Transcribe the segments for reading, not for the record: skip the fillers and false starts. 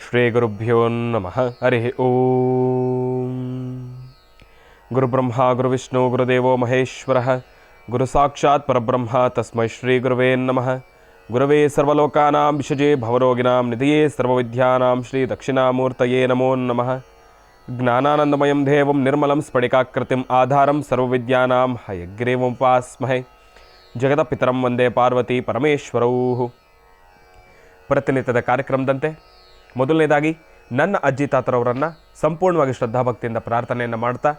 ಶ್ರೀ ಗುರುಭ್ಯೋ ನಮಃ. ಹರಿ ಓಂ. ಗುರುಬ್ರಹ್ಮ ಗುರುವಿಷ್ಣು ಗುರುದೇವೋ ಮಹೇಶ್ವರ ಗುರು ಸಾಕ್ಷಾತ್ ಪರಬ್ರಹ್ಮ ತಸ್ಮೈ ಶ್ರೀ ಗುರುವೇ ನಮಃ. ಗುರವೇ ಸರ್ವಲೋಕಾನಾಂ ವಿಷಜೇ ಭವರೋಗಿಣಾಂ ನಿಧಿಯೇ ಸರ್ವವಿದ್ಯಾನಾಂ ಶ್ರೀ ದಕ್ಷಿಣಾಮೂರ್ತಯೇ ನಮೋ ನಮಃ. ಜ್ಞಾನಾನಂದಮಯಂ ದೇವಂ ನಿರ್ಮಲಂ ಸ್ಫಟಿಕಾಕೃತಿಂ ಆಧಾರಂ ಸರ್ವವಿದ್ಯಾನಾಂ ಹಯಗ್ರೀವముపాస్మహే. ಜಗದಪಿತರಂ ವಂದೇ ಪಾರ್ವತಿ ಪರಮೇಶ್ವರೌ. ಪ್ರತಿನಿತ್ಯದ ಕಾರ್ಯಕ್ರಮದಂತೆ ಮೊದಲನೇದಾಗಿ ನನ್ನ ಅಜ್ಜಿ ತಾತರವರನ್ನು ಸಂಪೂರ್ಣವಾಗಿ ಶ್ರದ್ಧಾಭಕ್ತಿಯಿಂದ ಪ್ರಾರ್ಥನೆಯನ್ನು ಮಾಡ್ತಾ,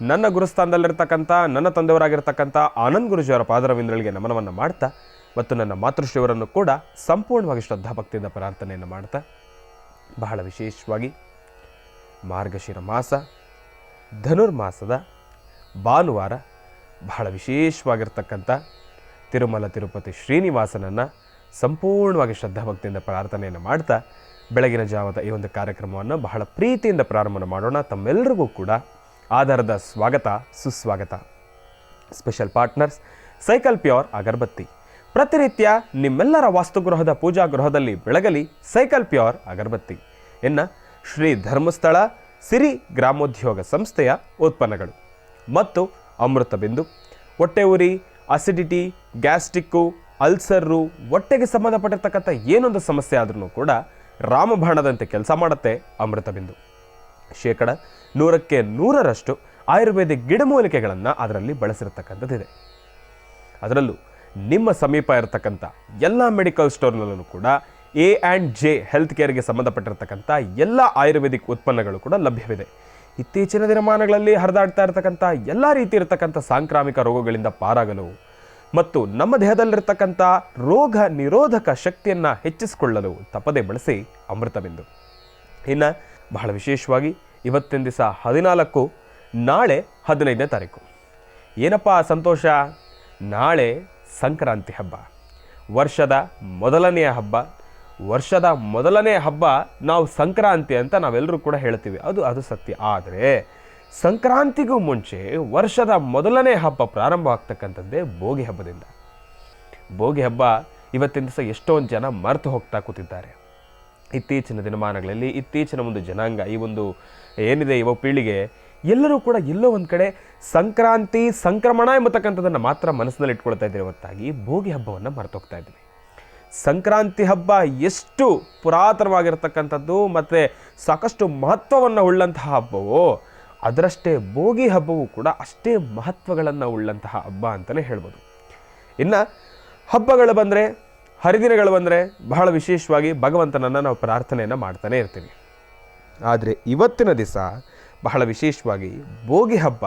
ನನ್ನ ಗುರುಸ್ಥಾನದಲ್ಲಿರ್ತಕ್ಕಂಥ ನನ್ನ ತಂದೆಯವರಾಗಿರ್ತಕ್ಕಂಥ ಆನಂದ್ ಗುರುಜಿಯವರ ಪಾದರವಿಂದಗಳಿಗೆ ನಮನವನ್ನು ಮಾಡ್ತಾ, ಮತ್ತು ನನ್ನ ಮಾತೃಶ್ರೀಯವರನ್ನು ಕೂಡ ಸಂಪೂರ್ಣವಾಗಿ ಶ್ರದ್ಧಾಭಕ್ತಿಯಿಂದ ಪ್ರಾರ್ಥನೆಯನ್ನು ಮಾಡ್ತಾ, ಬಹಳ ವಿಶೇಷವಾಗಿ ಮಾರ್ಗಶಿರ ಮಾಸ ಧನುರ್ಮಾಸದ ಭಾನುವಾರ ಬಹಳ ವಿಶೇಷವಾಗಿರ್ತಕ್ಕಂಥ ತಿರುಮಲ ತಿರುಪತಿ ಶ್ರೀನಿವಾಸನನ್ನು ಸಂಪೂರ್ಣವಾಗಿ ಶ್ರದ್ಧಾಭಕ್ತಿಯಿಂದ ಪ್ರಾರ್ಥನೆಯನ್ನು ಮಾಡ್ತಾ ಬೆಳಗಿನ ಜಾವದ ಈ ಒಂದು ಕಾರ್ಯಕ್ರಮವನ್ನು ಬಹಳ ಪ್ರೀತಿಯಿಂದ ಪ್ರಾರಂಭ ಮಾಡೋಣ. ತಮ್ಮೆಲ್ಲರಿಗೂ ಕೂಡ ಆಧಾರದ ಸ್ವಾಗತ ಸುಸ್ವಾಗತ. ಸ್ಪೆಷಲ್ ಪಾರ್ಟ್ನರ್ಸ್ ಸೈಕಲ್ ಪ್ಯೂರ್ ಅಗರಬತ್ತಿ. ಪ್ರತಿನಿತ್ಯ ನಿಮ್ಮೆಲ್ಲರ ವಾಸ್ತುಗೃಹದ ಪೂಜಾ ಗೃಹದಲ್ಲಿ ಬೆಳಗಲಿ ಸೈಕಲ್ ಪ್ಯೂರ್ ಅಗರಬತ್ತಿ. ಇನ್ನು ಶ್ರೀ ಧರ್ಮಸ್ಥಳ ಸಿರಿ ಗ್ರಾಮೋದ್ಯೋಗ ಸಂಸ್ಥೆಯ ಉತ್ಪನ್ನಗಳು ಮತ್ತು ಅಮೃತ ಬಿಂದು. ಹೊಟ್ಟೆ ಉರಿ, ಅಸಿಡಿಟಿ, ಗ್ಯಾಸ್ಟ್ರಿಕ್ಕು, ಅಲ್ಸರ್ರು, ಹೊಟ್ಟೆಗೆ ಸಂಬಂಧಪಟ್ಟಿರ್ತಕ್ಕಂಥ ಏನೊಂದು ಸಮಸ್ಯೆ ಆದ್ರೂ ಕೂಡ ರಾಮಬಾಣದಂತೆ ಕೆಲಸ ಮಾಡುತ್ತೆ ಅಮೃತ ಬಿಂದು. 100% ಆಯುರ್ವೇದಿಕ್ ಗಿಡಮೂಲಿಕೆಗಳನ್ನು ಅದರಲ್ಲಿ ಬಳಸಿರ್ತಕ್ಕಂಥದ್ದಿದೆ. ಅದರಲ್ಲೂ ನಿಮ್ಮ ಸಮೀಪ ಇರತಕ್ಕಂಥ ಎಲ್ಲ ಮೆಡಿಕಲ್ ಸ್ಟೋರ್ನಲ್ಲೂ ಕೂಡ A&J ಹೆಲ್ತ್ ಕೇರ್ಗೆ ಸಂಬಂಧಪಟ್ಟಿರ್ತಕ್ಕಂಥ ಎಲ್ಲ ಆಯುರ್ವೇದಿಕ್ ಉತ್ಪನ್ನಗಳು ಕೂಡ ಲಭ್ಯವಿದೆ. ಇತ್ತೀಚಿನ ದಿನಮಾನಗಳಲ್ಲಿ ಹರಿದಾಡ್ತಾ ಇರತಕ್ಕಂಥ ಎಲ್ಲ ರೀತಿ ಇರತಕ್ಕಂಥ ಸಾಂಕ್ರಾಮಿಕ ರೋಗಗಳಿಂದ ಪಾರಾಗಲು ಮತ್ತು ನಮ್ಮ ದೇಹದಲ್ಲಿರ್ತಕ್ಕಂಥ ರೋಗ ನಿರೋಧಕ ಶಕ್ತಿಯನ್ನು ಹೆಚ್ಚಿಸಿಕೊಳ್ಳಲು ತಪ್ಪದೆ ಬಳಸಿ ಅಮೃತ ಬಿಂದು. ಇನ್ನು ಬಹಳ ವಿಶೇಷವಾಗಿ ಇವತ್ತಿನ ದಿವಸ 14, ನಾಳೆ 15ನೇ ತಾರೀಕು. ಏನಪ್ಪ ಸಂತೋಷ, ನಾಳೆ ಸಂಕ್ರಾಂತಿ ಹಬ್ಬ, ವರ್ಷದ ಮೊದಲನೆಯ ಹಬ್ಬ. ವರ್ಷದ ಮೊದಲನೇ ಹಬ್ಬ ನಾವು ಸಂಕ್ರಾಂತಿ ಅಂತ ನಾವೆಲ್ಲರೂ ಕೂಡ ಹೇಳ್ತೀವಿ, ಅದು ಸತ್ಯ. ಆದರೆ ಸಂಕ್ರಾಂತಿಗೂ ಮುಂಚೆ ವರ್ಷದ ಮೊದಲನೇ ಹಬ್ಬ ಪ್ರಾರಂಭ ಆಗ್ತಕ್ಕಂಥದ್ದೇ ಭೋಗಿ ಹಬ್ಬದಿಂದ. ಭೋಗಿ ಹಬ್ಬ ಇವತ್ತಿನ ದಿವಸ ಎಷ್ಟೊಂದು ಜನ ಮರೆತು ಹೋಗ್ತಾ ಕೂತಿದ್ದಾರೆ. ಇತ್ತೀಚಿನ ದಿನಮಾನಗಳಲ್ಲಿ ಇತ್ತೀಚಿನ ಒಂದು ಜನಾಂಗ, ಈ ಒಂದು ಏನಿದೆ ಯುವ ಪೀಳಿಗೆ, ಎಲ್ಲರೂ ಕೂಡ ಎಲ್ಲೋ ಒಂದು ಕಡೆ ಸಂಕ್ರಾಂತಿ ಸಂಕ್ರಮಣ ಎಂಬತಕ್ಕಂಥದ್ದನ್ನು ಮಾತ್ರ ಮನಸ್ಸಿನಲ್ಲಿ ಇಟ್ಕೊಳ್ತಾ ಇದ್ದೀರಿ ಹೊರತಾಗಿ ಭೋಗಿ ಹಬ್ಬವನ್ನು ಮರೆತು ಹೋಗ್ತಾ ಇದ್ದೀವಿ. ಸಂಕ್ರಾಂತಿ ಹಬ್ಬ ಎಷ್ಟು ಪುರಾತನವಾಗಿರ್ತಕ್ಕಂಥದ್ದು ಮತ್ತು ಸಾಕಷ್ಟು ಮಹತ್ವವನ್ನು ಉಳ್ಳಂತಹ ಹಬ್ಬವೋ, ಅದರಷ್ಟೇ ಭೋಗಿ ಹಬ್ಬವೂ ಕೂಡ ಅಷ್ಟೇ ಮಹತ್ವಗಳನ್ನು ಉಳ್ಳಂತಹ ಹಬ್ಬ ಅಂತಲೇ ಹೇಳ್ಬೋದು. ಇನ್ನು ಹಬ್ಬಗಳು ಬಂದರೆ, ಹರಿದಿನಗಳು ಬಂದರೆ ಬಹಳ ವಿಶೇಷವಾಗಿ ಭಗವಂತನನ್ನು ನಾವು ಪ್ರಾರ್ಥನೆಯನ್ನು ಮಾಡ್ತಾನೆ ಇರ್ತೀವಿ. ಆದರೆ ಇವತ್ತಿನ ದಿವಸ ಬಹಳ ವಿಶೇಷವಾಗಿ ಭೋಗಿ ಹಬ್ಬ.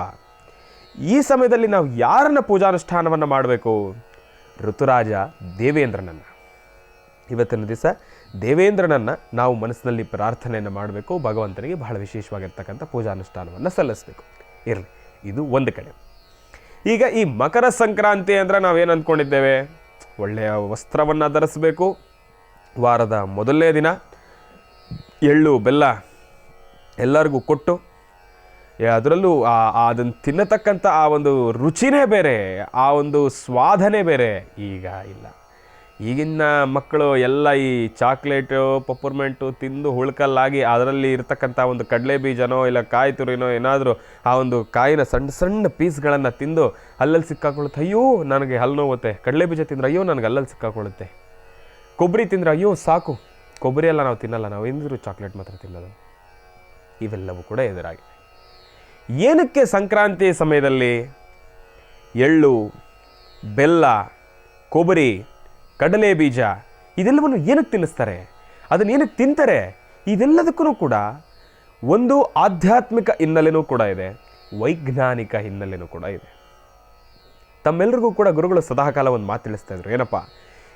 ಈ ಸಮಯದಲ್ಲಿ ನಾವು ಯಾರನ್ನ ಪೂಜಾನುಷ್ಠಾನವನ್ನು ಮಾಡಬೇಕು? ಋತುರಾಜ ದೇವೇಂದ್ರನನ್ನು. ಇವತ್ತಿನ ದಿವಸ ದೇವೇಂದ್ರನನ್ನು ನಾವು ಮನಸ್ಸಿನಲ್ಲಿ ಪ್ರಾರ್ಥನೆಯನ್ನು ಮಾಡಬೇಕು. ಭಗವಂತನಿಗೆ ಬಹಳ ವಿಶೇಷವಾಗಿರ್ತಕ್ಕಂಥ ಪೂಜಾನುಷ್ಠಾನವನ್ನು ಸಲ್ಲಿಸಬೇಕು. ಇರಲಿ, ಇದು ಒಂದು ಕಡೆ. ಈಗ ಈ ಮಕರ ಸಂಕ್ರಾಂತಿ ಅಂದರೆ ನಾವೇನು ಅಂದ್ಕೊಂಡಿದ್ದೇವೆ? ಒಳ್ಳೆಯ ವಸ್ತ್ರವನ್ನು ಧರಿಸಬೇಕು, ವಾರದ ಮೊದಲನೇ ದಿನ ಎಳ್ಳು ಬೆಲ್ಲ ಎಲ್ಲರಿಗೂ ಕೊಟ್ಟು, ಅದರಲ್ಲೂ ಅದನ್ನು ತಿನ್ನತಕ್ಕಂಥ ಆ ಒಂದು ರುಚಿನೇ ಬೇರೆ, ಆ ಒಂದು ಸ್ವಾದನೇ ಬೇರೆ. ಈಗ ಇಲ್ಲ. ಈಗಿನ ಮಕ್ಕಳು ಎಲ್ಲ ಈ ಚಾಕ್ಲೇಟು ಪಪ್ಪರ್ಮೆಂಟು ತಿಂದು ಹುಳ್ಕಲ್ಲಾಗಿ ಅದರಲ್ಲಿ ಇರ್ತಕ್ಕಂಥ ಒಂದು ಕಡಲೆ ಬೀಜನೋ ಇಲ್ಲ ಕಾಯಿ ತುರಿನೋ ಏನಾದರೂ ಆ ಒಂದು ಕಾಯಿನ ಸಣ್ಣ ಸಣ್ಣ ಪೀಸ್ಗಳನ್ನು ತಿಂದು ಹಲ್ಲಲ್ಲಿ ಸಿಕ್ಕಾಕೊಳ್ಳುತ್ತೆ. ಅಯ್ಯೋ ನನಗೆ ಹಲ್ಲು ನೋವುತ್ತೆ. ಕಡಲೆ ಬೀಜ ತಿಂದರೆ ಅಯ್ಯೋ ನನಗೆ ಹಲ್ಲಲ್ಲಿ ಸಿಕ್ಕಾಕೊಳ್ಳುತ್ತೆ. ಕೊಬ್ಬರಿ ತಿಂದರೆ ಅಯ್ಯೋ ಸಾಕು. ಕೊಬ್ಬರಿ ಎಲ್ಲ ನಾವು ತಿನ್ನಲ್ಲ, ನಾವು ಎಂದರೂ ಚಾಕ್ಲೇಟ್ ಮಾತ್ರ ತಿನ್ನೋದು. ಇವೆಲ್ಲವೂ ಕೂಡ ಎದುರಾಗಿದೆ. ಏನಕ್ಕೆ ಸಂಕ್ರಾಂತಿ ಸಮಯದಲ್ಲಿ ಎಳ್ಳು ಬೆಲ್ಲ ಕೊಬ್ಬರಿ ಕಡಲೆ ಬೀಜ ಇದೆಲ್ಲವನ್ನು ಏನಕ್ಕೆ ತಿನ್ನಿಸ್ತಾರೆ? ಅದನ್ನು ಏನಕ್ಕೆ ತಿಂತಾರೆ? ಇದೆಲ್ಲದಕ್ಕೂ ಕೂಡ ಒಂದು ಆಧ್ಯಾತ್ಮಿಕ ಹಿನ್ನೆಲೆನೂ ಕೂಡ ಇದೆ, ವೈಜ್ಞಾನಿಕ ಹಿನ್ನೆಲೆನೂ ಕೂಡ ಇದೆ. ತಮ್ಮೆಲ್ಲರಿಗೂ ಕೂಡ ಗುರುಗಳು ಸದಾಕಾಲ ಒಂದು ಮಾತು ತಿಳಿಸ್ತಾ ಇದ್ರು. ಏನಪ್ಪ,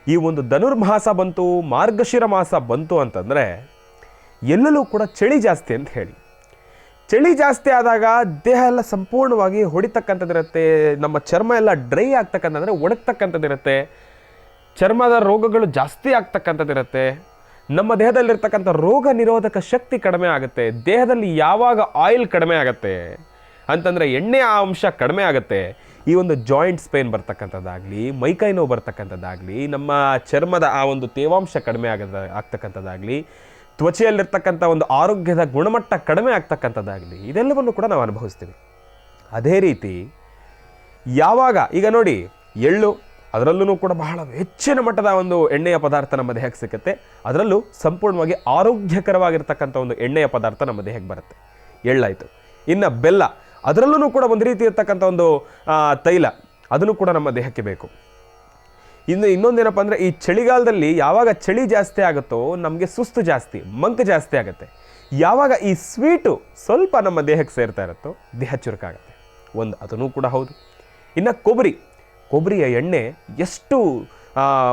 ಈ ಒಂದು ಧನುರ್ಮಾಸ ಬಂತು, ಮಾರ್ಗಶಿರ ಮಾಸ ಬಂತು ಅಂತಂದರೆ ಎಲ್ಲೆಲ್ಲೂ ಕೂಡ ಚಳಿ ಜಾಸ್ತಿ ಅಂತ ಹೇಳಿ. ಚಳಿ ಜಾಸ್ತಿ ಆದಾಗ ದೇಹ ಎಲ್ಲ ಸಂಪೂರ್ಣವಾಗಿ ಹೊಡಿತಕ್ಕಂಥದ್ದಿರುತ್ತೆ. ನಮ್ಮ ಚರ್ಮ ಎಲ್ಲ ಡ್ರೈ ಆಗ್ತಕ್ಕಂಥದ್ರೆ ಒಣಗ್ತಕ್ಕಂಥದ್ದಿರುತ್ತೆ. ಚರ್ಮದ ರೋಗಗಳು ಜಾಸ್ತಿ ಆಗ್ತಕ್ಕಂಥದ್ದಿರುತ್ತೆ. ನಮ್ಮ ದೇಹದಲ್ಲಿರ್ತಕ್ಕಂಥ ರೋಗ ನಿರೋಧಕ ಶಕ್ತಿ ಕಡಿಮೆ ಆಗುತ್ತೆ. ದೇಹದಲ್ಲಿ ಯಾವಾಗ ಆಯಿಲ್ ಕಡಿಮೆ ಆಗುತ್ತೆ ಅಂತಂದರೆ ಎಣ್ಣೆಯ ಅಂಶ ಕಡಿಮೆ ಆಗುತ್ತೆ. ಈ ಒಂದು ಜಾಯಿಂಟ್ಸ್ ಪೇನ್ ಬರ್ತಕ್ಕಂಥದ್ದಾಗಲಿ, ಮೈಕೈ ನೋವು ಬರ್ತಕ್ಕಂಥದ್ದಾಗಲಿ, ನಮ್ಮ ಚರ್ಮದ ಆ ಒಂದು ತೇವಾಂಶ ಕಡಿಮೆ ಆಗ್ತಕ್ಕಂಥದ್ದಾಗಲಿ, ತ್ವಚೆಯಲ್ಲಿರ್ತಕ್ಕಂಥ ಒಂದು ಆರೋಗ್ಯದ ಗುಣಮಟ್ಟ ಕಡಿಮೆ ಆಗ್ತಕ್ಕಂಥದ್ದಾಗಲಿ, ಇದೆಲ್ಲವನ್ನು ಕೂಡ ನಾವು ಅನುಭವಿಸ್ತೀವಿ. ಅದೇ ರೀತಿ ಯಾವಾಗ ಈಗ ನೋಡಿ, ಎಳ್ಳು ಅದರಲ್ಲೂ ಕೂಡ ಬಹಳ ಹೆಚ್ಚಿನ ಮಟ್ಟದ ಒಂದು ಎಣ್ಣೆಯ ಪದಾರ್ಥ ನಮ್ಮ ದೇಹಕ್ಕೆ ಸಿಗುತ್ತೆ. ಅದರಲ್ಲೂ ಸಂಪೂರ್ಣವಾಗಿ ಆರೋಗ್ಯಕರವಾಗಿರ್ತಕ್ಕಂಥ ಒಂದು ಎಣ್ಣೆಯ ಪದಾರ್ಥ ನಮ್ಮ ದೇಹಕ್ಕೆ ಬರುತ್ತೆ, ಎಳ್ಳಾಯಿತು. ಇನ್ನು ಬೆಲ್ಲ, ಅದರಲ್ಲೂ ಕೂಡ ಒಂದು ರೀತಿ ಇರ್ತಕ್ಕಂಥ ಒಂದು ತೈಲ, ಅದನ್ನು ಕೂಡ ನಮ್ಮ ದೇಹಕ್ಕೆ ಬೇಕು. ಇನ್ನೊಂದೇನಪ್ಪ ಅಂದರೆ, ಈ ಚಳಿಗಾಲದಲ್ಲಿ ಯಾವಾಗ ಚಳಿ ಜಾಸ್ತಿ ಆಗುತ್ತೋ ನಮಗೆ ಸುಸ್ತು ಜಾಸ್ತಿ, ಮಂಕು ಜಾಸ್ತಿ ಆಗುತ್ತೆ. ಯಾವಾಗ ಈ ಸ್ವೀಟು ಸ್ವಲ್ಪ ನಮ್ಮ ದೇಹಕ್ಕೆ ಸೇರ್ತಾ ಇರುತ್ತೋ ದೇಹ ಚುರುಕಾಗುತ್ತೆ, ಅದನ್ನು ಕೂಡ ಹೌದು. ಇನ್ನು ಕೊಬ್ಬರಿಯ ಎಣ್ಣೆ ಎಷ್ಟು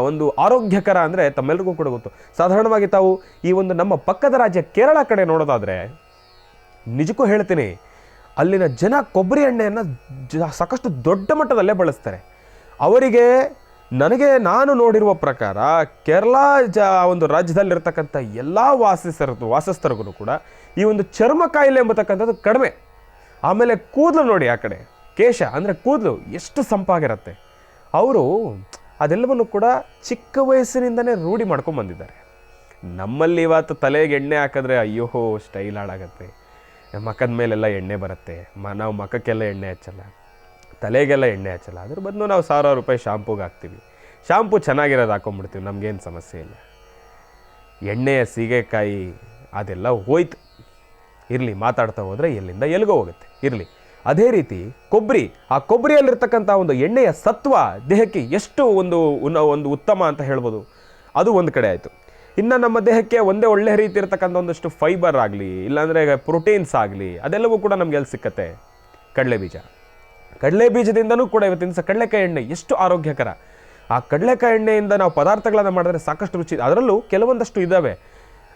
ಒಂದು ಆರೋಗ್ಯಕರ ಅಂದರೆ ತಮ್ಮೆಲ್ಲರಿಗೂ ಕೂಡ ಗೊತ್ತು. ಸಾಧಾರಣವಾಗಿ ತಾವು ಈ ಒಂದು ನಮ್ಮ ಪಕ್ಕದ ರಾಜ್ಯ ಕೇರಳ ಕಡೆ ನೋಡೋದಾದರೆ, ನಿಜಕ್ಕೂ ಹೇಳ್ತೀನಿ, ಅಲ್ಲಿನ ಜನ ಕೊಬ್ಬರಿ ಎಣ್ಣೆಯನ್ನು ಸಾಕಷ್ಟು ದೊಡ್ಡ ಮಟ್ಟದಲ್ಲೇ ಬಳಸ್ತಾರೆ. ಅವರಿಗೆ ನಾನು ನೋಡಿರುವ ಪ್ರಕಾರ ಕೇರಳ ಒಂದು ರಾಜ್ಯದಲ್ಲಿರ್ತಕ್ಕಂಥ ಎಲ್ಲ ವಾಸಸ್ಥರಿಗೂ ಕೂಡ ಈ ಒಂದು ಚರ್ಮ ಕಾಯಿಲೆ ಎಂಬತಕ್ಕಂಥದ್ದು ಕಡಿಮೆ. ಆಮೇಲೆ ಕೂದಲು ನೋಡಿ, ಆ ಕಡೆ ಕೇಶ ಅಂದರೆ ಕೂದಲು ಎಷ್ಟು ಸಂಪಾಗಿರುತ್ತೆ. ಅವರು ಅದೆಲ್ಲವನ್ನು ಕೂಡ ಚಿಕ್ಕ ವಯಸ್ಸಿನಿಂದನೇ ರೂಢಿ ಮಾಡ್ಕೊಂಡು ಬಂದಿದ್ದಾರೆ. ನಮ್ಮಲ್ಲಿ ಇವತ್ತು ತಲೆಗೆ ಎಣ್ಣೆ ಹಾಕಿದ್ರೆ ಅಯ್ಯೋ ಸ್ಟೈಲ್ ಹಾಳಾಗತ್ತೆ, ಮಖದ ಮೇಲೆಲ್ಲ ಎಣ್ಣೆ ಬರುತ್ತೆ, ನಾವು ಮಖಕ್ಕೆಲ್ಲ ಎಣ್ಣೆ ಹಚ್ಚಲ್ಲ, ತಲೆಗೆಲ್ಲ ಎಣ್ಣೆ ಹಚ್ಚಲ್ಲ. ಅದ್ರ ಬದಲು ನಾವು ₹1000 ಶಾಂಪೂಗೆ ಹಾಕ್ತೀವಿ. ಶಾಂಪೂ ಚೆನ್ನಾಗಿರೋದು ಹಾಕೊಂಡ್ಬಿಡ್ತೀವಿ, ನಮಗೇನು ಸಮಸ್ಯೆ ಇಲ್ಲ. ಎಣ್ಣೆಯ ಸೀಗೆಕಾಯಿ ಅದೆಲ್ಲ ಹೋಯ್ತು, ಇರಲಿ, ಮಾತಾಡ್ತಾ ಹೋದರೆ ಎಲ್ಲಿಂದ ಎಲ್ಲಿಗೋ ಹೋಗುತ್ತೆ, ಇರಲಿ. ಅದೇ ರೀತಿ ಆ ಕೊಬ್ಬರಿಯಲ್ಲಿರ್ತಕ್ಕಂಥ ಒಂದು ಎಣ್ಣೆಯ ಸತ್ವ ದೇಹಕ್ಕೆ ಎಷ್ಟು ಒಂದು ಉತ್ತಮ ಅಂತ ಹೇಳ್ಬೋದು. ಅದು ಒಂದು ಕಡೆ ಆಯಿತು. ಇನ್ನು ನಮ್ಮ ದೇಹಕ್ಕೆ ಒಳ್ಳೆ ರೀತಿ ಇರತಕ್ಕಂಥ ಒಂದಷ್ಟು ಫೈಬರ್ ಆಗಲಿ, ಇಲ್ಲಾಂದರೆ ಪ್ರೋಟೀನ್ಸ್ ಆಗಲಿ, ಅದೆಲ್ಲವೂ ಕೂಡ ನಮಗೆ ಎಲ್ಲಿ ಸಿಕ್ಕತ್ತೆ? ಕಡಲೆ ಬೀಜದಿಂದನೂ ಕೂಡ ಇವತ್ತಿನ ದಿವಸ ಕಡಲೆಕಾಯಿ ಎಣ್ಣೆ ಎಷ್ಟು ಆರೋಗ್ಯಕರ. ಆ ಕಡಲೆಕಾಯಿ ಎಣ್ಣೆಯಿಂದ ನಾವು ಪದಾರ್ಥಗಳನ್ನು ಮಾಡಿದ್ರೆ ಸಾಕಷ್ಟು ರುಚಿ, ಅದರಲ್ಲೂ ಕೆಲವೊಂದಷ್ಟು ಇದ್ದಾವೆ,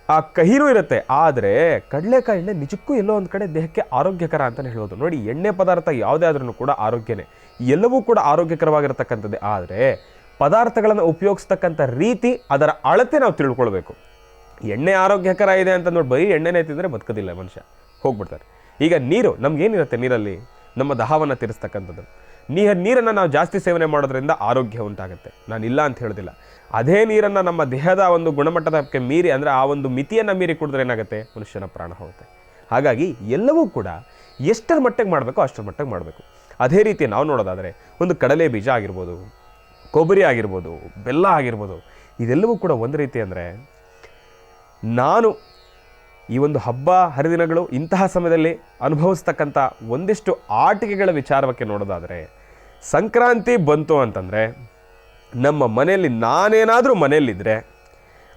ಆ ಕಹಿನೂ ಇರುತ್ತೆ. ಆದರೆ ಕಡಲೆಕಾಯಿ ಎಣ್ಣೆ ನಿಜಕ್ಕೂ ಎಲ್ಲೋ ಒಂದು ಕಡೆ ದೇಹಕ್ಕೆ ಆರೋಗ್ಯಕರ ಅಂತಲೇ ಹೇಳ್ಬೋದು. ನೋಡಿ, ಎಣ್ಣೆ ಪದಾರ್ಥ ಯಾವುದೇ ಆದ್ರೂ ಕೂಡ ಆರೋಗ್ಯನೇ, ಎಲ್ಲವೂ ಕೂಡ ಆರೋಗ್ಯಕರವಾಗಿರತಕ್ಕಂಥದ್ದೇ. ಆದರೆ ಪದಾರ್ಥಗಳನ್ನು ಉಪಯೋಗಿಸ್ತಕ್ಕಂಥ ರೀತಿ, ಅದರ ಅಳತೆ ನಾವು ತಿಳ್ಕೊಳ್ಬೇಕು. ಎಣ್ಣೆ ಆರೋಗ್ಯಕರ ಇದೆ ಅಂತ ನೋಡಿ ಬರೀ ಎಣ್ಣೆನೇ ತಿಂದರೆ ಬದುಕೋದಿಲ್ಲ ಮನುಷ್ಯ, ಹೋಗ್ಬಿಡ್ತಾರೆ. ಈಗ ನೀರು, ನಮಗೇನಿರುತ್ತೆ ನೀರಲ್ಲಿ? ನಮ್ಮ ದಹವನ್ನು ತೀರಿಸ್ತಕ್ಕಂಥದ್ದು. ನೀರನ್ನು ನಾವು ಜಾಸ್ತಿ ಸೇವನೆ ಮಾಡೋದ್ರಿಂದ ಆರೋಗ್ಯ ಉಂಟಾಗುತ್ತೆ, ನಾನು ಇಲ್ಲ ಅಂತ ಹೇಳೋದಿಲ್ಲ. ಅದೇ ನೀರನ್ನು ನಮ್ಮ ದೇಹದ ಒಂದು ಗುಣಮಟ್ಟದಕ್ಕೆ ಮೀರಿ, ಅಂದರೆ ಆ ಒಂದು ಮಿತಿಯನ್ನು ಮೀರಿ ಕುಡಿದ್ರೆ ಏನಾಗುತ್ತೆ? ಮನುಷ್ಯನ ಪ್ರಾಣ ಹೋಗುತ್ತೆ. ಹಾಗಾಗಿ ಎಲ್ಲವೂ ಕೂಡ ಎಷ್ಟರ ಮಟ್ಟಿಗೆ ಮಾಡಬೇಕು ಅಷ್ಟರ ಮಟ್ಟಿಗೆ ಮಾಡಬೇಕು. ಅದೇ ರೀತಿ ನಾವು ನೋಡೋದಾದರೆ ಒಂದು ಕಡಲೆ ಬೀಜ ಆಗಿರ್ಬೋದು, ಕೊಬ್ಬರಿ ಆಗಿರ್ಬೋದು, ಬೆಲ್ಲ ಆಗಿರ್ಬೋದು, ಇದೆಲ್ಲವೂ ಕೂಡ ಒಂದು ರೀತಿ ಅಂದರೆ, ನಾನು ಈ ಒಂದು ಹಬ್ಬ ಹರಿದಿನಗಳು ಇಂತಹ ಸಮಯದಲ್ಲಿ ಅನುಭವಿಸ್ತಕ್ಕಂಥ ಒಂದಿಷ್ಟು ಆಟಿಕೆಗಳ ವಿಚಾರಕ್ಕೆ ನೋಡೋದಾದರೆ, ಸಂಕ್ರಾಂತಿ ಬಂತು ಅಂತಂದರೆ ನಮ್ಮ ಮನೆಯಲ್ಲಿ ನಾನೇನಾದರೂ ಮನೆಯಲ್ಲಿದ್ದರೆ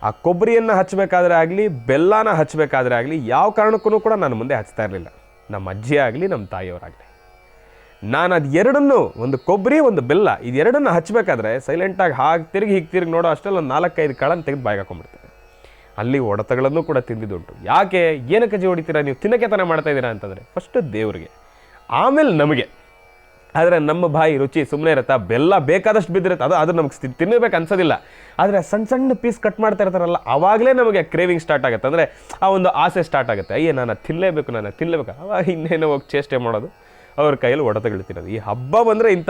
ಆ ಕೊಬ್ಬರಿಯನ್ನು ಹಚ್ಚಬೇಕಾದ್ರೆ ಆಗಲಿ, ಬೆಲ್ಲನ ಹಚ್ಚಬೇಕಾದ್ರೆ ಆಗಲಿ, ಯಾವ ಕಾರಣಕ್ಕೂ ಕೂಡ ನಾನು ಮುಂದೆ ಹಚ್ತಾ ಇರಲಿಲ್ಲ. ನಮ್ಮ ಅಜ್ಜಿ ಆಗಲಿ, ನಮ್ಮ ತಾಯಿಯವರಾಗಲಿ, ನಾನು ಅದು ಎರಡನ್ನೂ, ಒಂದು ಕೊಬ್ಬರಿ ಒಂದು ಬೆಲ್ಲ, ಇದೆರಡನ್ನು ಹಚ್ಚಬೇಕಾದ್ರೆ ಸೈಲೆಂಟಾಗಿ ಹೀಗೆ ತಿರುಗಿ ನೋಡೋ ಅಷ್ಟರಲ್ಲಿ ಒಂದು 4-5 ಕಾಳನ್ನು ತೆಗೆದು ಬಾಯಿಗೆ ಹಾಕೊಂಡ್ಬಿಡ್ತಾರೆ. ಅಲ್ಲಿ ಹೊಡೆತಗಳನ್ನು ಕೂಡ ತಿಂದಿದ್ದುಂಟು. ಯಾಕೆ, ಏನಕ್ಕೆ ಕಜ್ಜಿ ಹೊಡಿತೀರಾ ನೀವು, ತಿನ್ನಕ್ಕೆ ತಾನೇ ಮಾಡ್ತಾ ಇದ್ದೀರಾ ಅಂತಂದರೆ, ಫಸ್ಟ್ ದೇವರಿಗೆ, ಆಮೇಲೆ ನಮಗೆ. ಆದರೆ ನಮ್ಮ ಬಾಯಿ ರುಚಿ ಸುಮ್ಮನೆ ಇರುತ್ತೆ. ಬೆಲ್ಲ ಬೇಕಾದಷ್ಟು ಬಿದ್ದಿರುತ್ತೆ, ಅದು ನಮಗೆ ತಿನ್ನಬೇಕು ಅನ್ಸೋದಿಲ್ಲ. ಆದರೆ ಸಣ್ಣ ಸಣ್ಣ ಪೀಸ್ ಕಟ್ ಮಾಡ್ತಾ ಇರ್ತಾರಲ್ಲ, ಆವಾಗಲೇ ನಮಗೆ ಕ್ರೇವಿಂಗ್ ಸ್ಟಾರ್ಟ್ ಆಗುತ್ತೆ. ಅಂದರೆ ಆ ಒಂದು ಆಸೆ ಸ್ಟಾರ್ಟ್ ಆಗುತ್ತೆ, ಅಯ್ಯೇ ನಾನು ತಿನ್ನಲೇಬೇಕು. ಅವಾಗ ಇನ್ನೇನೋ ಹೋಗಿ ಚೇಷ್ಟೆ ಮಾಡೋದು, ಅವ್ರ ಕೈಯಲ್ಲಿ ಹೊಡೆತಗಳು ತಿನ್ನೋದು. ಈ ಹಬ್ಬ ಬಂದರೆ ಇಂಥ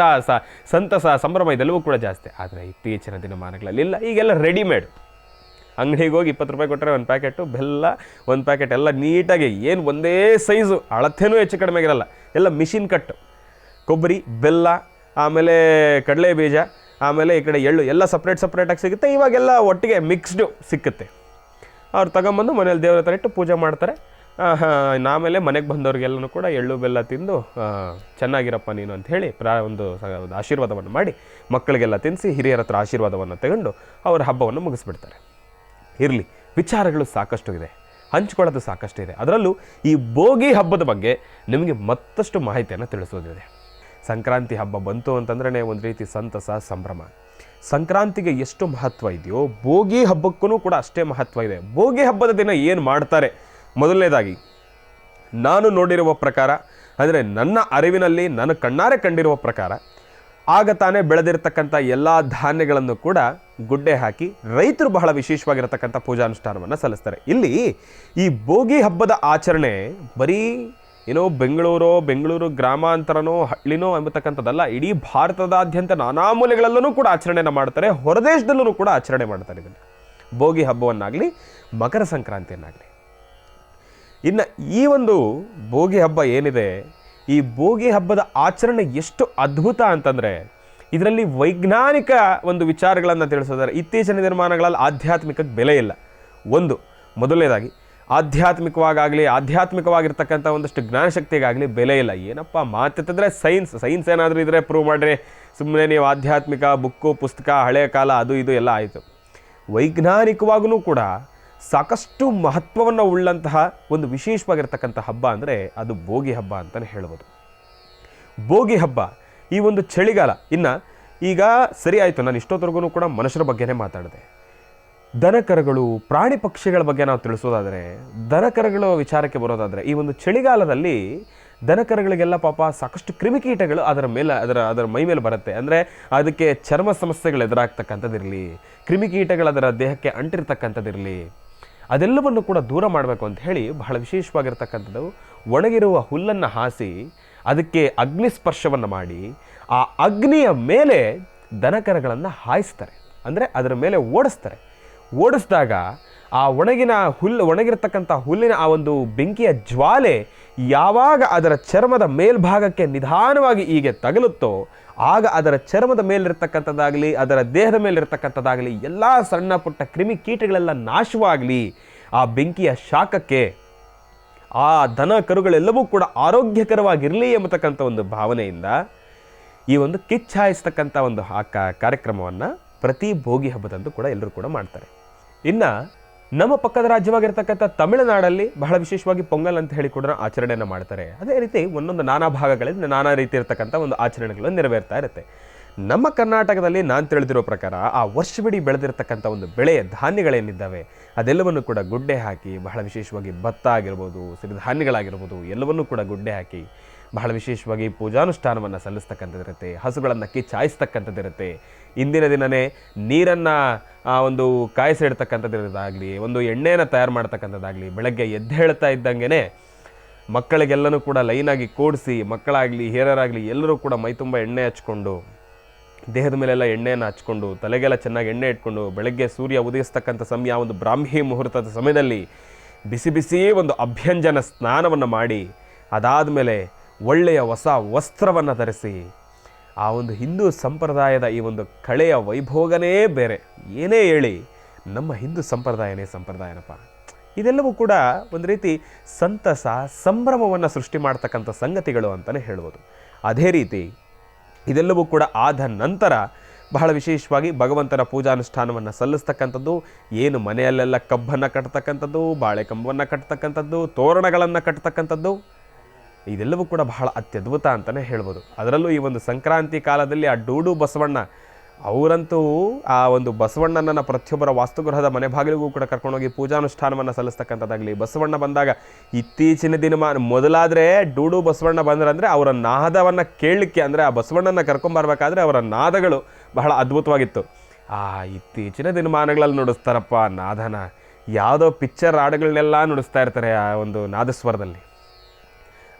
ಸಂತಸ ಸಂಭ್ರಮ ಇದೆಲ್ಲವೂ ಕೂಡ ಜಾಸ್ತಿ. ಆದರೆ ಇತ್ತೀಚಿನ ದಿನಮಾನಗಳಲ್ಲಿ ಇಲ್ಲ, ಈಗೆಲ್ಲ ರೆಡಿಮೇಡ್. ಅಂಗಡಿಗೆ ಹೋಗಿ ₹20 ಕೊಟ್ಟರೆ ಒಂದು ಪ್ಯಾಕೆಟು ಬೆಲ್ಲ, ಒಂದು ಪ್ಯಾಕೆಟ್ ಎಲ್ಲ ನೀಟಾಗಿ, ಏನು ಒಂದೇ ಸೈಜು, ಅಳತೆನೂ ಹೆಚ್ಚು ಕಡಿಮೆ ಆಗಿರಲ್ಲ, ಎಲ್ಲ ಮಿಷಿನ್ ಕಟ್ಟು. ಕೊಬ್ಬರಿ, ಬೆಲ್ಲ, ಆಮೇಲೆ ಕಡಲೆ ಬೀಜ, ಆಮೇಲೆ ಈ ಕಡೆ ಎಳ್ಳು, ಎಲ್ಲ ಸಪ್ರೇಟಾಗಿ ಸಿಗುತ್ತೆ. ಇವಾಗೆಲ್ಲ ಒಟ್ಟಿಗೆ ಮಿಕ್ಸ್ಡು ಸಿಕ್ಕುತ್ತೆ. ಅವ್ರು ತಗೊಂಬಂದು ಮನೇಲಿ ದೇವರ ಹತ್ರ ಇಟ್ಟು ಪೂಜೆ ಮಾಡ್ತಾರೆ. ಆಮೇಲೆ ಮನೆಗೆ ಬಂದವ್ರಿಗೆಲ್ಲನೂ ಕೂಡ ಎಳ್ಳು ಬೆಲ್ಲ ತಿಂದು ಚೆನ್ನಾಗಿರಪ್ಪ ನೀನು ಅಂತ ಹೇಳಿ ಒಂದು ಆಶೀರ್ವಾದವನ್ನು ಮಾಡಿ, ಮಕ್ಕಳಿಗೆಲ್ಲ ತಿನ್ನಿಸಿ ಹಿರಿಯರ ಹತ್ರ ಆಶೀರ್ವಾದವನ್ನು ತಗೊಂಡು ಅವರ ಹಬ್ಬವನ್ನು ಮುಗಿಸ್ಬಿಡ್ತಾರೆ. ಇರಲಿ, ವಿಚಾರಗಳು ಸಾಕಷ್ಟು ಇದೆ, ಹಂಚ್ಕೊಳ್ಳೋದು ಸಾಕಷ್ಟು ಇದೆ. ಅದರಲ್ಲೂ ಈ ಭೋಗಿ ಹಬ್ಬದ ಬಗ್ಗೆ ನಿಮಗೆ ಮತ್ತಷ್ಟು ಮಾಹಿತಿಯನ್ನು ತಿಳಿಸೋದಿದೆ. ಸಂಕ್ರಾಂತಿ ಹಬ್ಬ ಬಂತು ಅಂತಂದ್ರೆ ಒಂದು ರೀತಿ ಸಂತಸ, ಸಂಭ್ರಮ. ಸಂಕ್ರಾಂತಿಗೆ ಎಷ್ಟು ಮಹತ್ವ ಇದೆಯೋ ಭೋಗಿ ಹಬ್ಬಕ್ಕೂ ಕೂಡ ಅಷ್ಟೇ ಮಹತ್ವ ಇದೆ. ಭೋಗಿ ಹಬ್ಬದ ದಿನ ಏನು ಮಾಡ್ತಾರೆ? ಮೊದಲನೇದಾಗಿ ನಾನು ನೋಡಿರುವ ಪ್ರಕಾರ, ಅಂದರೆ ನನ್ನ ಅರಿವಿನಲ್ಲಿ ನಾನು ಕಣ್ಣಾರೆ ಕಂಡಿರುವ ಪ್ರಕಾರ, ಆಗ ತಾನೇ ಬೆಳೆದಿರ್ತಕ್ಕಂಥ ಎಲ್ಲ ಧಾನ್ಯಗಳನ್ನು ಕೂಡ ಗುಡ್ಡೆ ಹಾಕಿ ರೈತರು ಬಹಳ ವಿಶೇಷವಾಗಿರತಕ್ಕಂಥ ಪೂಜಾನುಷ್ಠಾನವನ್ನು ಸಲ್ಲಿಸ್ತಾರೆ. ಇಲ್ಲಿ ಈ ಭೋಗಿ ಹಬ್ಬದ ಆಚರಣೆ ಬರೀ ಏನೋ ಬೆಂಗಳೂರು ಗ್ರಾಮಾಂತರನೋ ಹಳ್ಳಿನೋ ಎಂಬತಕ್ಕಂಥದ್ದಲ್ಲ. ಇಡೀ ಭಾರತದಾದ್ಯಂತ ನಾನಾ ಮೂಲೆಗಳಲ್ಲೂ ಕೂಡ ಆಚರಣೆಯನ್ನು ಮಾಡ್ತಾರೆ, ಹೊರದೇಶದಲ್ಲೂ ಕೂಡ ಆಚರಣೆ ಮಾಡ್ತಾರೆ. ಇದನ್ನು ಭೋಗಿ ಹಬ್ಬವನ್ನಾಗಲಿ ಮಕರ ಸಂಕ್ರಾಂತಿಯನ್ನಾಗಲಿ. ಇನ್ನು ಈ ಒಂದು ಭೋಗಿ ಹಬ್ಬ ಏನಿದೆ, ಈ ಭೋಗಿ ಹಬ್ಬದ ಆಚರಣೆ ಎಷ್ಟು ಅದ್ಭುತ ಅಂತಂದರೆ ಇದರಲ್ಲಿ ವೈಜ್ಞಾನಿಕ ಒಂದು ವಿಚಾರಗಳನ್ನು ತಿಳಿಸೋದಾರೆ. ಇತ್ತೀಚಿನ ದಿನಮಾನಗಳಲ್ಲಿ ಆಧ್ಯಾತ್ಮಿಕಕ್ಕೆ ಬೆಲೆ ಇಲ್ಲ. ಮೊದಲನೇದಾಗಿ ಆಧ್ಯಾತ್ಮಿಕವಾಗಿರ್ತಕ್ಕಂಥ ಒಂದಷ್ಟು ಜ್ಞಾನಶಕ್ತಿಗಾಗಲಿ ಬೆಲೆ ಇಲ್ಲ. ಏನಪ್ಪ ಮಾತೆತ್ತಿದ್ರೆ ಸೈನ್ಸ್ ಏನಾದರೂ ಇದ್ದರೆ ಪ್ರೂವ್ ಮಾಡಿರಿ, ಸುಮ್ಮನೆ ನೀವು ಆಧ್ಯಾತ್ಮಿಕ ಬುಕ್ಕು ಪುಸ್ತಕ ಹಳೆಯ ಕಾಲ ಅದು ಇದು ಎಲ್ಲ ಆಯಿತು. ವೈಜ್ಞಾನಿಕವಾಗೂ ಕೂಡ ಸಾಕಷ್ಟು ಮಹತ್ವವನ್ನು ಉಳ್ಳಂತಹ ಒಂದು ವಿಶೇಷವಾಗಿರ್ತಕ್ಕಂಥ ಹಬ್ಬ ಅಂದರೆ ಅದು ಭೋಗಿ ಹಬ್ಬ ಅಂತಲೇ ಹೇಳ್ಬೋದು. ಭೋಗಿ ಹಬ್ಬ ಈ ಒಂದು ಚಳಿಗಾಲ. ಇನ್ನು ಈಗ ಸರಿ ಆಯಿತು, ನಾನು ಇಷ್ಟೊತ್ತರೆಗೂ ಕೂಡ ಮನುಷ್ಯರ ಬಗ್ಗೆನೇ ಮಾತಾಡಿದೆ. ದನಕರುಗಳು ಪ್ರಾಣಿ ಪಕ್ಷಿಗಳ ಬಗ್ಗೆ ನಾವು ತಿಳಿಸೋದಾದರೆ, ದನಕರುಗಳ ವಿಚಾರಕ್ಕೆ ಬರೋದಾದರೆ, ಈ ಒಂದು ಚಳಿಗಾಲದಲ್ಲಿ ದನಕರುಗಳಿಗೆಲ್ಲ ಪಾಪ ಸಾಕಷ್ಟು ಕ್ರಿಮಿಕೀಟಗಳು ಅದರ ಮೈ ಮೇಲೆ ಬರುತ್ತೆ. ಅಂದರೆ ಅದಕ್ಕೆ ಚರ್ಮ ಸಮಸ್ಯೆಗಳು ಎದುರಾಗ್ತಕ್ಕಂಥದ್ದಿರಲಿ, ಕ್ರಿಮಿಕೀಟಗಳು ಅದರ ದೇಹಕ್ಕೆ ಅಂಟಿರ್ತಕ್ಕಂಥದ್ದಿರಲಿ, ಅದೆಲ್ಲವನ್ನು ಕೂಡ ದೂರ ಮಾಡಬೇಕು ಅಂತ ಹೇಳಿ ಬಹಳ ವಿಶೇಷವಾಗಿರ್ತಕ್ಕಂಥದ್ದು ಒಣಗಿರುವ ಹುಲ್ಲನ್ನು ಹಾಸಿ ಅದಕ್ಕೆ ಅಗ್ನಿ ಸ್ಪರ್ಶವನ್ನು ಮಾಡಿ ಆ ಅಗ್ನಿಯ ಮೇಲೆ ದನಕರುಗಳನ್ನು ಹಾಯಿಸ್ತಾರೆ. ಅಂದರೆ ಅದರ ಮೇಲೆ ಓಡಿಸಿದಾಗ ಆ ಒಣಗಿರತಕ್ಕಂಥ ಹುಲ್ಲಿನ ಆ ಒಂದು ಬೆಂಕಿಯ ಜ್ವಾಲೆ ಯಾವಾಗ ಅದರ ಚರ್ಮದ ಮೇಲ್ಭಾಗಕ್ಕೆ ನಿಧಾನವಾಗಿ ಹೀಗೆ ತಗಲುತ್ತೋ ಆಗ ಅದರ ಚರ್ಮದ ಮೇಲಿರ್ತಕ್ಕಂಥದ್ದಾಗಲಿ ಅದರ ದೇಹದ ಮೇಲಿರ್ತಕ್ಕಂಥದ್ದಾಗಲಿ ಎಲ್ಲ ಸಣ್ಣ ಪುಟ್ಟ ಕ್ರಿಮಿ ಕೀಟಗಳೆಲ್ಲ ನಾಶವಾಗಲಿ ಆ ಬೆಂಕಿಯ ಶಾಖಕ್ಕೆ ಆ ದನ ಕರುಗಳೆಲ್ಲವೂ ಕೂಡ ಆರೋಗ್ಯಕರವಾಗಿರಲಿ ಎಂಬತಕ್ಕಂಥ ಒಂದು ಭಾವನೆಯಿಂದ ಈ ಒಂದು ಕಿಚ್ಚಾಯಿಸ್ತಕ್ಕಂಥ ಒಂದು ಕಾರ್ಯಕ್ರಮವನ್ನು ಪ್ರತಿ ಭೋಗಿ ಹಬ್ಬದಂದು ಕೂಡ ಎಲ್ಲರೂ ಕೂಡ ಮಾಡ್ತಾರೆ. ಇನ್ನು ನಮ್ಮ ಪಕ್ಕದ ರಾಜ್ಯವಾಗಿರ್ತಕ್ಕಂಥ ತಮಿಳುನಾಡಲ್ಲಿ ಬಹಳ ವಿಶೇಷವಾಗಿ ಪೊಂಗಲ್ ಅಂತ ಹೇಳಿ ಕೂಡ ಆಚರಣೆಯನ್ನು ಮಾಡ್ತಾರೆ. ಅದೇ ರೀತಿ ಒಂದೊಂದು ನಾನಾ ಭಾಗಗಳಲ್ಲಿ ನಾನಾ ರೀತಿ ಇರತಕ್ಕಂಥ ಒಂದು ಆಚರಣೆಗಳು ನೆರವೇರ್ತಾ ಇರುತ್ತೆ. ನಮ್ಮ ಕರ್ನಾಟಕದಲ್ಲಿ ನಾನು ತಿಳಿದಿರೋ ಪ್ರಕಾರ ಆ ವರ್ಷವಿಡೀ ಬೆಳೆದಿರತಕ್ಕಂಥ ಒಂದು ಬೆಳೆಯ ಧಾನ್ಯಗಳೇನಿದ್ದಾವೆ ಅದೆಲ್ಲವನ್ನು ಕೂಡ ಗುಡ್ಡೆ ಹಾಕಿ ಬಹಳ ವಿಶೇಷವಾಗಿ ಭತ್ತ ಆಗಿರ್ಬೋದು, ಸಿರಿಧಾನ್ಯಗಳಾಗಿರ್ಬೋದು ಎಲ್ಲವನ್ನೂ ಕೂಡ ಗುಡ್ಡೆ ಹಾಕಿ ಬಹಳ ವಿಶೇಷವಾಗಿ ಪೂಜಾನುಷ್ಠಾನವನ್ನು ಸಲ್ಲಿಸ್ತಕ್ಕಂಥದ್ದಿರುತ್ತೆ. ಹಸುಗಳನ್ನು ಕಿಚ್ಚಾಯಿಸ್ತಕ್ಕಂಥದ್ದಿರುತ್ತೆ. ಇಂದಿನ ದಿನವೇ ನೀರನ್ನು ಒಂದು ಕಾಯಿಸಿಡ್ತಕ್ಕಂಥದ್ದಿರೋದಾಗಲಿ, ಒಂದು ಎಣ್ಣೆಯನ್ನು ತಯಾರು ಮಾಡ್ತಕ್ಕಂಥದ್ದಾಗಲಿ, ಬೆಳಗ್ಗೆ ಎದ್ದೇಳ್ತಾ ಇದ್ದಂಗೆ ಮಕ್ಕಳಿಗೆಲ್ಲನೂ ಕೂಡ ಲೈನಾಗಿ ಕೂಡಿಸಿ ಮಕ್ಕಳಾಗಲಿ ಹಿರಿಯರಾಗಲಿ ಎಲ್ಲರೂ ಕೂಡ ಮೈ ತುಂಬ ಎಣ್ಣೆ ಹಚ್ಕೊಂಡು ದೇಹದ ಮೇಲೆಲ್ಲ ಎಣ್ಣೆಯನ್ನು ಹಚ್ಕೊಂಡು ತಲೆಗೆಲ್ಲ ಚೆನ್ನಾಗಿ ಎಣ್ಣೆ ಇಟ್ಕೊಂಡು ಬೆಳಗ್ಗೆ ಸೂರ್ಯ ಉದಯಿಸ್ತಕ್ಕಂಥ ಸಮಯ ಒಂದು ಬ್ರಾಹ್ಮಿ ಮುಹೂರ್ತದ ಸಮಯದಲ್ಲಿ ಬಿಸಿ ಬಿಸಿ ಒಂದು ಅಭ್ಯಂಜನ ಸ್ನಾನವನ್ನು ಮಾಡಿ ಅದಾದ ಮೇಲೆ ಒಳ್ಳೆಯ ಹೊಸ ವಸ್ತ್ರವನ್ನು ಧರಿಸಿ ಆ ಒಂದು ಹಿಂದೂ ಸಂಪ್ರದಾಯದ ಈ ಒಂದು ಕಳೆಯ ವೈಭೋಗನೇ ಬೇರೆ. ಏನೇ ಹೇಳಿ ನಮ್ಮ ಹಿಂದೂ ಸಂಪ್ರದಾಯನಪ್ಪ. ಇದೆಲ್ಲವೂ ಕೂಡ ಒಂದು ರೀತಿ ಸಂತಸ ಸಂಭ್ರಮವನ್ನು ಸೃಷ್ಟಿ ಮಾಡ್ತಕ್ಕಂಥ ಸಂಗತಿಗಳು ಅಂತಲೇ ಹೇಳ್ಬೋದು. ಅದೇ ರೀತಿ ಇದೆಲ್ಲವೂ ಕೂಡ ಆದ ನಂತರ ಬಹಳ ವಿಶೇಷವಾಗಿ ಭಗವಂತನ ಪೂಜಾನುಷ್ಠಾನವನ್ನು ಸಲ್ಲಿಸ್ತಕ್ಕಂಥದ್ದು, ಏನು ಮನೆಯಲ್ಲೆಲ್ಲ ಕಬ್ಬನ್ನು ಕಟ್ತಕ್ಕಂಥದ್ದು, ಬಾಳೆ ಕಂಬವನ್ನು ಕಟ್ತಕ್ಕಂಥದ್ದು, ತೋರಣಗಳನ್ನು ಕಟ್ತಕ್ಕಂಥದ್ದು, ಇದೆಲ್ಲವೂ ಕೂಡ ಬಹಳ ಅತ್ಯದ್ಭುತ ಅಂತಲೇ ಹೇಳ್ಬೋದು. ಅದರಲ್ಲೂ ಈ ಒಂದು ಸಂಕ್ರಾಂತಿ ಕಾಲದಲ್ಲಿ ಆ ಡೂಡು ಬಸವಣ್ಣ ಅವರಂತೂ ಆ ಒಂದು ಬಸವಣ್ಣನ ಪ್ರತಿಯೊಬ್ಬರ ವಾಸ್ತುಗೃಹದ ಮನೆ ಬಾಗಿಲಿಗೂ ಕೂಡ ಕರ್ಕೊಂಡೋಗಿ ಪೂಜಾನುಷ್ಠಾನವನ್ನು ಸಲ್ಲಿಸ್ತಕ್ಕಂಥದ್ದಾಗಲಿ. ಬಸವಣ್ಣ ಬಂದಾಗ ಇತ್ತೀಚಿನ ಮೊದಲಾದರೆ ಡೂಡು ಬಸವಣ್ಣ ಬಂದ್ರಂದರೆ ಅವರ ನಾದವನ್ನು ಕೇಳಲಿಕ್ಕೆ, ಅಂದರೆ ಆ ಬಸವಣ್ಣನ ಕರ್ಕೊಂಬರ್ಬೇಕಾದ್ರೆ ಅವರ ನಾದಗಳು ಬಹಳ ಅದ್ಭುತವಾಗಿತ್ತು. ಇತ್ತೀಚಿನ ದಿನಮಾನಗಳಲ್ಲಿ ನುಡಿಸ್ತಾರಪ್ಪ ನಾದನ, ಯಾವುದೋ ಪಿಕ್ಚರ್ ಹಾಡುಗಳನ್ನೆಲ್ಲ ನುಡಿಸ್ತಾ ಇರ್ತಾರೆ ಆ ಒಂದು ನಾದಸ್ವರದಲ್ಲಿ.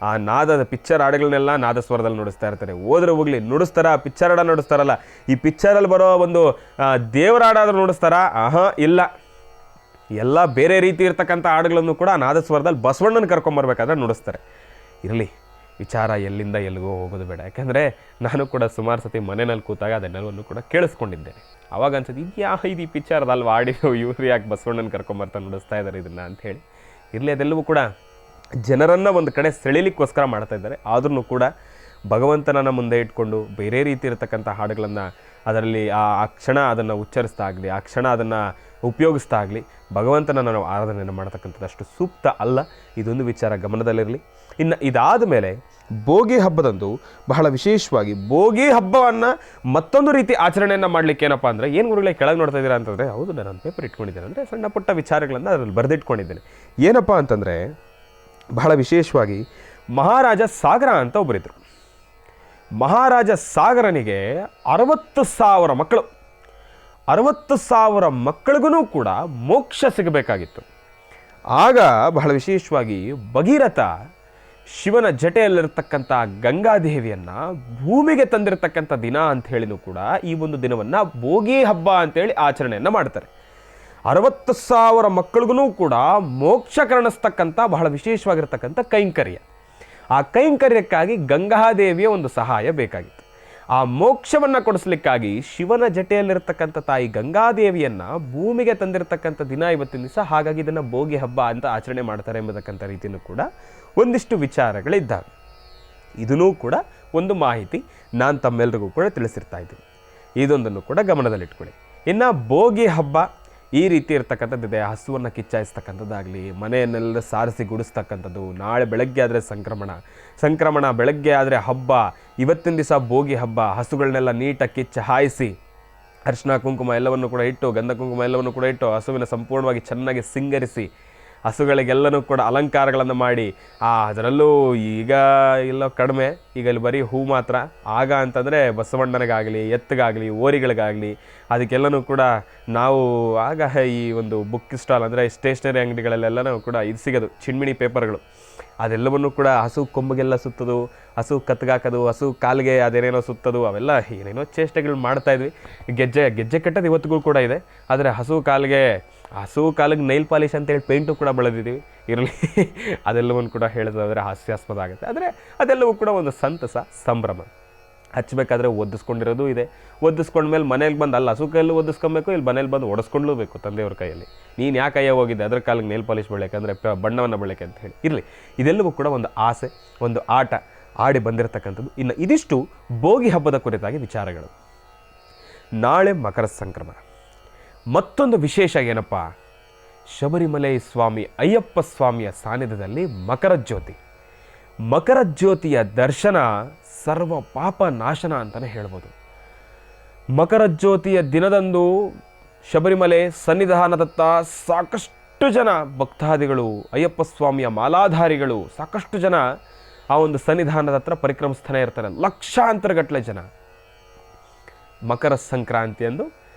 ಆ ಪಿಕ್ಚರ್ ಹಾಡುಗಳನ್ನೆಲ್ಲ ನಾದಸ್ವರದಲ್ಲಿ ನುಡಿಸ್ತಾ ಇರ್ತಾರೆ. ಹೋದ್ರೆ ಹೋಗ್ಲಿ ನುಡಿಸ್ತಾರ, ಪಿಕ್ಚರ್ ಹಾಡ ನುಡಿಸ್ತಾರಲ್ಲ, ಈ ಪಿಕ್ಚರಲ್ಲಿ ಬರೋ ಒಂದು ದೇವರ ಹಾಡಾದ್ರೂ ನುಡಿಸ್ತಾರ? ಇಲ್ಲ, ಎಲ್ಲ ಬೇರೆ ರೀತಿ ಇರ್ತಕ್ಕಂಥ ಹಾಡುಗಳನ್ನು ಕೂಡ ನಾದಸ್ವರದಲ್ಲಿ ಬಸವಣ್ಣನ ಕರ್ಕೊಂಬರ್ಬೇಕಾದ್ರೆ ನುಡಿಸ್ತಾರೆ. ಇರಲಿ, ವಿಚಾರ ಎಲ್ಲಿಂದ ಎಲ್ಲಿಗೋ ಹೋಗೋದು ಬೇಡ. ಯಾಕೆಂದರೆ ನಾನು ಕೂಡ ಸುಮಾರು ಸತಿ ಮನೆಯಲ್ಲಿ ಕೂತಾಗ ಅದನ್ನೆಲ್ಲವನ್ನು ಕೂಡ ಕೇಳಿಸ್ಕೊಂಡಿದ್ದೇನೆ. ಅವಾಗ ಅನ್ಸುತ್ತೆ ಇದು ಈ ಪಿಕ್ಚರ್ದಲ್ವ ಆಡಿರೋ, ಇವ್ರು ಯಾಕೆ ಬಸವಣ್ಣನ ಕರ್ಕೊಂಬರ್ತಾ ನುಡಿಸ್ತಾ ಇದ್ದಾರೆ ಇದನ್ನು ಅಂಥೇಳಿ. ಇರಲಿ, ಅದೆಲ್ಲವೂ ಕೂಡ ಜನರನ್ನು ಒಂದು ಕಡೆ ಸೆಳಿಲಿಕ್ಕೋಸ್ಕರ ಮಾಡ್ತಾ ಇದ್ದಾರೆ. ಆದ್ರೂ ಕೂಡ ಭಗವಂತನನ್ನು ಮುಂದೆ ಇಟ್ಕೊಂಡು ಬೇರೆ ರೀತಿ ಇರತಕ್ಕಂಥ ಹಾಡುಗಳನ್ನು ಅದರಲ್ಲಿ ಆ ಕ್ಷಣ ಅದನ್ನು ಉಚ್ಚರಿಸ್ತಾ ಆಗಲಿ, ಆ ಕ್ಷಣ ಅದನ್ನು ಉಪಯೋಗಿಸ್ತಾ ಆಗಲಿ ಭಗವಂತನ ನಾವು ಆರಾಧನೆಯನ್ನು ಮಾಡ್ತಕ್ಕಂಥದ್ದು ಅಷ್ಟು ಸೂಕ್ತ ಅಲ್ಲ. ಇದೊಂದು ವಿಚಾರ ಗಮನದಲ್ಲಿರಲಿ. ಇನ್ನು ಇದಾದ ಮೇಲೆ ಭೋಗಿ ಹಬ್ಬದಂದು ಬಹಳ ವಿಶೇಷವಾಗಿ ಭೋಗಿ ಹಬ್ಬವನ್ನು ಮತ್ತೊಂದು ರೀತಿ ಆಚರಣೆಯನ್ನು ಮಾಡಲಿಕ್ಕೆ ಏನಪ್ಪ ಅಂದರೆ, ಏನು ಗುರುಗಳೇ ಕೆಳಗೆ ನೋಡ್ತಾ ಇದ್ದೀರಾ ಅಂತಂದರೆ, ಹೌದು ನಾನು ಪೇಪರ್ ಇಟ್ಕೊಂಡಿದ್ದೇನೆ, ಅಂದರೆ ಸಣ್ಣ ಪುಟ್ಟ ವಿಚಾರಗಳನ್ನು ಅದರಲ್ಲಿ ಬರೆದಿಟ್ಕೊಂಡಿದ್ದೇನೆ. ಏನಪ್ಪ ಅಂತಂದರೆ, ಬಹಳ ವಿಶೇಷವಾಗಿ ಮಹಾರಾಜ ಸಾಗರ ಅಂತ ಒಬ್ಬರಿದ್ದರು. ಮಹಾರಾಜ ಸಾಗರನಿಗೆ 60,000 ಮಕ್ಕಳು. 60,000 ಮಕ್ಕಳಿಗೂ ಕೂಡ ಮೋಕ್ಷ ಸಿಗಬೇಕಾಗಿತ್ತು. ಆಗ ಬಹಳ ವಿಶೇಷವಾಗಿ ಭಗೀರಥ ಶಿವನ ಜಟೆಯಲ್ಲಿರ್ತಕ್ಕಂಥ ಗಂಗಾದೇವಿಯನ್ನು ಭೂಮಿಗೆ ತಂದಿರತಕ್ಕಂಥ ದಿನ ಅಂತ ಹೇಳಿನೂ ಕೂಡ ಈ ಒಂದು ದಿನವನ್ನು ಭೋಗಿ ಹಬ್ಬ ಅಂತೇಳಿ ಆಚರಣೆಯನ್ನು ಮಾಡ್ತಾರೆ. 60,000 ಮಕ್ಕಳಿಗೂ ಕೂಡ ಮೋಕ್ಷ ಕರುಣಿಸ್ತಕ್ಕಂಥ ಬಹಳ ವಿಶೇಷವಾಗಿರ್ತಕ್ಕಂಥ ಕೈಂಕರ್ಯ. ಆ ಕೈಂಕರ್ಯಕ್ಕಾಗಿ ಗಂಗಾದೇವಿಯ ಒಂದು ಸಹಾಯ ಬೇಕಾಗಿತ್ತು. ಆ ಮೋಕ್ಷವನ್ನು ಕೊಡಿಸ್ಲಿಕ್ಕಾಗಿ ಶಿವನ ಜಟೆಯಲ್ಲಿರ್ತಕ್ಕಂಥ ತಾಯಿ ಗಂಗಾದೇವಿಯನ್ನು ಭೂಮಿಗೆ ತಂದಿರತಕ್ಕಂಥ ದಿನ ಇವತ್ತಿನ ದಿವಸ. ಹಾಗಾಗಿ ಇದನ್ನು ಭೋಗಿ ಹಬ್ಬ ಅಂತ ಆಚರಣೆ ಮಾಡ್ತಾರೆ ಎಂಬತಕ್ಕಂಥ ರೀತಿಯೂ ಕೂಡ ಒಂದಿಷ್ಟು ವಿಚಾರಗಳಿದ್ದಾವೆ. ಇದೂ ಕೂಡ ಒಂದು ಮಾಹಿತಿ ನಾನು ತಮ್ಮೆಲ್ಲರಿಗೂ ಕೂಡ ತಿಳಿಸಿರ್ತಾ ಇದ್ದೀನಿ. ಇದೊಂದನ್ನು ಕೂಡ ಗಮನದಲ್ಲಿಟ್ಕೊಳ್ಳಿ. ಇನ್ನು ಭೋಗಿ ಹಬ್ಬ ಈ ರೀತಿ ಇರ್ತಕ್ಕಂಥದ್ದಿದೆ. ಹಸುವನ್ನು ಕಿಚ್ಚಾಯಿಸ್ತಕ್ಕಂಥದ್ದಾಗಲಿ, ಮನೆಯನ್ನೆಲ್ಲ ಸಾರಿಸಿ ಗುಡಿಸ್ತಕ್ಕಂಥದ್ದು. ನಾಳೆ ಬೆಳಗ್ಗೆ ಆದರೆ ಸಂಕ್ರಮಣ ಬೆಳಗ್ಗೆ ಆದರೆ ಹಬ್ಬ. ಇವತ್ತಿನ ದಿವಸ ಭೋಗಿ ಹಬ್ಬ. ಹಸುಗಳನ್ನೆಲ್ಲ ನೀಟಾಗಿ ಕಿಚ್ಚ ಹಾಯಿಸಿ ಅರಿಶಿನ ಕುಂಕುಮ ಎಲ್ಲವನ್ನು ಕೂಡ ಇಟ್ಟು, ಗಂಧ ಕುಂಕುಮ ಎಲ್ಲವನ್ನು ಕೂಡ ಇಟ್ಟು, ಹಸುವಿನ ಸಂಪೂರ್ಣವಾಗಿ ಚೆನ್ನಾಗಿ ಸಿಂಗರಿಸಿ, ಹಸುಗಳಿಗೆಲ್ಲನೂ ಕೂಡ ಅಲಂಕಾರಗಳನ್ನು ಮಾಡಿ, ಅದರಲ್ಲೂ ಈಗ ಎಲ್ಲೋ ಕಡಿಮೆ, ಈಗ ಇಲ್ಲಿ ಬರೀ ಹೂ ಮಾತ್ರ. ಆಗ ಅಂತಂದರೆ ಬಸವಣ್ಣನಿಗಾಗಲಿ, ಎತ್ತಿಗಾಗಲಿ, ಓರಿಗಳಿಗಾಗಲಿ ಅದಕ್ಕೆಲ್ಲನೂ ಕೂಡ ನಾವು ಆಗ ಈ ಒಂದು ಬುಕ್ ಸ್ಟಾಲ್ ಅಂದರೆ ಸ್ಟೇಷ್ನರಿ ಅಂಗಡಿಗಳಲ್ಲೆಲ್ಲನೂ ಕೂಡ ಇದು ಸಿಗೋದು, ಚಿಣ್ಮಿಣಿ ಪೇಪರ್ಗಳು. ಅದೆಲ್ಲವನ್ನು ಕೂಡ ಹಸು ಕೊಂಬಿಗೆಲ್ಲ ಸುತ್ತೋದು, ಹಸು ಕತ್ಗಾಕೋದು, ಹಸು ಕಾಲಿಗೆ ಅದೇನೇನೋ ಸುತ್ತೋದು, ಅವೆಲ್ಲ ಏನೇನೋ ಚೇಷ್ಟೆಗಳು ಮಾಡ್ತಾಯಿದ್ವಿ. ಗೆಜ್ಜೆ ಕಟ್ಟೋದು ಇವತ್ತಿಗೂ ಕೂಡ ಇದೆ. ಆದರೆ ಹಸು ಕಾಲಿಗೆ ನೈಲ್ ಪಾಲಿಶ್ ಅಂತೇಳಿ ಪೇಂಟು ಕೂಡ ಬೆಳೆದಿದ್ದೀವಿ. ಇರಲಿ, ಅದೆಲ್ಲವನ್ನು ಕೂಡ ಹೇಳಿದ್ರೆ ಹಾಸ್ಯಾಸ್ಪದ ಆಗುತ್ತೆ. ಆದರೆ ಅದೆಲ್ಲವೂ ಕೂಡ ಒಂದು ಸಂತಸ, ಸಂಭ್ರಮ. ಹಚ್ಚಬೇಕಾದ್ರೆ ಒದಿಸ್ಕೊಂಡಿರೋದು ಇದೆ. ಒದಿಸ್ಕೊಂಡ್ಮೇಲೆ ಮನೇಲಿ ಬಂದು ಅಲ್ಲಿ ಹಸು ಕೈಯಲ್ಲಿ ಒದಿಸ್ಕೊಬೇಕು, ಇಲ್ಲಿ ಮನೇಲಿ ಬಂದು ಒಡಿಸ್ಕೊಳ್ಳಬೇಕು ತಂದೆಯವ್ರ ಕೈಯಲ್ಲಿ. ನೀನು ಯಾಕೆ ಕೈಯ ಹೋಗಿದ್ದೆ ಅದ್ರ ಕಾಲಿಗೆ ನೇಲ್ ಪಾಲಿಶ್ ಬೆಳಕ್ಕೆ ಅಂದರೆ ಬಣ್ಣವನ್ನು ಬೆಳಕ್ಕೆ ಅಂತ ಹೇಳಿ. ಇರಲಿ, ಇದೆಲ್ಲವೂ ಕೂಡ ಒಂದು ಆಸೆ, ಒಂದು ಆಟ ಆಡಿ ಬಂದಿರತಕ್ಕಂಥದ್ದು. ಇನ್ನು ಇದಿಷ್ಟು ಭೋಗಿ ಹಬ್ಬದ ಕುರಿತಾಗಿ ವಿಚಾರಗಳು. ನಾಳೆ ಮಕರ ಸಂಕ್ರಮಣ. ಮತ್ತೊಂದು ವಿಶೇಷ ಏನಪ್ಪ, ಶಬರಿಮಲೆ ಸ್ವಾಮಿ ಅಯ್ಯಪ್ಪ ಸ್ವಾಮಿಯ ಸಾನ್ನಿಧ್ಯದಲ್ಲಿ ಮಕರ ಜ್ಯೋತಿಯ ದರ್ಶನ ಸರ್ವ ಪಾಪ ನಾಶನ ಅಂತಲೇ ಹೇಳ್ಬೋದು. ಮಕರ ಜ್ಯೋತಿಯ ದಿನದಂದು ಶಬರಿಮಲೆ ಸನ್ನಿಧಾನದತ್ತ ಸಾಕಷ್ಟು ಜನ ಭಕ್ತಾದಿಗಳು, ಅಯ್ಯಪ್ಪ ಸ್ವಾಮಿಯ ಮಾಲಾಧಾರಿಗಳು ಸಾಕಷ್ಟು ಜನ ಆ ಒಂದು ಸನ್ನಿಧಾನದ ಹತ್ರ ಪರಿಕ್ರಮಿಸ್ತಾನೆ ಇರ್ತಾರೆ. ಲಕ್ಷಾಂತರ ಗಟ್ಟಲೆ ಜನ ಮಕರ ಸಂಕ್ರಾಂತಿಯಂದು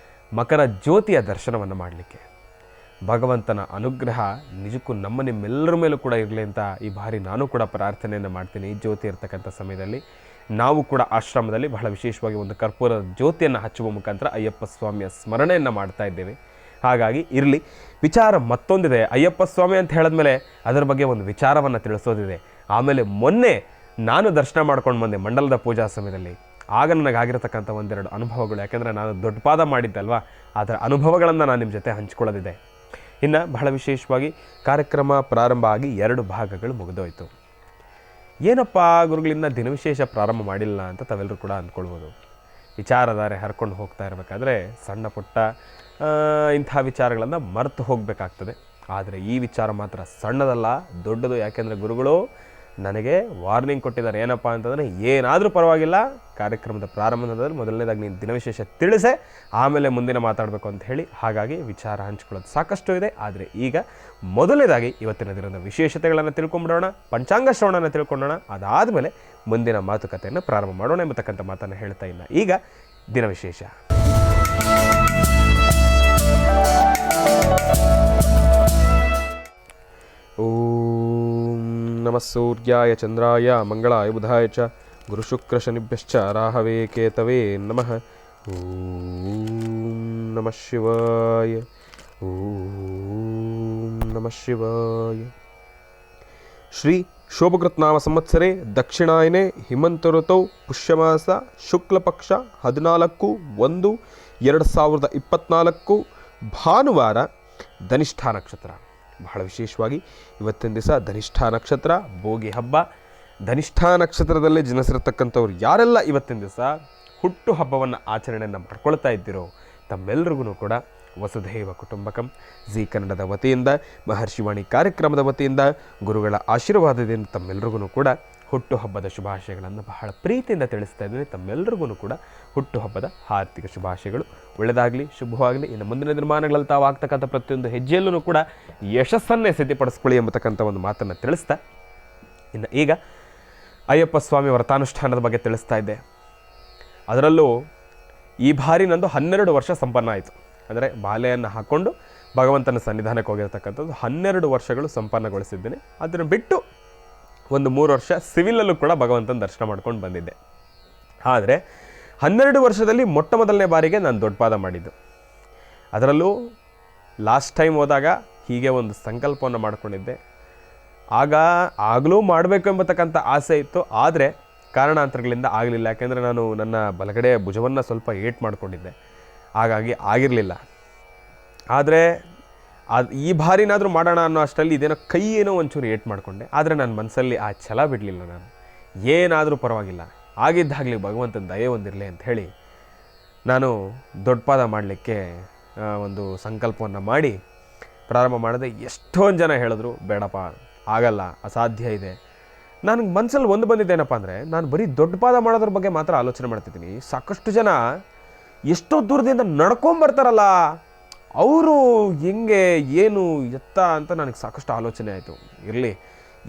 ಮಕರ ಜ್ಯೋತಿಯ ದರ್ಶನವನ್ನು ಮಾಡಲಿಕ್ಕೆ. ಭಗವಂತನ ಅನುಗ್ರಹ ನಿಜಕ್ಕೂ ನಿಮ್ಮೆಲ್ಲರ ಮೇಲೂ ಕೂಡ ಇರಲಿ ಅಂತ ಈ ಬಾರಿ ನಾನು ಕೂಡ ಪ್ರಾರ್ಥನೆಯನ್ನು ಮಾಡ್ತೀನಿ. ಜ್ಯೋತಿ ಇರ್ತಕ್ಕಂಥ ಸಮಯದಲ್ಲಿ ನಾವು ಕೂಡ ಆಶ್ರಮದಲ್ಲಿ ಬಹಳ ವಿಶೇಷವಾಗಿ ಒಂದು ಕರ್ಪೂರದ ಜ್ಯೋತಿಯನ್ನು ಹಚ್ಚುವ ಮುಖಾಂತರ ಅಯ್ಯಪ್ಪ ಸ್ವಾಮಿಯ ಸ್ಮರಣೆಯನ್ನು ಮಾಡ್ತಾ ಇದ್ದೇವೆ. ಹಾಗಾಗಿ ಇರಲಿ. ವಿಚಾರ ಮತ್ತೊಂದಿದೆ. ಅಯ್ಯಪ್ಪ ಸ್ವಾಮಿ ಅಂತ ಹೇಳಿದ್ಮೇಲೆ ಅದರ ಬಗ್ಗೆ ಒಂದು ವಿಚಾರವನ್ನು ತಿಳಿಸೋದಿದೆ. ಆಮೇಲೆ ಮೊನ್ನೆ ನಾನು ದರ್ಶನ ಮಾಡ್ಕೊಂಡು ಬಂದೆ ಮಂಡಲದ ಪೂಜಾ ಸಮಯದಲ್ಲಿ. ಆಗ ನನಗಾಗಿರತಕ್ಕಂಥ ಒಂದೆರಡು ಅನುಭವಗಳು, ಯಾಕೆಂದರೆ ನಾನು ದೊಡ್ಡ ಪಾದ ಮಾಡಿದ್ದಲ್ವ, ಅದರ ಅನುಭವಗಳನ್ನು ನಾನು ನಿಮ್ಮ ಜೊತೆ ಹಂಚ್ಕೊಳ್ಳೋದಿದೆ. ಇನ್ನು ಬಹಳ ವಿಶೇಷವಾಗಿ ಕಾರ್ಯಕ್ರಮ ಪ್ರಾರಂಭ ಆಗಿ 2 ಭಾಗಗಳು ಮುಗಿದೋಯ್ತು. ಏನಪ್ಪ ಗುರುಗಳಿಂದ ದಿನವಿಶೇಷ ಪ್ರಾರಂಭ ಮಾಡಿಲ್ಲ ಅಂತ ತಾವೆಲ್ಲರೂ ಕೂಡ ಅಂದ್ಕೊಳ್ಬೋದು. ವಿಚಾರಧಾರೆ ಹರ್ಕೊಂಡು ಹೋಗ್ತಾ ಇರಬೇಕಾದ್ರೆ ಸಣ್ಣ ಪುಟ್ಟ ಇಂಥ ವಿಚಾರಗಳನ್ನು ಮರೆತು ಹೋಗಬೇಕಾಗ್ತದೆ. ಆದರೆ ಈ ವಿಚಾರ ಮಾತ್ರ ಸಣ್ಣದಲ್ಲ, ದೊಡ್ಡದು. ಯಾಕೆಂದರೆ ಗುರುಗಳು ನನಗೆ ವಾರ್ನಿಂಗ್ ಕೊಟ್ಟಿದ್ದಾರೆ. ಏನಪ್ಪ ಅಂತಂದರೆ, ಏನಾದರೂ ಪರವಾಗಿಲ್ಲ, ಕಾರ್ಯಕ್ರಮದ ಪ್ರಾರಂಭದಲ್ಲಿ ಮೊದಲನೇದಾಗಿ ನೀನು ದಿನವಿಶೇಷ ತಿಳಿಸೆ, ಆಮೇಲೆ ಮುಂದಿನ ಮಾತಾಡಬೇಕು ಅಂತ ಹೇಳಿ. ಹಾಗಾಗಿ ವಿಚಾರ ಹಂಚ್ಕೊಳ್ಳೋದು ಸಾಕಷ್ಟು ಇದೆ. ಆದರೆ ಈಗ ಮೊದಲನೇದಾಗಿ ಇವತ್ತಿನ ದಿನದ ವಿಶೇಷತೆಗಳನ್ನು ತಿಳ್ಕೊಂಬಿಡೋಣ, ಪಂಚಾಂಗ ಶ್ರವಣನ ತಿಳ್ಕೊಳ್ಳೋಣ. ಅದಾದಮೇಲೆ ಮುಂದಿನ ಮಾತುಕತೆಯನ್ನು ಪ್ರಾರಂಭ ಮಾಡೋಣ ಎಂಬತಕ್ಕಂಥ ಮಾತನ್ನು ಹೇಳ್ತಾ ಇಲ್ಲ. ಈಗ ದಿನವಿಶೇಷ. ಓಂ ನಮಃ ಸೂರ್ಯಾಯ ಚಂದ್ರಾಯ ಮಂಗಳಾಯ ಬುಧಾಯ ಚ ಗುರುಶುಕ್ರ ಶನಿಭ್ಯಶ್ಚ ರಾಹವೇ ಕೇತವೇ ನಮಃ. ಓಂ ನಮಃ ಶಿವಾಯ. ಓಂ ನಮಃ ಶಿವಾಯ. ಶ್ರೀ ಶೋಭಕೃತ್ನಾಮ ಸಂವತ್ಸರೆ ದಕ್ಷಿಣಾಯನೆ ಹಿಮಂತ ಋತೌ ಪುಷ್ಯಮಾಸ ಶುಕ್ಲಪಕ್ಷ 14/1/2024 ಭಾನುವಾರ ಧನಿಷ್ಠಾ ನಕ್ಷತ್ರ. ಬಹಳ ವಿಶೇಷವಾಗಿ ಇವತ್ತಿನ ದಿವಸ ಧನಿಷ್ಠಾ ನಕ್ಷತ್ರ, ಭೋಗಿ ಹಬ್ಬ. ಧನಿಷ್ಠಾ ನಕ್ಷತ್ರದಲ್ಲಿ ಜನಿಸಿರತಕ್ಕಂಥವ್ರು ಯಾರೆಲ್ಲ ಇವತ್ತಿನ ದಿವಸ ಹುಟ್ಟು ಹಬ್ಬವನ್ನು ಆಚರಣೆಯನ್ನು ಮಾಡ್ಕೊಳ್ತಾ ಇದ್ದೀರೋ ತಮ್ಮೆಲ್ಲರಿಗೂ ಕೂಡ ವಸುಧೈವ ಕುಟುಂಬಕಂ ಜಿ ಕನ್ನಡದ ವತಿಯಿಂದ, ಮಹರ್ಷಿವಾಣಿ ಕಾರ್ಯಕ್ರಮದ ವತಿಯಿಂದ, ಗುರುಗಳ ಆಶೀರ್ವಾದದಿಂದ ತಮ್ಮೆಲ್ಲರಿಗೂ ಕೂಡ ಹುಟ್ಟುಹಬ್ಬದ ಶುಭಾಶಯಗಳನ್ನು ಬಹಳ ಪ್ರೀತಿಯಿಂದ ತಿಳಿಸ್ತಾ ಇದ್ದೀನಿ. ತಮ್ಮೆಲ್ಲರಿಗೂ ಕೂಡ ಹುಟ್ಟುಹಬ್ಬದ ಆರ್ಥಿಕ ಶುಭಾಶಯಗಳು. ಒಳ್ಳೆಯದಾಗಲಿ, ಶುಭವಾಗಲಿ. ಇನ್ನು ಮುಂದಿನ ನಿರ್ಮಾಣಗಳಲ್ಲಿ ತಾವು ಆಗ್ತಕ್ಕಂಥ ಪ್ರತಿಯೊಂದು ಹೆಜ್ಜೆಯಲ್ಲೂ ಕೂಡ ಯಶಸ್ಸನ್ನೇ ಸಿದ್ಧಪಡಿಸ್ಕೊಳ್ಳಿ ಎಂಬತಕ್ಕಂಥ ಒಂದು ಮಾತನ್ನು ತಿಳಿಸ್ತಾ, ಇನ್ನು ಈಗ ಅಯ್ಯಪ್ಪ ಸ್ವಾಮಿ ವ್ರತಾನುಷ್ಠಾನದ ಬಗ್ಗೆ ತಿಳಿಸ್ತಾ ಇದ್ದೆ. ಅದರಲ್ಲೂ ಈ ಬಾರಿ ನಂದು 12 ವರ್ಷ ಸಂಪನ್ನ ಆಯಿತು. ಅಂದರೆ ಬಾಲೆಯನ್ನು ಹಾಕ್ಕೊಂಡು ಭಗವಂತನ ಸನ್ನಿಧಾನಕ್ಕೆ ಹೋಗಿರ್ತಕ್ಕಂಥದ್ದು 12 ವರ್ಷಗಳು ಸಂಪನ್ನಗೊಳಿಸಿದ್ದೇನೆ. ಅದನ್ನು ಬಿಟ್ಟು ಒಂದು 3 ವರ್ಷ ಸಿವಿಲಲ್ಲೂ ಕೂಡ ಭಗವಂತನ ದರ್ಶನ ಮಾಡ್ಕೊಂಡು ಬಂದಿದ್ದೆ. ಆದರೆ 12 ವರ್ಷದಲ್ಲಿ ಮೊಟ್ಟ ಮೊದಲನೇ ಬಾರಿಗೆ ನಾನು ದೊಡ್ಡ ಪಾದ ಮಾಡಿದ್ದು. ಅದರಲ್ಲೂ ಲಾಸ್ಟ್ ಟೈಮ್ ಹೋದಾಗ ಹೀಗೆ ಒಂದು ಸಂಕಲ್ಪವನ್ನು ಮಾಡಿಕೊಂಡಿದ್ದೆ. ಆಗಲೂ ಮಾಡಬೇಕು ಎಂಬತಕ್ಕಂಥ ಆಸೆ ಇತ್ತು, ಆದರೆ ಕಾರಣಾಂತರಗಳಿಂದ ಆಗಲಿಲ್ಲ. ಯಾಕೆಂದರೆ ನಾನು ನನ್ನ ಬಲಗಡೆ ಭುಜವನ್ನು ಸ್ವಲ್ಪ ಏಟು ಮಾಡಿಕೊಂಡಿದ್ದೆ, ಹಾಗಾಗಿ ಆಗಿರಲಿಲ್ಲ. ಆದರೆ ಈ ಬಾರಿನಾದರೂ ಮಾಡೋಣ ಅನ್ನೋ ಅಷ್ಟರಲ್ಲಿ ಇದೇನೋ ಕೈ ಏನೋ ಒಂಚೂರು ಏಟು ಮಾಡಿಕೊಂಡೆ. ಆದರೆ ನನ್ನ ಮನಸ್ಸಲ್ಲಿ ಆ ಛಲ ಬಿಡಲಿಲ್ಲ. ನಾನು ಏನಾದರೂ ಪರವಾಗಿಲ್ಲ, ಆಗಿದ್ದಾಗಲಿ ಭಗವಂತನ ದಯೆ ಒಂದಿರಲಿ ಅಂತ ಹೇಳಿ ನಾನು ದೊಡ್ಡಪಾದ ಮಾಡಲಿಕ್ಕೆ ಒಂದು ಸಂಕಲ್ಪವನ್ನು ಮಾಡಿ ಪ್ರಾರಂಭ ಮಾಡಿದೆ. ಎಷ್ಟೊಂದು ಜನ ಹೇಳಿದ್ರು ಬೇಡಪ್ಪ, ಆಗಲ್ಲ, ಅಸಾಧ್ಯ ಇದೆ. ನನಗೆ ಮನಸ್ಸಲ್ಲಿ ಒಂದು ಬಂದಿದ್ದೇನಪ್ಪ ಅಂದರೆ, ನಾನು ಬರೀ ದೊಡ್ಡಪಾದ ಮಾಡೋದ್ರ ಬಗ್ಗೆ ಮಾತ್ರ ಆಲೋಚನೆ ಮಾಡ್ತಿದ್ದೀನಿ. ಸಾಕಷ್ಟು ಜನ ಎಷ್ಟೋ ದೂರದಿಂದ ನಡ್ಕೊಂಬರ್ತಾರಲ್ಲ, ಅವರು ಹೆಂಗೆ ಏನು ಎತ್ತ ಅಂತ ನನಗೆ ಸಾಕಷ್ಟು ಆಲೋಚನೆ ಆಯಿತು. ಇರಲಿ,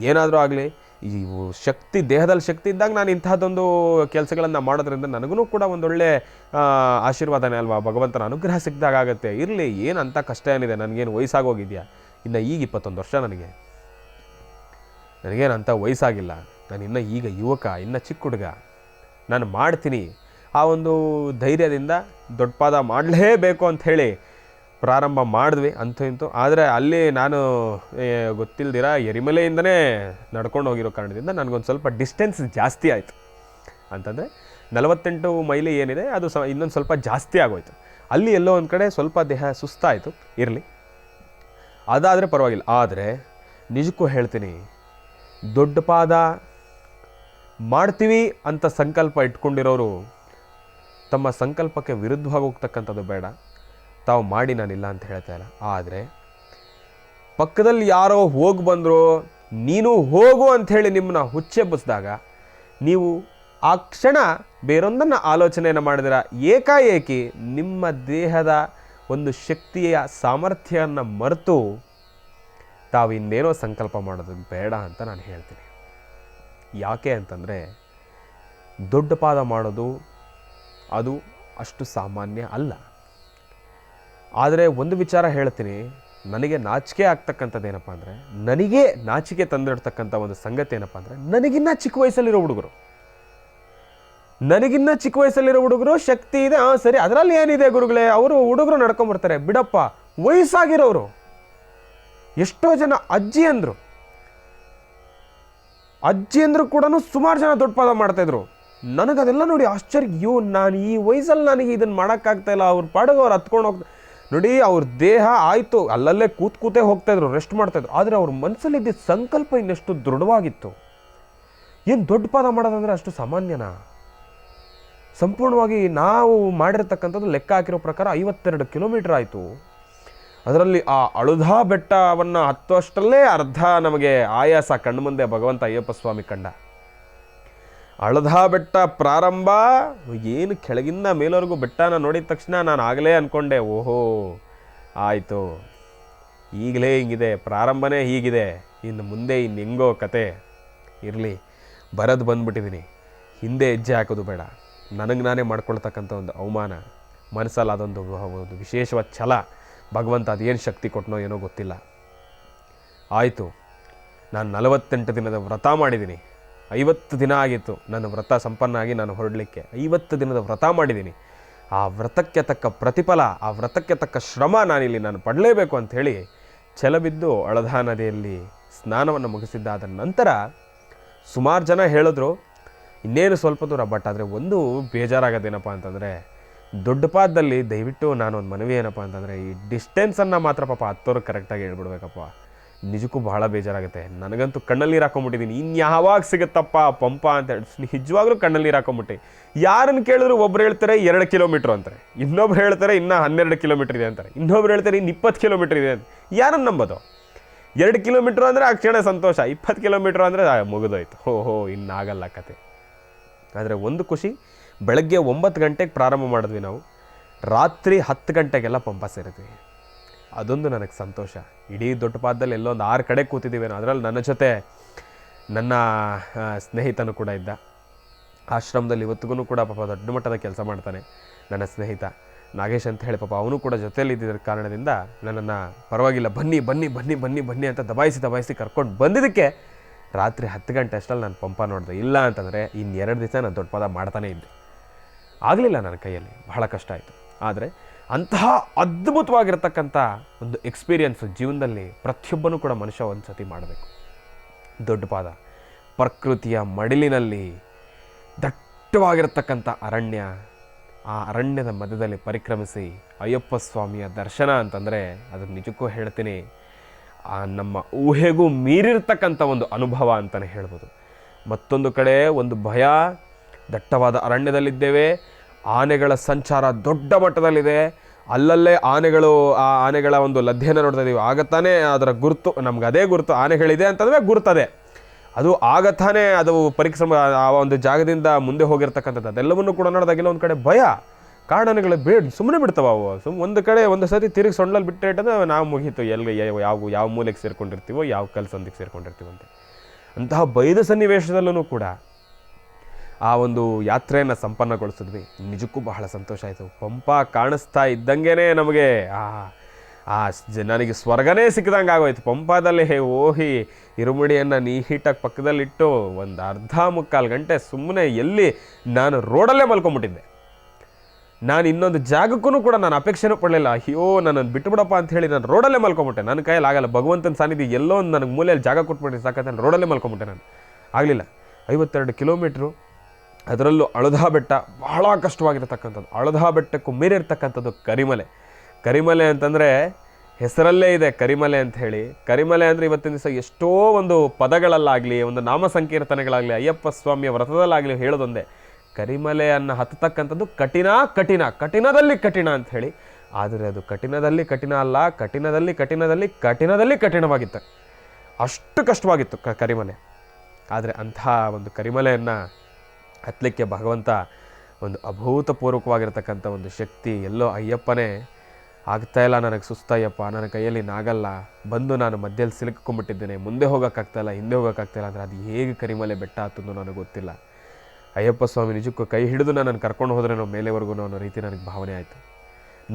ಏನಾದರೂ ಆಗಲಿ, ಇವು ಶಕ್ತಿ, ದೇಹದಲ್ಲಿ ಶಕ್ತಿ ಇದ್ದಾಗ ನಾನು ಇಂತಹದ್ದೊಂದು ಕೆಲಸಗಳನ್ನು ಮಾಡೋದ್ರಿಂದ ನನಗೂ ಕೂಡ ಒಂದೊಳ್ಳೆ ಆಶೀರ್ವಾದನೇ ಅಲ್ವಾ, ಭಗವಂತನ ಅನುಗ್ರಹ ಸಿಕ್ಕಿದಾಗ ಆಗುತ್ತೆ. ಇರಲಿ, ಏನಂತ ಕಷ್ಟ ಏನಿದೆ, ನನಗೇನು ವಯಸ್ಸಾಗೋಗಿದೆಯಾ? ಇನ್ನು ಈಗ 21 ವರ್ಷ ನನಗೇನಂತ ವಯಸ್ಸಾಗಿಲ್ಲ. ನಾನು ಇನ್ನೂ ಈಗ ಯುವಕ, ಇನ್ನೂ ಚಿಕ್ಕ ಹುಡುಗ, ನಾನು ಮಾಡ್ತೀನಿ. ಆ ಒಂದು ಧೈರ್ಯದಿಂದ ದೊಡ್ಡಪಾದ ಮಾಡಲೇಬೇಕು ಅಂಥೇಳಿ ಪ್ರಾರಂಭ ಮಾಡಿದ್ವಿ ಅಂತೂ ಇಂತೂ. ಆದರೆ ಅಲ್ಲಿ ನಾನು ಗೊತ್ತಿಲ್ದಿರ ಎರಿಮಲೆಯಿಂದನೇ ನಡ್ಕೊಂಡು ಹೋಗಿರೋ ಕಾರಣದಿಂದ ನನಗೊಂದು ಸ್ವಲ್ಪ ಡಿಸ್ಟೆನ್ಸ್ ಜಾಸ್ತಿ ಆಯಿತು. ಅಂತಂದರೆ 48 ಮೈಲಿ ಏನಿದೆ ಅದು ಇನ್ನೊಂದು ಸ್ವಲ್ಪ ಜಾಸ್ತಿ ಆಗೋಯ್ತು. ಅಲ್ಲಿ ಎಲ್ಲೋ ಒಂದು ಕಡೆ ಸ್ವಲ್ಪ ದೇಹ ಸುಸ್ತಾಯಿತು. ಇರಲಿ, ಅದಾದರೆ ಪರವಾಗಿಲ್ಲ. ಆದರೆ ನಿಜಕ್ಕೂ ಹೇಳ್ತೀನಿ, ದೊಡ್ಡಪಾದ ಮಾಡ್ತೀವಿ ಅಂತ ಸಂಕಲ್ಪ ಇಟ್ಕೊಂಡಿರೋರು ತಮ್ಮ ಸಂಕಲ್ಪಕ್ಕೆ ವಿರುದ್ಧವಾಗಿ ಹೋಗ್ತಕ್ಕಂಥದ್ದು ಬೇಡ. ತಾವು ಮಾಡಿ, ನಾನಿಲ್ಲ ಅಂತ ಹೇಳ್ತಾ ಇಲ್ಲ. ಆದರೆ ಪಕ್ಕದಲ್ಲಿ ಯಾರೋ ಹೋಗಿ ಬಂದರು, ನೀನು ಹೋಗು ಅಂಥೇಳಿ ನಿಮ್ಮನ್ನ ಹುಚ್ಚೆಬ್ಬಿಸಿದಾಗ ನೀವು ಆ ಕ್ಷಣ ಬೇರೊಂದನ್ನು ಆಲೋಚನೆಯನ್ನು ಮಾಡಿದಿರ, ಏಕಾಏಕಿ ನಿಮ್ಮ ದೇಹದ ಒಂದು ಶಕ್ತಿಯ ಸಾಮರ್ಥ್ಯವನ್ನು ಮರೆತು ತಾವು ಇನ್ನೇನೋ ಸಂಕಲ್ಪ ಮಾಡೋದು ಬೇಡ ಅಂತ ನಾನು ಹೇಳ್ತೀನಿ. ಯಾಕೆ ಅಂತಂದರೆ, ದೊಡ್ಡಪಾದ ಮಾಡೋದು ಅದು ಅಷ್ಟು ಸಾಮಾನ್ಯ ಅಲ್ಲ. ಆದರೆ ಒಂದು ವಿಚಾರ ಹೇಳ್ತೀನಿ, ನನಗೆ ನಾಚಿಕೆ ಆಗ್ತಕ್ಕಂಥದ್ದು ಏನಪ್ಪ ಅಂದರೆ, ನನಗೆ ನಾಚಿಕೆ ತಂದಿಡ್ತಕ್ಕಂಥ ಒಂದು ಸಂಗತಿ ಏನಪ್ಪ ಅಂದರೆ, ನನಗಿನ್ನ ಚಿಕ್ಕ ವಯಸ್ಸಲ್ಲಿರೋ ಹುಡುಗರು ಶಕ್ತಿ ಇದೆ, ಸರಿ, ಅದರಲ್ಲಿ ಏನಿದೆ ಗುರುಗಳೇ, ಅವರು ಹುಡುಗರು ನಡ್ಕೊಂಬರ್ತಾರೆ, ಬಿಡಪ್ಪ. ವಯಸ್ಸಾಗಿರೋರು ಎಷ್ಟೋ ಜನ ಅಜ್ಜಿಯಂದ್ರು ಕೂಡ ಸುಮಾರು ಜನ ದೊಡ್ಡಪಾದ ಮಾಡ್ತಾಯಿದ್ರು. ನನಗದೆಲ್ಲ ನೋಡಿ ಆಶ್ಚರ್ಯ, ನಾನು ಈ ವಯಸ್ಸಲ್ಲಿ ನನಗೆ ಇದನ್ನು ಮಾಡೋಕ್ಕಾಗ್ತಾ ಇಲ್ಲ. ಅವ್ರ ಪಾಡಿಗೆ ಅವ್ರು ಹತ್ಕೊಂಡು ಹೋಗ್ತಾರೆ ನೋಡಿ. ಅವ್ರ ದೇಹ ಆಯಿತು, ಅಲ್ಲಲ್ಲೇ ಕೂತೇ ಹೋಗ್ತಾಯಿದ್ರು, ರೆಸ್ಟ್ ಮಾಡ್ತಾಯಿದ್ರು. ಆದರೆ ಅವ್ರ ಮನಸ್ಸಲ್ಲಿದ್ದ ಸಂಕಲ್ಪ ಇನ್ನೆಷ್ಟು ದೃಢವಾಗಿತ್ತು. ಏನು ದೊಡ್ಡಪಾದ ಮಾಡೋದಂದರೆ ಅಷ್ಟು ಸಾಮಾನ್ಯನಾ? ಸಂಪೂರ್ಣವಾಗಿ ನಾವು ಮಾಡಿರ್ತಕ್ಕಂಥದ್ದು ಲೆಕ್ಕ ಹಾಕಿರೋ ಪ್ರಕಾರ 52 ಕಿಲೋಮೀಟರ್ ಆಯಿತು. ಅದರಲ್ಲಿ ಆ ಅಳುಧಾ ಬೆಟ್ಟವನ್ನು ಹತ್ತುವಷ್ಟರಲ್ಲೇ ಅರ್ಧ ನಮಗೆ ಆಯಾಸ ಕಣ್ಣು ಮುಂದೆ ಭಗವಂತ ಅಯ್ಯಪ್ಪ ಸ್ವಾಮಿ ಕಂಡ. ಅಳುಧಾ ಬೆಟ್ಟ ಪ್ರಾರಂಭ, ಏನು ಕೆಳಗಿಂದ ಮೇಲವರೆಗೂ ಬೆಟ್ಟನ ನೋಡಿದ ತಕ್ಷಣ ನಾನು ಆಗಲೇ ಅಂದ್ಕೊಂಡೆ, ಓಹೋ ಆಯಿತು, ಈಗಲೇ ಹಿಂಗಿದೆ, ಪ್ರಾರಂಭನೇ ಹೀಗಿದೆ, ಇನ್ನು ಮುಂದೆ ಹೆಂಗೋ ಕತೆ. ಇರಲಿ, ಬರದು ಬಂದುಬಿಟ್ಟಿದ್ದೀನಿ, ಹಿಂದೆ ಹೆಜ್ಜೆ ಹಾಕೋದು ಬೇಡ. ನನಗೆ ನಾನೇ ಮಾಡ್ಕೊಳ್ತಕ್ಕಂಥ ಒಂದು ಅವಮಾನ, ಮನಸ್ಸಲ್ಲಿ ಅದೊಂದು ವಿಶೇಷವಾದ ಛಲ. ಭಗವಂತ ಅದೇನು ಶಕ್ತಿ ಕೊಟ್ಟನೋ ಏನೋ ಗೊತ್ತಿಲ್ಲ. ಆಯಿತು, ನಾನು 48 ದಿನದ ವ್ರತ ಮಾಡಿದ್ದೀನಿ. 50 ದಿನ ಆಗಿತ್ತು ನನ್ನ ವ್ರತ ಸಂಪನ್ನ ಆಗಿ ನಾನು ಹೊರಡಲಿಕ್ಕೆ. 50 ದಿನದ ವ್ರತ ಮಾಡಿದ್ದೀನಿ. ಆ ವ್ರತಕ್ಕೆ ತಕ್ಕ ಪ್ರತಿಫಲ, ಆ ವ್ರತಕ್ಕೆ ತಕ್ಕ ಶ್ರಮ ನಾನು ಪಡಲೇಬೇಕು ಅಂಥೇಳಿ ಛಲಬಿದ್ದು ಅಳಧಾ ನದಿಯಲ್ಲಿ ಸ್ನಾನವನ್ನು ಮುಗಿಸಿದ್ದಾದ ನಂತರ ಸುಮಾರು ಜನ ಹೇಳಿದ್ರು ಇನ್ನೇನು ಸ್ವಲ್ಪ ದೂರ. ಬಟ್ ಆದರೆ ಒಂದು ಬೇಜಾರಾಗೋದೇನಪ್ಪ ಅಂತಂದರೆ, ದೊಡ್ಡಪಾದದಲ್ಲಿ ದಯವಿಟ್ಟು ನಾನೊಂದು ಮನವಿ ಏನಪ್ಪ ಅಂತಂದರೆ, ಈ ಡಿಸ್ಟೆನ್ಸನ್ನು ಮಾತ್ರ ಪಾಪ ಹತ್ತೋರು ಕರೆಕ್ಟಾಗಿ ಹೇಳ್ಬಿಡ್ಬೇಕಪ್ಪ. ನಿಜಕ್ಕೂ ಬಹಳ ಬೇಜಾರಾಗುತ್ತೆ. ನನಗಂತೂ ಕಣ್ಣಲ್ಲಿ ನೀರು ಹಾಕೊಂಬಿಟ್ಟಿದ್ದೀನಿ. ಇನ್ಯಾವಾಗ ಸಿಗುತ್ತಪ್ಪ ಪಂಪ ಅಂತ ಹೇಳಿ ನಿಜವಾಗ್ಲೂ ಕಣ್ಣಲ್ಲಿ ನೀರು ಹಾಕೊಂಬಿಟ್ಟು. ಯಾರನ್ನು ಕೇಳಿದ್ರು ಒಬ್ರು ಹೇಳ್ತಾರೆ 2 ಕಿಲೋಮೀಟ್ರ್ ಅಂತಾರೆ, ಇನ್ನೊಬ್ರು ಹೇಳ್ತಾರೆ ಇನ್ನೂ 12 ಕಿಲೋಮೀಟ್ರ್ ಇದೆ ಅಂತಾರೆ, ಇನ್ನೊಬ್ರು ಹೇಳ್ತಾರೆ ಇನ್ನು 20 ಕಿಲೋಮೀಟ್ರ್ ಇದೆ ಅಂತ. ಯಾರನ್ನು ನಂಬೋದು? 2 ಕಿಲೋಮೀಟ್ರ್ ಅಂದರೆ ಆ ಕ್ಷಣ ಸಂತೋಷ, 20 ಕಿಲೋಮೀಟ್ರ್ ಅಂದರೆ ಮುಗಿದೋಯ್ತು, ಹೋ ಇನ್ನಾಗಲ್ಲ ಕತೆ. ಆದರೆ ಒಂದು ಖುಷಿ, ಬೆಳಗ್ಗೆ 9 ಗಂಟೆಗೆ ಪ್ರಾರಂಭ ಮಾಡಿದ್ವಿ ನಾವು, ರಾತ್ರಿ 10 ಗಂಟೆಗೆಲ್ಲ ಪಂಪ ಸೇರಿದ್ವಿ. ಅದೊಂದು ನನಗೆ ಸಂತೋಷ. ಇಡೀ ದೊಡ್ಡಪಾದದಲ್ಲಿ ಎಲ್ಲೊಂದು 6 ಕಡೆ ಕೂತಿದ್ದೀವಿ. ಅದರಲ್ಲಿ ನನ್ನ ಜೊತೆ ನನ್ನ ಸ್ನೇಹಿತನು ಕೂಡ ಇದ್ದ. ಆಶ್ರಮದಲ್ಲಿ ಇವತ್ತಿಗೂ ಕೂಡ ಪಾಪ ದೊಡ್ಡ ಮಟ್ಟದ ಕೆಲಸ ಮಾಡ್ತಾನೆ ನನ್ನ ಸ್ನೇಹಿತ ನಾಗೇಶ್ ಅಂತ ಹೇಳಿ. ಪಾಪ ಅವನು ಕೂಡ ಜೊತೆಯಲ್ಲಿ ಇದ್ದಿದ್ದ ಕಾರಣದಿಂದ ನನ್ನನ್ನು ಪರವಾಗಿಲ್ಲ ಬನ್ನಿ ಅಂತ ದಬಾಯಿಸಿ ಕರ್ಕೊಂಡು ಬಂದಿದ್ದಕ್ಕೆ ರಾತ್ರಿ 10 ಗಂಟೆ ಅಷ್ಟರಲ್ಲಿ ನಾನು ಪಂಪ ನೋಡಿದೆ. ಇಲ್ಲ ಅಂತಂದರೆ ಇನ್ನು 2 ದಿವಸ ನಾನು ದೊಡ್ಡಪಾದ ಮಾಡ್ತಾನೇ ಇದ್ದೆ. ಆಗಲಿಲ್ಲ ನನ್ನ ಕೈಯಲ್ಲಿ, ಬಹಳ ಕಷ್ಟ ಆಯಿತು. ಆದರೆ ಅಂತಹ ಅದ್ಭುತವಾಗಿರ್ತಕ್ಕಂಥ ಒಂದು ಎಕ್ಸ್ಪೀರಿಯನ್ಸ್ ಜೀವನದಲ್ಲಿ ಪ್ರತಿಯೊಬ್ಬನೂ ಕೂಡ ಮನುಷ್ಯ ಒಂದು ಸತಿ ಮಾಡಬೇಕು. ದೊಡ್ಡ ಪಾದ, ಪ್ರಕೃತಿಯ ಮಡಿಲಿನಲ್ಲಿ ದಟ್ಟವಾಗಿರ್ತಕ್ಕಂಥ ಅರಣ್ಯ, ಆ ಅರಣ್ಯದ ಮಧ್ಯದಲ್ಲಿ ಪರಿಕ್ರಮಿಸಿ ಅಯ್ಯಪ್ಪ ಸ್ವಾಮಿಯ ದರ್ಶನ ಅಂತಂದರೆ ಅದು ನಿಜಕ್ಕೂ ಹೇಳ್ತೀನಿ, ನಮ್ಮ ಊಹೆಗೂ ಮೀರಿರ್ತಕ್ಕಂಥ ಒಂದು ಅನುಭವ ಅಂತಲೇ ಹೇಳ್ಬೋದು. ಮತ್ತೊಂದು ಕಡೆ ಒಂದು ಭಯ, ದಟ್ಟವಾದ ಅರಣ್ಯದಲ್ಲಿದ್ದೇವೆ, ಆನೆಗಳ ಸಂಚಾರ ದೊಡ್ಡ ಮಟ್ಟದಲ್ಲಿದೆ, ಅಲ್ಲಲ್ಲೇ ಆನೆಗಳು, ಆ ಆನೆಗಳ ಒಂದು ಲದ್ಯೆಯನ್ನು ನೋಡ್ತಾ ಇದ್ದೀವಿ. ಆಗತ್ತಾನೆ ಅದರ ಗುರುತು, ನಮ್ಗೆ ಅದೇ ಗುರುತು, ಆನೆಗಳಿದೆ ಅಂತಂದರೆ ಗುರುತದೆ, ಅದು ಆಗತ್ತಾನೆ ಅದು ಪರಿಕ್ರಮ ಆ ಒಂದು ಜಾಗದಿಂದ ಮುಂದೆ ಹೋಗಿರ್ತಕ್ಕಂಥದ್ದು. ಅದೆಲ್ಲವನ್ನೂ ಕೂಡ ನೋಡಿದಾಗೆಲ್ಲ ಒಂದು ಕಡೆ ಭಯ, ಕಾಡಾನೆಗಳು ಸುಮ್ಮನೆ ಬಿಡ್ತಾವೆ ಅವು. ಒಂದು ಕಡೆ ಒಂದು ಸತಿ ತಿರುಗಿ ಸೊಂಡಲ್ಲಿ ಬಿಟ್ಟರೆ ಇಟ್ಟಂದ್ರೆ ನಾವು ಮುಗೀತು, ಎಲ್ಲಿ ಯಾವ ಮೂಲೆಗೆ ಸೇರ್ಕೊಂಡಿರ್ತೀವೋ, ಯಾವ ಕಲ್ಸಂದಿಗೆ ಸೇರ್ಕೊಂಡಿರ್ತೀವೋ ಅಂತ. ಅಂತಹ ಭಯದ ಸನ್ನಿವೇಶದಲ್ಲೂ ಕೂಡ ಆ ಒಂದು ಯಾತ್ರೆಯನ್ನು ಸಂಪನ್ನಗೊಳಿಸಿದ್ವಿ. ನಿಜಕ್ಕೂ ಬಹಳ ಸಂತೋಷ ಆಯಿತು. ಪಂಪ ಕಾಣಿಸ್ತಾ ಇದ್ದಂಗೆ ನಮಗೆ ನನಗೆ ಸ್ವರ್ಗನೇ ಸಿಕ್ಕಿದಂಗೆ ಆಗೋಯ್ತು. ಪಂಪದಲ್ಲಿ ಹೋಗಿ ಇರುಮುಡಿಯನ್ನು ನೀಟಾಗಿ ಪಕ್ಕದಲ್ಲಿಟ್ಟು ಒಂದು ಅರ್ಧ ಮುಕ್ಕಾಲು ಗಂಟೆ ಸುಮ್ಮನೆ ಎಲ್ಲಿ ನಾನು ರೋಡಲ್ಲೇ ಮಲ್ಕೊಂಬಿಟ್ಟಿದ್ದೆ. ನಾನು ಇನ್ನೊಂದು ಜಾಗಕ್ಕೂ ಕೂಡ ನಾನು ಅಪೇಕ್ಷೆನೂ ಪಡಲಿಲ್ಲ. ಅಯ್ಯೋ ನನ್ನನ್ನು ಬಿಟ್ಟುಬಿಡಪ್ಪ ಅಂತ ಹೇಳಿ ನಾನು ರೋಡಲ್ಲೇ ಮಲ್ಕೊಂಬಿಟ್ಟೆ. ನನ್ನ ಕೈಯಲ್ಲಿ ಆಗಲ್ಲ, ಭಗವಂತನ ಸಾನ್ನಿಧ್ಯ ಎಲ್ಲೋ ಒಂದು ನನಗೆ ಮೂಲೆಯಲ್ಲಿ ಜಾಗ ಕೊಟ್ಬಿಟ್ಟು ಸಾಕಂತ ನಾನು ರೋಡಲ್ಲೇ ಮಲ್ಕೊಂಬಿಟ್ಟೆ. ನಾನು ಆಗಲಿಲ್ಲ. 52 ಕಿಲೋಮೀಟ್ರು, ಅದರಲ್ಲೂ ಅಳಧಾ ಬೆಟ್ಟ ಬಹಳ ಕಷ್ಟವಾಗಿರ್ತಕ್ಕಂಥದ್ದು. ಅಳಧಾ ಬೆಟ್ಟಕ್ಕೂ ಮೀರಿರ್ತಕ್ಕಂಥದ್ದು ಕರಿಮಲೆ. ಕರಿಮಲೆ ಅಂತಂದರೆ ಹೆಸರಲ್ಲೇ ಇದೆ ಕರಿಮಲೆ ಅಂತ ಹೇಳಿ. ಕರಿಮಲೆ ಅಂದರೆ ಇವತ್ತಿನ ದಿವಸ ಎಷ್ಟೋ ಒಂದು ಪದಗಳಲ್ಲಾಗಲಿ, ಒಂದು ನಾಮ ಸಂಕೀರ್ತನೆಗಳಾಗಲಿ, ಅಯ್ಯಪ್ಪ ಸ್ವಾಮಿಯ ವ್ರತದಲ್ಲಾಗಲಿ ಹೇಳೋದೊಂದೇ, ಕರಿಮಲೆಯನ್ನು ಹತ್ತತಕ್ಕಂಥದ್ದು ಕಠಿಣ ಕಠಿಣ ಕಠಿಣದಲ್ಲಿ ಕಠಿಣ ಅಂತ ಹೇಳಿ. ಆದರೆ ಅದು ಕಠಿಣದಲ್ಲಿ ಕಠಿಣ ಅಲ್ಲ, ಕಠಿಣದಲ್ಲಿ ಕಠಿಣದಲ್ಲಿ ಕಠಿಣದಲ್ಲಿ ಕಠಿಣವಾಗಿತ್ತು. ಅಷ್ಟು ಕಷ್ಟವಾಗಿತ್ತು ಕರಿಮಲೆ. ಆದರೆ ಅಂಥ ಒಂದು ಕರಿಮಲೆಯನ್ನು ಹತ್ತಲಿಕ್ಕೆ ಭಗವಂತ ಒಂದು ಅಭೂತಪೂರ್ವಕವಾಗಿರ್ತಕ್ಕಂಥ ಒಂದು ಶಕ್ತಿ, ಎಲ್ಲೋ ಅಯ್ಯಪ್ಪನೇ ಆಗ್ತಾಯಿಲ್ಲ, ನನಗೆ ಸುಸ್ತಾಯಪ್ಪ, ನನ್ನ ಕೈಯಲ್ಲಿ ನಾಗಲ್ಲ, ಬಂದು ನಾನು ಮಧ್ಯದಲ್ಲಿ ಸಿಲುಕೊಂಡ್ಬಿಟ್ಟಿದ್ದೇನೆ, ಮುಂದೆ ಹೋಗೋಕ್ಕಾಗ್ತಾಯಿಲ್ಲ, ಹಿಂದೆ ಹೋಗೋಕ್ಕಾಗ್ತಾಯಿಲ್ಲ ಅಂದರೆ ಅದು ಹೇಗೆ ಕರಿಮಲೆ ಬೆಟ್ಟ ಹತ್ತಂದು ನನಗೆ ಗೊತ್ತಿಲ್ಲ. ಅಯ್ಯಪ್ಪ ಸ್ವಾಮಿ ನಿಜಕ್ಕೂ ಕೈ ಹಿಡಿದು ನಾನು ಕರ್ಕೊಂಡು ಹೋದ್ರೆ ನಾವು ಮೇಲೆವರೆಗೂ ಅನ್ನೋ ರೀತಿ ನನಗೆ ಭಾವನೆ ಆಯಿತು.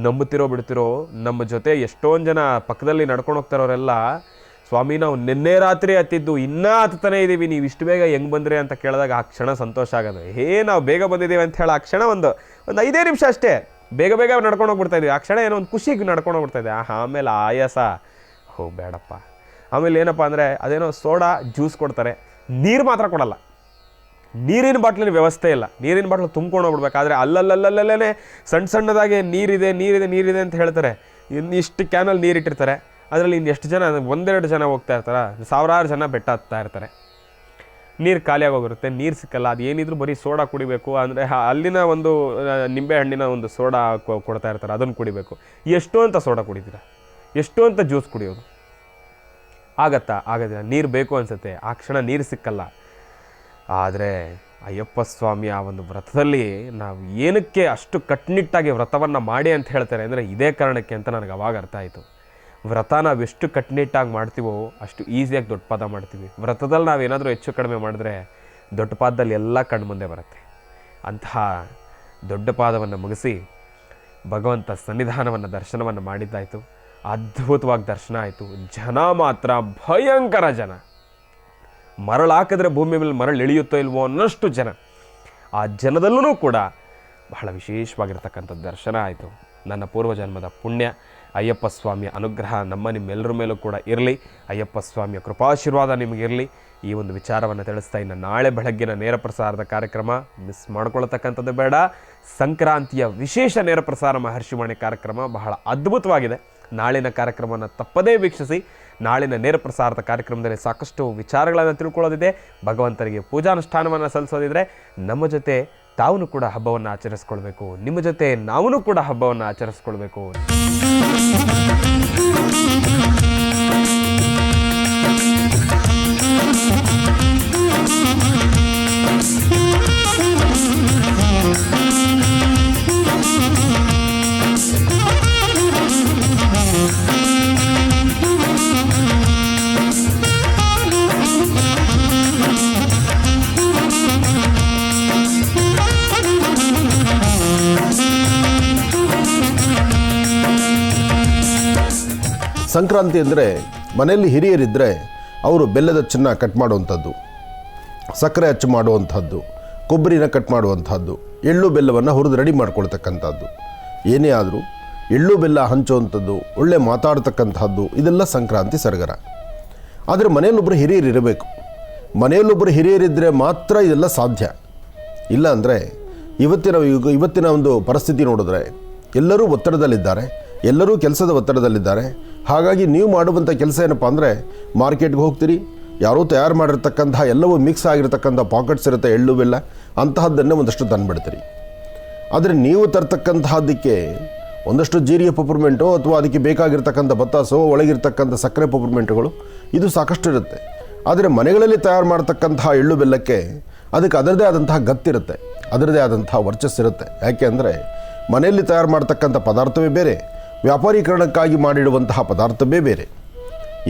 ನಂಬುತ್ತಿರೋ ಬಿಡ್ತಿರೋ ನಮ್ಮ ಜೊತೆ ಎಷ್ಟೊಂದು ಜನ ಪಕ್ಕದಲ್ಲಿ ನಡ್ಕೊಂಡು ಹೋಗ್ತಾರೋರೆಲ್ಲ, ಸ್ವಾಮಿ ನಾವು ನಿನ್ನೆ ರಾತ್ರಿ ಹತ್ತಿದ್ದು ಇನ್ನೂ ಹತ್ತಾನೆ ಇದ್ದೀವಿ, ನೀವು ಇಷ್ಟು ಬೇಗ ಹೆಂಗೆ ಬಂದ್ರಿ ಅಂತ ಕೇಳಿದಾಗ ಆ ಕ್ಷಣ ಸಂತೋಷ ಆಗೋದು. ನಾವು ಬೇಗ ಬಂದಿದ್ದೀವಿ ಅಂತ ಹೇಳಿ ಆ ಕ್ಷಣ ಒಂದು 5 ನಿಮಿಷ ಅಷ್ಟೇ ಬೇಗ ಬೇಗ ನಡ್ಕೊಂಡು ಹೋಗ್ಬಿಡ್ತಾ ಇದ್ವಿ. ಆ ಕ್ಷಣ ಏನೋ ಒಂದು ಖುಷಿಗೆ ನಡ್ಕೊಂಡು ಹೋಗ್ಬಿಡ್ತಾ ಇದ್ದೆ. ಆಮೇಲೆ ಆಯಾಸ, ಬೇಡಪ್ಪ. ಆಮೇಲೆ ಏನಪ್ಪ ಅಂದರೆ ಅದೇನೋ ಸೋಡಾ ಜ್ಯೂಸ್ ಕೊಡ್ತಾರೆ, ನೀರು ಮಾತ್ರ ಕೊಡಲ್ಲ. ನೀರಿನ ಬಾಟ್ಲಿನ ವ್ಯವಸ್ಥೆ ಇಲ್ಲ, ನೀರಿನ ಬಾಟ್ಲು ತುಂಬ್ಕೊಂಡು ಹೋಗ್ಬಿಡ್ಬೇಕು. ಆದರೆ ಅಲ್ಲಲ್ಲೇ ಸಣ್ಣದಾಗಿ ನೀರಿದೆ ಅಂತ ಹೇಳ್ತಾರೆ. ಇಷ್ಟು ಕ್ಯಾನಲ್ಲಿ ನೀರಿಟ್ಟಿರ್ತಾರೆ, ಅದರಲ್ಲಿ ಇನ್ನೆಷ್ಟು ಜನ, 1-2 ಜನ ಹೋಗ್ತಾ ಇರ್ತಾರೆ, ಸಾವಿರಾರು ಜನ ಬೆಟ್ಟ ಹತ್ತಾ ಇರ್ತಾರೆ. ನೀರು ಖಾಲಿಯಾಗೋಗಿರುತ್ತೆ, ನೀರು ಸಿಕ್ಕಲ್ಲ. ಅದು ಏನಿದ್ರು ಬರೀ ಸೋಡಾ ಕುಡಿಬೇಕು. ಅಂದರೆ ಅಲ್ಲಿನ ಒಂದು ನಿಂಬೆ ಹಣ್ಣಿನ ಒಂದು ಸೋಡಾ ಕೊಡ್ತಾ ಇರ್ತಾರೆ, ಅದನ್ನು ಕುಡಿಬೇಕು. ಎಷ್ಟು ಅಂತ ಸೋಡಾ ಕುಡಿತೀರ, ಎಷ್ಟು ಅಂತ ಜ್ಯೂಸ್ ಕುಡಿಯೋದು ಆಗೋದಿಲ್ಲ. ನೀರು ಬೇಕು ಅನಿಸುತ್ತೆ, ಆ ಕ್ಷಣ ನೀರು ಸಿಕ್ಕಲ್ಲ. ಆದರೆ ಅಯ್ಯಪ್ಪ ಸ್ವಾಮಿಯ ಆ ಒಂದು ವ್ರತದಲ್ಲಿ ನಾವು ಏನಕ್ಕೆ ಅಷ್ಟು ಕಟ್ಟುನಿಟ್ಟಾಗಿ ವ್ರತವನ್ನು ಮಾಡಿ ಅಂತ ಹೇಳ್ತಾರೆ ಅಂದರೆ ಇದೇ ಕಾರಣಕ್ಕೆ ಅಂತ ನನಗೆ ಅವಾಗ ಅರ್ಥ ಆಯಿತು. ವ್ರತ ನಾವು ಎಷ್ಟು ಕಟ್ಟುನಿಟ್ಟಾಗಿ ಮಾಡ್ತೀವೋ ಅಷ್ಟು ಈಸಿಯಾಗಿ ದೊಡ್ಡ ಪಾದ ಮಾಡ್ತೀವಿ. ವ್ರತದಲ್ಲಿ ನಾವೇನಾದರೂ ಹೆಚ್ಚು ಕಡಿಮೆ ಮಾಡಿದ್ರೆ ದೊಡ್ಡ ಪಾದದಲ್ಲಿ ಎಲ್ಲ ಕಣ್ಣು ಮುಂದೆ ಬರುತ್ತೆ. ಅಂತಹ ದೊಡ್ಡ ಪಾದವನ್ನು ಮುಗಿಸಿ ಭಗವಂತ ಸನ್ನಿಧಾನವನ್ನು ದರ್ಶನವನ್ನು ಮಾಡಿದ್ದಾಯಿತು. ಅದ್ಭುತವಾಗಿ ದರ್ಶನ ಆಯಿತು. ಜನ ಮಾತ್ರ ಭಯಂಕರ ಜನ, ಮರಳಾಕಿದ್ರೆ ಭೂಮಿ ಮೇಲೆ ಮರಳು ಇಳಿಯುತ್ತೋ ಇಲ್ವೋ ಅನ್ನೋಷ್ಟು ಜನ. ಆ ಜನದಲ್ಲೂ ಕೂಡ ಬಹಳ ವಿಶೇಷವಾಗಿರ್ತಕ್ಕಂಥ ದರ್ಶನ ಆಯಿತು. ನನ್ನ ಪೂರ್ವಜನ್ಮದ ಪುಣ್ಯ, ಅಯ್ಯಪ್ಪ ಸ್ವಾಮಿಯ ಅನುಗ್ರಹ ನಿಮ್ಮೆಲ್ಲರ ಮೇಲೂ ಕೂಡ ಇರಲಿ. ಅಯ್ಯಪ್ಪ ಸ್ವಾಮಿಯ ಕೃಪಾಶೀರ್ವಾದ ನಿಮಗಿರಲಿ. ಈ ಒಂದು ವಿಚಾರವನ್ನು ತಿಳಿಸ್ತಾ ಇನ್ನು ನಾಳೆ ಬೆಳಗ್ಗಿನ ನೇರ ಪ್ರಸಾರದ ಕಾರ್ಯಕ್ರಮ ಮಿಸ್ ಮಾಡ್ಕೊಳ್ತಕ್ಕಂಥದ್ದು ಬೇಡ. ಸಂಕ್ರಾಂತಿಯ ವಿಶೇಷ ನೇರ ಪ್ರಸಾರ ಮಹರ್ಷಿವಾಣಿ ಕಾರ್ಯಕ್ರಮ ಬಹಳ ಅದ್ಭುತವಾಗಿದೆ. ನಾಳಿನ ಕಾರ್ಯಕ್ರಮವನ್ನು ತಪ್ಪದೇ ವೀಕ್ಷಿಸಿ. ನಾಳಿನ ನೇರ ಪ್ರಸಾರದ ಕಾರ್ಯಕ್ರಮದಲ್ಲಿ ಸಾಕಷ್ಟು ವಿಚಾರಗಳನ್ನು ತಿಳ್ಕೊಳ್ಳೋದಿದೆ. ಭಗವಂತನಿಗೆ ಪೂಜಾನುಷ್ಠಾನವನ್ನು ಸಲ್ಲಿಸೋದಿದ್ರೆ ನಮ್ಮ ಜೊತೆ ತಾವು ಕೂಡ ಹಬ್ಬವನ್ನು ಆಚರಿಸ್ಕೊಳ್ಬೇಕು, ನಿಮ್ಮ ಜೊತೆ ನಾವು ಕೂಡ ಹಬ್ಬವನ್ನು ಆಚರಿಸ್ಕೊಳ್ಬೇಕು. ಸಂಕ್ರಾಂತಿ ಅಂದರೆ ಮನೆಯಲ್ಲಿ ಹಿರಿಯರಿದ್ದರೆ ಅವರು ಬೆಲ್ಲದ ಚಿನ್ನ ಕಟ್ ಮಾಡುವಂಥದ್ದು, ಸಕ್ಕರೆ ಅಚ್ಚು ಮಾಡುವಂಥದ್ದು, ಕೊಬ್ಬರಿನ ಕಟ್ ಮಾಡುವಂಥದ್ದು, ಎಳ್ಳು ಬೆಲ್ಲವನ್ನು ಹುರಿದು ರೆಡಿ ಮಾಡ್ಕೊಳ್ತಕ್ಕಂಥದ್ದು. ಏನೇ ಆದರೂ ಎಳ್ಳು ಬೆಲ್ಲ ಹಂಚುವಂಥದ್ದು, ಒಳ್ಳೆ ಮಾತಾಡ್ತಕ್ಕಂಥದ್ದು, ಇದೆಲ್ಲ ಸಂಕ್ರಾಂತಿ ಸಡಗರ. ಆದರೆ ಮನೆಯಲ್ಲೊಬ್ಬರು ಹಿರಿಯರು ಇರಬೇಕು. ಮನೆಯಲ್ಲೊಬ್ಬರು ಹಿರಿಯರಿದ್ದರೆ ಮಾತ್ರ ಇದೆಲ್ಲ ಸಾಧ್ಯ. ಇಲ್ಲ ಅಂದರೆ ಇವತ್ತಿನ ಒಂದು ಪರಿಸ್ಥಿತಿ ನೋಡಿದ್ರೆ ಎಲ್ಲರೂ ಒತ್ತಡದಲ್ಲಿದ್ದಾರೆ, ಎಲ್ಲರೂ ಕೆಲಸದ ಒತ್ತಡದಲ್ಲಿದ್ದಾರೆ. ಹಾಗಾಗಿ ನೀವು ಮಾಡುವಂಥ ಕೆಲಸ ಏನಪ್ಪ ಅಂದರೆ, ಮಾರ್ಕೆಟ್ಗೆ ಹೋಗ್ತೀರಿ, ಯಾರೋ ತಯಾರು ಮಾಡಿರ್ತಕ್ಕಂಥ ಎಲ್ಲವೂ ಮಿಕ್ಸ್ ಆಗಿರ್ತಕ್ಕಂಥ ಪಾಕೆಟ್ಸ್ ಇರುತ್ತೆ, ಎಳ್ಳು ಬೆಲ್ಲ ಅಂತಹದ್ದನ್ನೇ ಒಂದಷ್ಟು ತಂದುಬಿಡ್ತೀರಿ. ಆದರೆ ನೀವು ತರ್ತಕ್ಕಂತಹದ್ದಕ್ಕೆ ಒಂದಷ್ಟು ಜೀರಿಗೆ ಪಪರ್ಮೆಂಟು ಅಥವಾ ಅದಕ್ಕೆ ಬೇಕಾಗಿರ್ತಕ್ಕಂಥ ಬತ್ತಾಸೋ, ಒಳಗಿರ್ತಕ್ಕಂಥ ಸಕ್ಕರೆ ಪಪರ್ಮೆಂಟುಗಳು ಇದು ಸಾಕಷ್ಟು ಇರುತ್ತೆ. ಆದರೆ ಮನೆಗಳಲ್ಲಿ ತಯಾರು ಮಾಡ್ತಕ್ಕಂತಹ ಎಳ್ಳು ಬೆಲ್ಲಕ್ಕೆ ಅದಕ್ಕೆ ಅದರದೇ ಆದಂತಹ ಗತ್ತಿರುತ್ತೆ, ಅದರದೇ ಆದಂತಹ ವರ್ಚಸ್ಸಿರುತ್ತೆ. ಯಾಕೆ ಅಂದರೆ ಮನೆಯಲ್ಲಿ ತಯಾರು ಮಾಡ್ತಕ್ಕಂಥ ಪದಾರ್ಥವೇ ಬೇರೆ, ವ್ಯಾಪಾರೀಕರಣಕ್ಕಾಗಿ ಮಾಡಿಡುವಂತಹ ಪದಾರ್ಥವೇ ಬೇರೆ.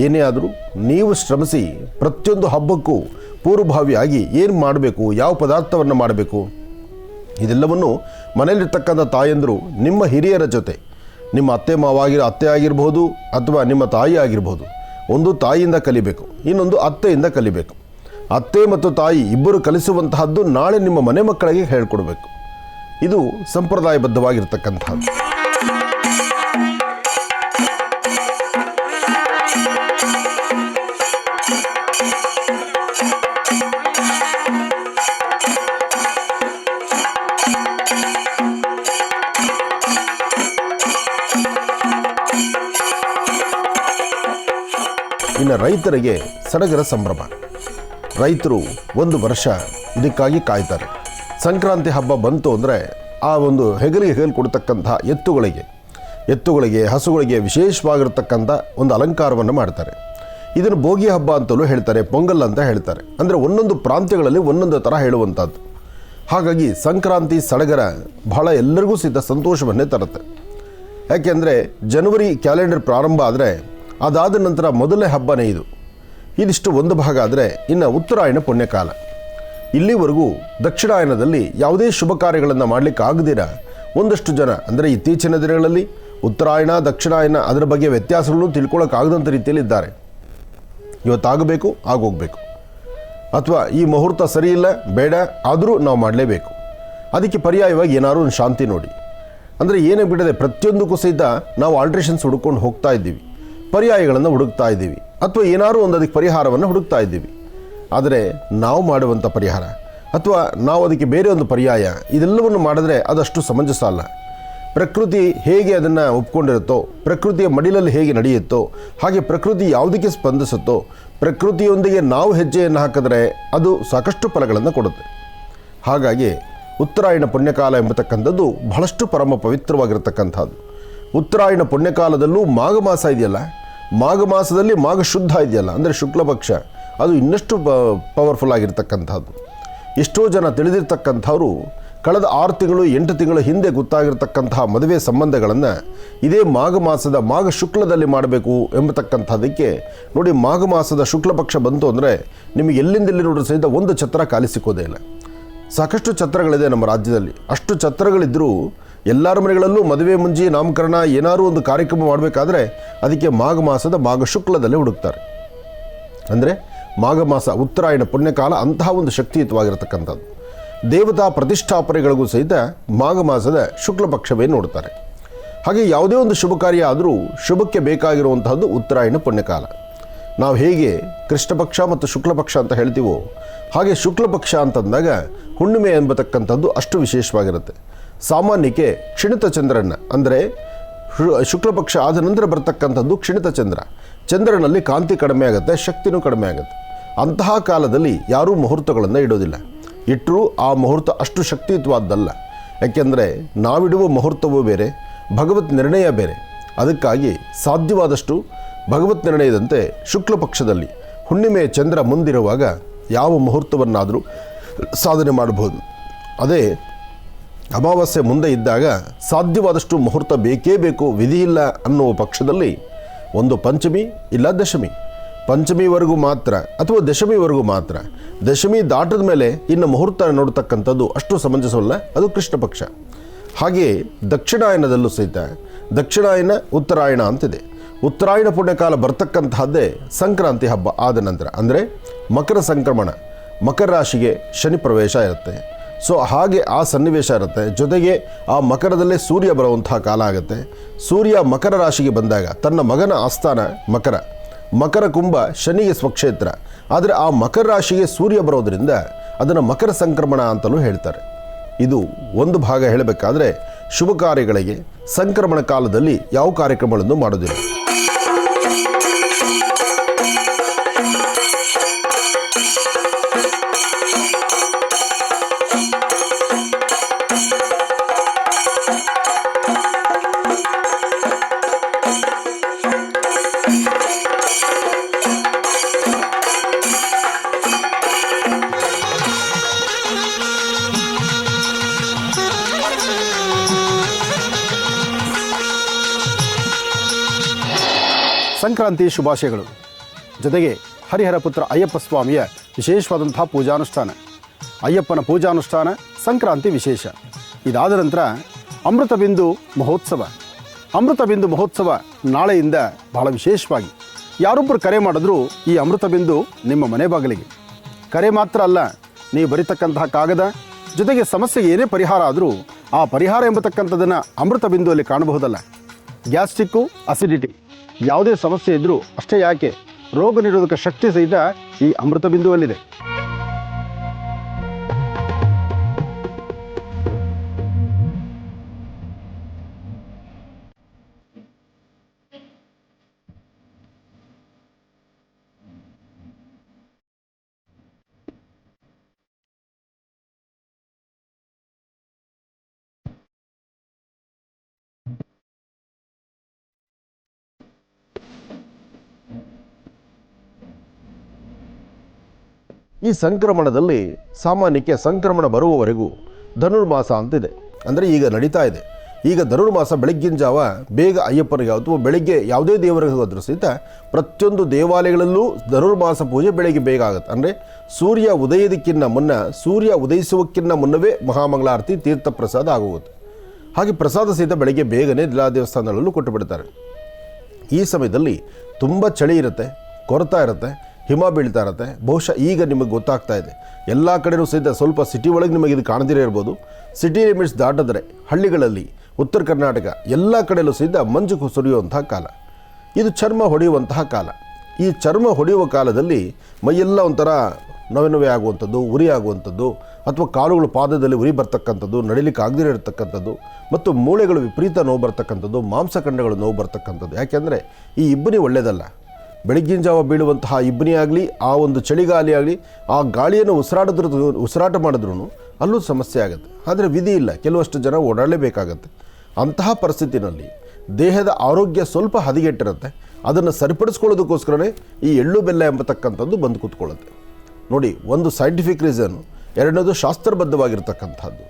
ಏನೇ ಆದರೂ ನೀವು ಶ್ರಮಿಸಿ ಪ್ರತಿಯೊಂದು ಹಬ್ಬಕ್ಕೂ ಪೂರ್ವಭಾವಿಯಾಗಿ ಏನು ಮಾಡಬೇಕು, ಯಾವ ಪದಾರ್ಥವನ್ನು ಮಾಡಬೇಕು, ಇದೆಲ್ಲವನ್ನು ಮನೆಯಲ್ಲಿರ್ತಕ್ಕಂಥ ತಾಯಂದರು ನಿಮ್ಮ ಹಿರಿಯರ ಜೊತೆ, ನಿಮ್ಮ ಅತ್ತೆ ಆಗಿರ್ಬೋದು ಅಥವಾ ನಿಮ್ಮ ತಾಯಿ ಆಗಿರ್ಬೋದು, ಒಂದು ತಾಯಿಯಿಂದ ಕಲಿಬೇಕು, ಇನ್ನೊಂದು ಅತ್ತೆಯಿಂದ ಕಲಿಬೇಕು. ಅತ್ತೆ ಮತ್ತು ತಾಯಿ ಇಬ್ಬರು ಕಲಿಸುವಂತಹದ್ದು ನಾಳೆ ನಿಮ್ಮ ಮನೆ ಮಕ್ಕಳಿಗೆ ಹೇಳಿಕೊಡ್ಬೇಕು. ಇದು ಸಂಪ್ರದಾಯಬದ್ಧವಾಗಿರ್ತಕ್ಕಂಥದ್ದು. ಇನ್ನು ರೈತರಿಗೆ ಸಡಗರ ಸಂಭ್ರಮ. ರೈತರು ಒಂದು ವರ್ಷ ಇದಕ್ಕಾಗಿ ಕಾಯ್ತಾರೆ. ಸಂಕ್ರಾಂತಿ ಹಬ್ಬ ಬಂತು ಅಂದರೆ ಆ ಒಂದು ಹೆಗಲು ಕೊಡ್ತಕ್ಕಂಥ ಎತ್ತುಗಳಿಗೆ ಹಸುಗಳಿಗೆ ವಿಶೇಷವಾಗಿರ್ತಕ್ಕಂಥ ಒಂದು ಅಲಂಕಾರವನ್ನು ಮಾಡ್ತಾರೆ. ಇದನ್ನು ಭೋಗಿ ಹಬ್ಬ ಅಂತಲೂ ಹೇಳ್ತಾರೆ, ಪೊಂಗಲ್ ಅಂತ ಹೇಳ್ತಾರೆ. ಅಂದರೆ ಒಂದೊಂದು ಪ್ರಾಂತ್ಯಗಳಲ್ಲಿ ಒಂದೊಂದು ಥರ ಹೇಳುವಂಥದ್ದು. ಹಾಗಾಗಿ ಸಂಕ್ರಾಂತಿ ಸಡಗರ ಬಹಳ ಎಲ್ಲರಿಗೂ ಸಂತೋಷವನ್ನೇ ತರುತ್ತೆ. ಯಾಕೆಂದರೆ ಜನವರಿ ಕ್ಯಾಲೆಂಡರ್ ಪ್ರಾರಂಭ ಆದರೆ ಅದಾದ ನಂತರ ಮೊದಲನೇ ಹಬ್ಬನೇ ಇದಿಷ್ಟು ಒಂದು ಭಾಗ. ಆದರೆ ಇನ್ನು ಉತ್ತರಾಯಣ ಪುಣ್ಯಕಾಲ. ಇಲ್ಲಿವರೆಗೂ ದಕ್ಷಿಣಾಯನದಲ್ಲಿ ಯಾವುದೇ ಶುಭ ಕಾರ್ಯಗಳನ್ನು ಮಾಡಲಿಕ್ಕೆ ಆಗದಿರ ಒಂದಷ್ಟು ಜನ, ಅಂದರೆ ಇತ್ತೀಚಿನ ದಿನಗಳಲ್ಲಿ ಉತ್ತರಾಯಣ ದಕ್ಷಿಣಾಯನ ಅದರ ಬಗ್ಗೆ ವ್ಯತ್ಯಾಸಗಳನ್ನು ತಿಳ್ಕೊಳ್ಳೋಕ್ಕಾಗದಂಥ ರೀತಿಯಲ್ಲಿ ಇದ್ದಾರೆ. ಇವತ್ತಾಗಬೇಕು, ಆಗೋಗಬೇಕು, ಅಥವಾ ಈ ಮುಹೂರ್ತ ಸರಿ ಇಲ್ಲ, ಬೇಡ, ಆದರೂ ನಾವು ಮಾಡಲೇಬೇಕು. ಅದಕ್ಕೆ ಪರ್ಯಾಯವಾಗಿ ಏನಾದ್ರು ಒಂದು ಶಾಂತಿ ನೋಡಿ. ಅಂದರೆ ಏನೇ ಬಿಡದೆ ಪ್ರತಿಯೊಂದಕ್ಕೂ ಸಹಿತ ನಾವು ಆಲ್ಟ್ರೇಷನ್ಸ್ ಹುಡುಕೊಂಡು ಹೋಗ್ತಾ ಇದ್ದೀವಿ, ಪರ್ಯಾಯಗಳನ್ನು ಹುಡುಕ್ತಾ ಇದ್ದೀವಿ, ಅಥವಾ ಏನಾದರೂ ಒಂದು ಅದಕ್ಕೆ ಪರಿಹಾರವನ್ನು ಹುಡುಕ್ತಾ ಇದ್ದೀವಿ. ಆದರೆ ನಾವು ಮಾಡುವಂಥ ಪರಿಹಾರ ಅಥವಾ ನಾವು ಅದಕ್ಕೆ ಬೇರೆ ಒಂದು ಪರ್ಯಾಯ ಇದೆಲ್ಲವನ್ನು ಮಾಡಿದ್ರೆ ಅದಷ್ಟು ಸಮಂಜಸ ಅಲ್ಲ. ಪ್ರಕೃತಿ ಹೇಗೆ ಅದನ್ನು ಒಪ್ಕೊಂಡಿರುತ್ತೋ, ಪ್ರಕೃತಿಯ ಮಡಿಲಲ್ಲಿ ಹೇಗೆ ನಡೆಯುತ್ತೋ, ಹಾಗೆ ಪ್ರಕೃತಿ ಯಾವುದಕ್ಕೆ ಸ್ಪಂದಿಸುತ್ತೋ, ಪ್ರಕೃತಿಯೊಂದಿಗೆ ನಾವು ಹೆಜ್ಜೆಯನ್ನು ಹಾಕಿದ್ರೆ ಅದು ಸಾಕಷ್ಟು ಫಲಗಳನ್ನು ಕೊಡುತ್ತೆ. ಹಾಗಾಗಿ ಉತ್ತರಾಯಣ ಪುಣ್ಯಕಾಲ ಎಂಬತಕ್ಕಂಥದ್ದು ಬಹಳಷ್ಟು ಪರಮ ಪವಿತ್ರವಾಗಿರತಕ್ಕಂಥದ್ದು. ಉತ್ತರಾಯಣ ಪುಣ್ಯಕಾಲದಲ್ಲೂ ಮಾಘ ಮಾಸ ಇದೆಯಲ್ಲ, ಮಾಘ ಮಾಸದಲ್ಲಿ ಮಾಘ ಶುದ್ಧ ಇದೆಯಲ್ಲ, ಅಂದರೆ ಶುಕ್ಲ ಪಕ್ಷ, ಅದು ಇನ್ನಷ್ಟು ಪವರ್ಫುಲ್ ಆಗಿರ್ತಕ್ಕಂಥದ್ದು. ಎಷ್ಟೋ ಜನ ತಿಳಿದಿರ್ತಕ್ಕಂಥವ್ರು ಕಳೆದ 6 ತಿಂಗಳು 8 ತಿಂಗಳ ಹಿಂದೆ ಗೊತ್ತಾಗಿರ್ತಕ್ಕಂತಹ ಮದುವೆ ಸಂಬಂಧಗಳನ್ನು ಇದೇ ಮಾಘ ಮಾಸದ ಮಾಘ ಶುಕ್ಲದಲ್ಲಿ ಮಾಡಬೇಕು ಎಂಬತಕ್ಕಂಥದ್ದಕ್ಕೆ ನೋಡಿ. ಮಾಘ ಮಾಸದ ಶುಕ್ಲ ಪಕ್ಷ ಬಂತು ಅಂದರೆ ನಿಮಗೆ ಎಲ್ಲಿಂದೆಲ್ಲಿ ನೋಡ್ರೂ ಸಹಿತ ಒಂದು ಛತ್ರ ಖಾಲಿ ಸಿಕ್ಕೋದೇ ಇಲ್ಲ. ಸಾಕಷ್ಟು ಛತ್ರಗಳಿದೆ ನಮ್ಮ ರಾಜ್ಯದಲ್ಲಿ. ಅಷ್ಟು ಛತ್ರಗಳಿದ್ದರೂ ಎಲ್ಲರ ಮನೆಗಳಲ್ಲೂ ಮದುವೆ ಮುಂಜಿ ನಾಮಕರಣ ಏನಾದರೂ ಒಂದು ಕಾರ್ಯಕ್ರಮ ಮಾಡಬೇಕಾದ್ರೆ ಅದಕ್ಕೆ ಮಾಘ ಮಾಸದ ಮಾಘ ಶುಕ್ಲದಲ್ಲೇ ಹುಡುಕ್ತಾರೆ. ಅಂದರೆ ಮಾಘ ಮಾಸ ಉತ್ತರಾಯಣ ಪುಣ್ಯಕಾಲ ಅಂತಹ ಒಂದು ಶಕ್ತಿಯುತವಾಗಿರತಕ್ಕಂಥದ್ದು. ದೇವತಾ ಪ್ರತಿಷ್ಠಾಪನೆಗಳಿಗೂ ಸಹಿತ ಮಾಘ ಮಾಸದ ಶುಕ್ಲ ಪಕ್ಷವೇ ನೋಡ್ತಾರೆ. ಹಾಗೆ ಯಾವುದೇ ಒಂದು ಶುಭ ಕಾರ್ಯ ಆದರೂ ಶುಭಕ್ಕೆ ಬೇಕಾಗಿರುವಂತಹದ್ದು ಉತ್ತರಾಯಣ ಪುಣ್ಯಕಾಲ. ನಾವು ಹೇಗೆ ಕೃಷ್ಣ ಪಕ್ಷ ಮತ್ತು ಶುಕ್ಲ ಪಕ್ಷ ಅಂತ ಹೇಳ್ತೀವೋ ಹಾಗೆ ಶುಕ್ಲ ಪಕ್ಷ ಅಂತಂದಾಗ ಹುಣ್ಣಿಮೆ ಎಂಬತಕ್ಕಂಥದ್ದು ಅಷ್ಟು ವಿಶೇಷವಾಗಿರುತ್ತೆ. ಸಾಮಾನ್ಯಕ್ಕೆ ಕ್ಷಿಣಿತ ಚಂದ್ರನ, ಅಂದರೆ ಶುಕ್ಲ ಪಕ್ಷ ಆದ ನಂತರ ಬರ್ತಕ್ಕಂಥದ್ದು ಕ್ಷಿಣಿತ ಚಂದ್ರ. ಚಂದ್ರನಲ್ಲಿ ಕಾಂತಿ ಕಡಿಮೆ ಆಗುತ್ತೆ, ಶಕ್ತಿನೂ ಕಡಿಮೆ ಆಗುತ್ತೆ. ಅಂತಹ ಕಾಲದಲ್ಲಿ ಯಾರೂ ಮುಹೂರ್ತಗಳನ್ನು ಇಡೋದಿಲ್ಲ. ಇಟ್ಟರೂ ಆ ಮುಹೂರ್ತ ಅಷ್ಟು ಶಕ್ತಿಯುತವಾದ್ದಲ್ಲ. ಯಾಕೆಂದರೆ ನಾವಿಡುವ ಮುಹೂರ್ತವೂ ಬೇರೆ, ಭಗವತ್ ನಿರ್ಣಯ ಬೇರೆ. ಅದಕ್ಕಾಗಿ ಸಾಧ್ಯವಾದಷ್ಟು ಭಗವತ್ ನಿರ್ಣಯದಂತೆ ಶುಕ್ಲ ಪಕ್ಷದಲ್ಲಿ ಹುಣ್ಣಿಮೆಯ ಚಂದ್ರ ಮುಂದಿರುವಾಗ ಯಾವ ಮುಹೂರ್ತವನ್ನಾದರೂ ಸಾಧನೆ ಮಾಡಬಹುದು. ಅದೇ ಅಮಾವಾಸ್ಯೆ ಮುಂದೆ ಇದ್ದಾಗ ಸಾಧ್ಯವಾದಷ್ಟು ಮುಹೂರ್ತ ಬೇಕೇ ಬೇಕು, ವಿಧಿ ಇಲ್ಲ ಅನ್ನುವ ಪಕ್ಷದಲ್ಲಿ ಒಂದು ಪಂಚಮಿ ಇಲ್ಲ ದಶಮಿ, ಪಂಚಮಿವರೆಗೂ ಮಾತ್ರ ಅಥವಾ ದಶಮಿವರೆಗೂ ಮಾತ್ರ. ದಶಮಿ ದಾಟದ ಮೇಲೆ ಇನ್ನು ಮುಹೂರ್ತ ನೋಡ್ತಕ್ಕಂಥದ್ದು ಅಷ್ಟು ಸಮಂಜಸವಲ್ಲ, ಅದು ಕೃಷ್ಣ ಪಕ್ಷ. ಹಾಗೆಯೇ ದಕ್ಷಿಣಾಯನದಲ್ಲೂ ಸಹಿತ ದಕ್ಷಿಣಾಯನ ಉತ್ತರಾಯಣ ಅಂತಿದೆ. ಉತ್ತರಾಯಣ ಪುಣ್ಯಕಾಲ ಬರ್ತಕ್ಕಂತಹದ್ದೇ ಸಂಕ್ರಾಂತಿ ಹಬ್ಬ ಆದ ನಂತರ. ಅಂದರೆ ಮಕರ ಸಂಕ್ರಮಣ, ಮಕರ ರಾಶಿಗೆ ಶನಿ ಪ್ರವೇಶ ಇರುತ್ತೆ. ಸೊ ಹಾಗೆ ಆ ಸನ್ನಿವೇಶ ಇರುತ್ತೆ. ಜೊತೆಗೆ ಆ ಮಕರದಲ್ಲೇ ಸೂರ್ಯ ಬರುವಂತಹ ಕಾಲ ಆಗುತ್ತೆ. ಸೂರ್ಯ ಮಕರ ರಾಶಿಗೆ ಬಂದಾಗ ತನ್ನ ಮಗನ ಆಸ್ಥಾನ ಮಕರ ಕುಂಭ ಶನಿಗೆ ಸ್ವಕ್ಷೇತ್ರ. ಆದರೆ ಆ ಮಕರ ರಾಶಿಗೆ ಸೂರ್ಯ ಬರೋದರಿಂದ ಅದನ್ನು ಮಕರ ಸಂಕ್ರಮಣ ಅಂತಲೂ ಹೇಳ್ತಾರೆ. ಇದು ಒಂದು ಭಾಗ ಹೇಳಬೇಕಾದ್ರೆ, ಶುಭ ಕಾರ್ಯಗಳಿಗೆ ಸಂಕ್ರಮಣ ಕಾಲದಲ್ಲಿ ಯಾವ ಕಾರ್ಯಕ್ರಮಗಳನ್ನು ಮಾಡೋದಿಲ್ಲ. ಸಂಕ್ರಾಂತಿ ಶುಭಾಶಯಗಳು. ಜೊತೆಗೆ ಹರಿಹರ ಪುತ್ರ ಅಯ್ಯಪ್ಪ ಸ್ವಾಮಿಯ ವಿಶೇಷವಾದಂಥ ಪೂಜಾನುಷ್ಠಾನ, ಅಯ್ಯಪ್ಪನ ಪೂಜಾನುಷ್ಠಾನ, ಸಂಕ್ರಾಂತಿ ವಿಶೇಷ. ಇದಾದ ನಂತರ ಅಮೃತ ಬಿಂದು ಮಹೋತ್ಸವ ನಾಳೆಯಿಂದ ಬಹಳ ವಿಶೇಷವಾಗಿ ಯಾರೊಬ್ಬರು ಕರೆ ಮಾಡಿದ್ರೂ ಈ ಅಮೃತ ಬಿಂದು ನಿಮ್ಮ ಮನೆ ಬಾಗಿಲಿಗೆ. ಕರೆ ಮಾತ್ರ ಅಲ್ಲ, ನೀವು ಬರೀತಕ್ಕಂತಹ ಕಾಗದ ಜೊತೆಗೆ ಸಮಸ್ಯೆಗೆ ಏನೇ ಪರಿಹಾರ ಆದರೂ ಆ ಪರಿಹಾರ ಎಂಬತಕ್ಕಂಥದ್ದನ್ನು ಅಮೃತ ಬಿಂದುವಲ್ಲಿ ಕಾಣಬಹುದಲ್ಲ. ಗ್ಯಾಸ್ಟ್ರಿಕ್ಕು, ಅಸಿಡಿಟಿ ಯಾವುದೇ ಸಮಸ್ಯೆ ಇದ್ದರೂ ಅಷ್ಟೇ ಯಾಕೆ, ರೋಗ ನಿರೋಧಕ ಶಕ್ತಿ ಸಹಿತ ಈ ಅಮೃತ ಬಿಂದುವಲ್ಲಿದೆ. ಈ ಸಂಕ್ರಮಣದಲ್ಲಿ ಸಾಮಾನ್ಯಕ್ಕೆ ಸಂಕ್ರಮಣ ಬರುವವರೆಗೂ ಧನುರ್ಮಾಸ ಅಂತಿದೆ. ಅಂದರೆ ಈಗ ನಡೀತಾ ಇದೆ. ಈಗ ಧನುರ್ಮಾಸ ಬೆಳಗ್ಗಿನ ಜಾವ ಬೇಗ ಅಯ್ಯಪ್ಪನಿಗೆ ಅಥವಾ ಬೆಳಗ್ಗೆ ಯಾವುದೇ ದೇವರಿಗೆ ಹೋದರೂ ಸಹಿತ ಪ್ರತಿಯೊಂದು ದೇವಾಲಯಗಳಲ್ಲೂ ಧನುರ್ಮಾಸ ಪೂಜೆ ಬೆಳಗ್ಗೆ ಬೇಗ ಆಗುತ್ತೆ. ಅಂದರೆ ಸೂರ್ಯ ಉದಯಿಸುವಕ್ಕಿಂತ ಮುನ್ನವೇ ಮಹಾಮಂಗಳಾರತಿ ತೀರ್ಥ ಪ್ರಸಾದ ಆಗೋಗುತ್ತೆ. ಹಾಗೆ ಪ್ರಸಾದ ಸಹಿತ ಬೆಳಗ್ಗೆ ಬೇಗನೆ ಎಲ್ಲ ದೇವಸ್ಥಾನಗಳಲ್ಲೂ ಕೊಟ್ಟು ಬಿಡ್ತಾರೆ. ಈ ಸಮಯದಲ್ಲಿ ತುಂಬ ಚಳಿ ಇರುತ್ತೆ, ಕೊರತಾ ಇರುತ್ತೆ, ಹಿಮ ಬೀಳ್ತಾ ಇರುತ್ತೆ. ಬಹುಶಃ ಈಗ ನಿಮಗೆ ಗೊತ್ತಾಗ್ತಾ ಇದೆ. ಎಲ್ಲ ಕಡೆಯೂ ಸಹಿತ ಸ್ವಲ್ಪ ಸಿಟಿ ಒಳಗೆ ನಿಮಗೆ ಇದು ಕಾಣದಿರೇ ಇರ್ಬೋದು. ಸಿಟಿ ಲಿಮಿಟ್ಸ್ ದಾಟಿದ್ರೆ ಹಳ್ಳಿಗಳಲ್ಲಿ, ಉತ್ತರ ಕರ್ನಾಟಕ ಎಲ್ಲ ಕಡೆಯಲ್ಲೂ ಸಹಿತ ಮಂಜು ಸುರಿಯುವಂತಹ ಕಾಲ. ಇದು ಚರ್ಮ ಹೊಡೆಯುವಂತಹ ಕಾಲ. ಈ ಚರ್ಮ ಹೊಡೆಯುವ ಕಾಲದಲ್ಲಿ ಮೈಯೆಲ್ಲ ಒಂಥರ ನೊವೆ ಆಗುವಂಥದ್ದು, ಉರಿ ಆಗುವಂಥದ್ದು, ಅಥವಾ ಕಾಲುಗಳು ಪಾದದಲ್ಲಿ ಉರಿ ಬರ್ತಕ್ಕಂಥದ್ದು, ನಡಿಲಿಕ್ಕೆ ಆಗದಿರೇ ಇರತಕ್ಕಂಥದ್ದು, ಮತ್ತು ಮೂಳೆಗಳು ವಿಪರೀತ ನೋವು ಬರ್ತಕ್ಕಂಥದ್ದು, ಮಾಂಸಖಂಡಗಳು ನೋವು ಬರ್ತಕ್ಕಂಥದ್ದು. ಯಾಕೆಂದರೆ ಈ ಇಬ್ಬನಿ ಒಳ್ಳೆಯದಲ್ಲ. ಬೆಳಗ್ಗಿನ ಜಾವ ಬೀಳುವಂತಹ ಇಬ್ಬನಿ ಆಗಲಿ, ಆ ಒಂದು ಚಳಿಗಾಲಿ ಆಗಲಿ, ಆ ಗಾಳಿಯನ್ನು ಉಸಿರಾಟ ಮಾಡಿದ್ರೂ ಅಲ್ಲೂ ಸಮಸ್ಯೆ ಆಗುತ್ತೆ. ಆದರೆ ವಿಧಿ ಇಲ್ಲ, ಕೆಲವಷ್ಟು ಜನ ಓಡಾಡಲೇಬೇಕಾಗತ್ತೆ. ಅಂತಹ ಪರಿಸ್ಥಿತಿನಲ್ಲಿ ದೇಹದ ಆರೋಗ್ಯ ಸ್ವಲ್ಪ ಹದಗೆಟ್ಟಿರುತ್ತೆ. ಅದನ್ನು ಸರಿಪಡಿಸ್ಕೊಳ್ಳೋದಕ್ಕೋಸ್ಕರನೇ ಈ ಎಳ್ಳು ಬೆಲ್ಲ ಎಂಬತಕ್ಕಂಥದ್ದು ಬಂದು ಕೂತ್ಕೊಳ್ಳುತ್ತೆ. ನೋಡಿ, ಒಂದು ಸೈಂಟಿಫಿಕ್ ರೀಸನ್, ಎರಡನೇದು ಶಾಸ್ತ್ರಬದ್ಧವಾಗಿರ್ತಕ್ಕಂಥದ್ದು.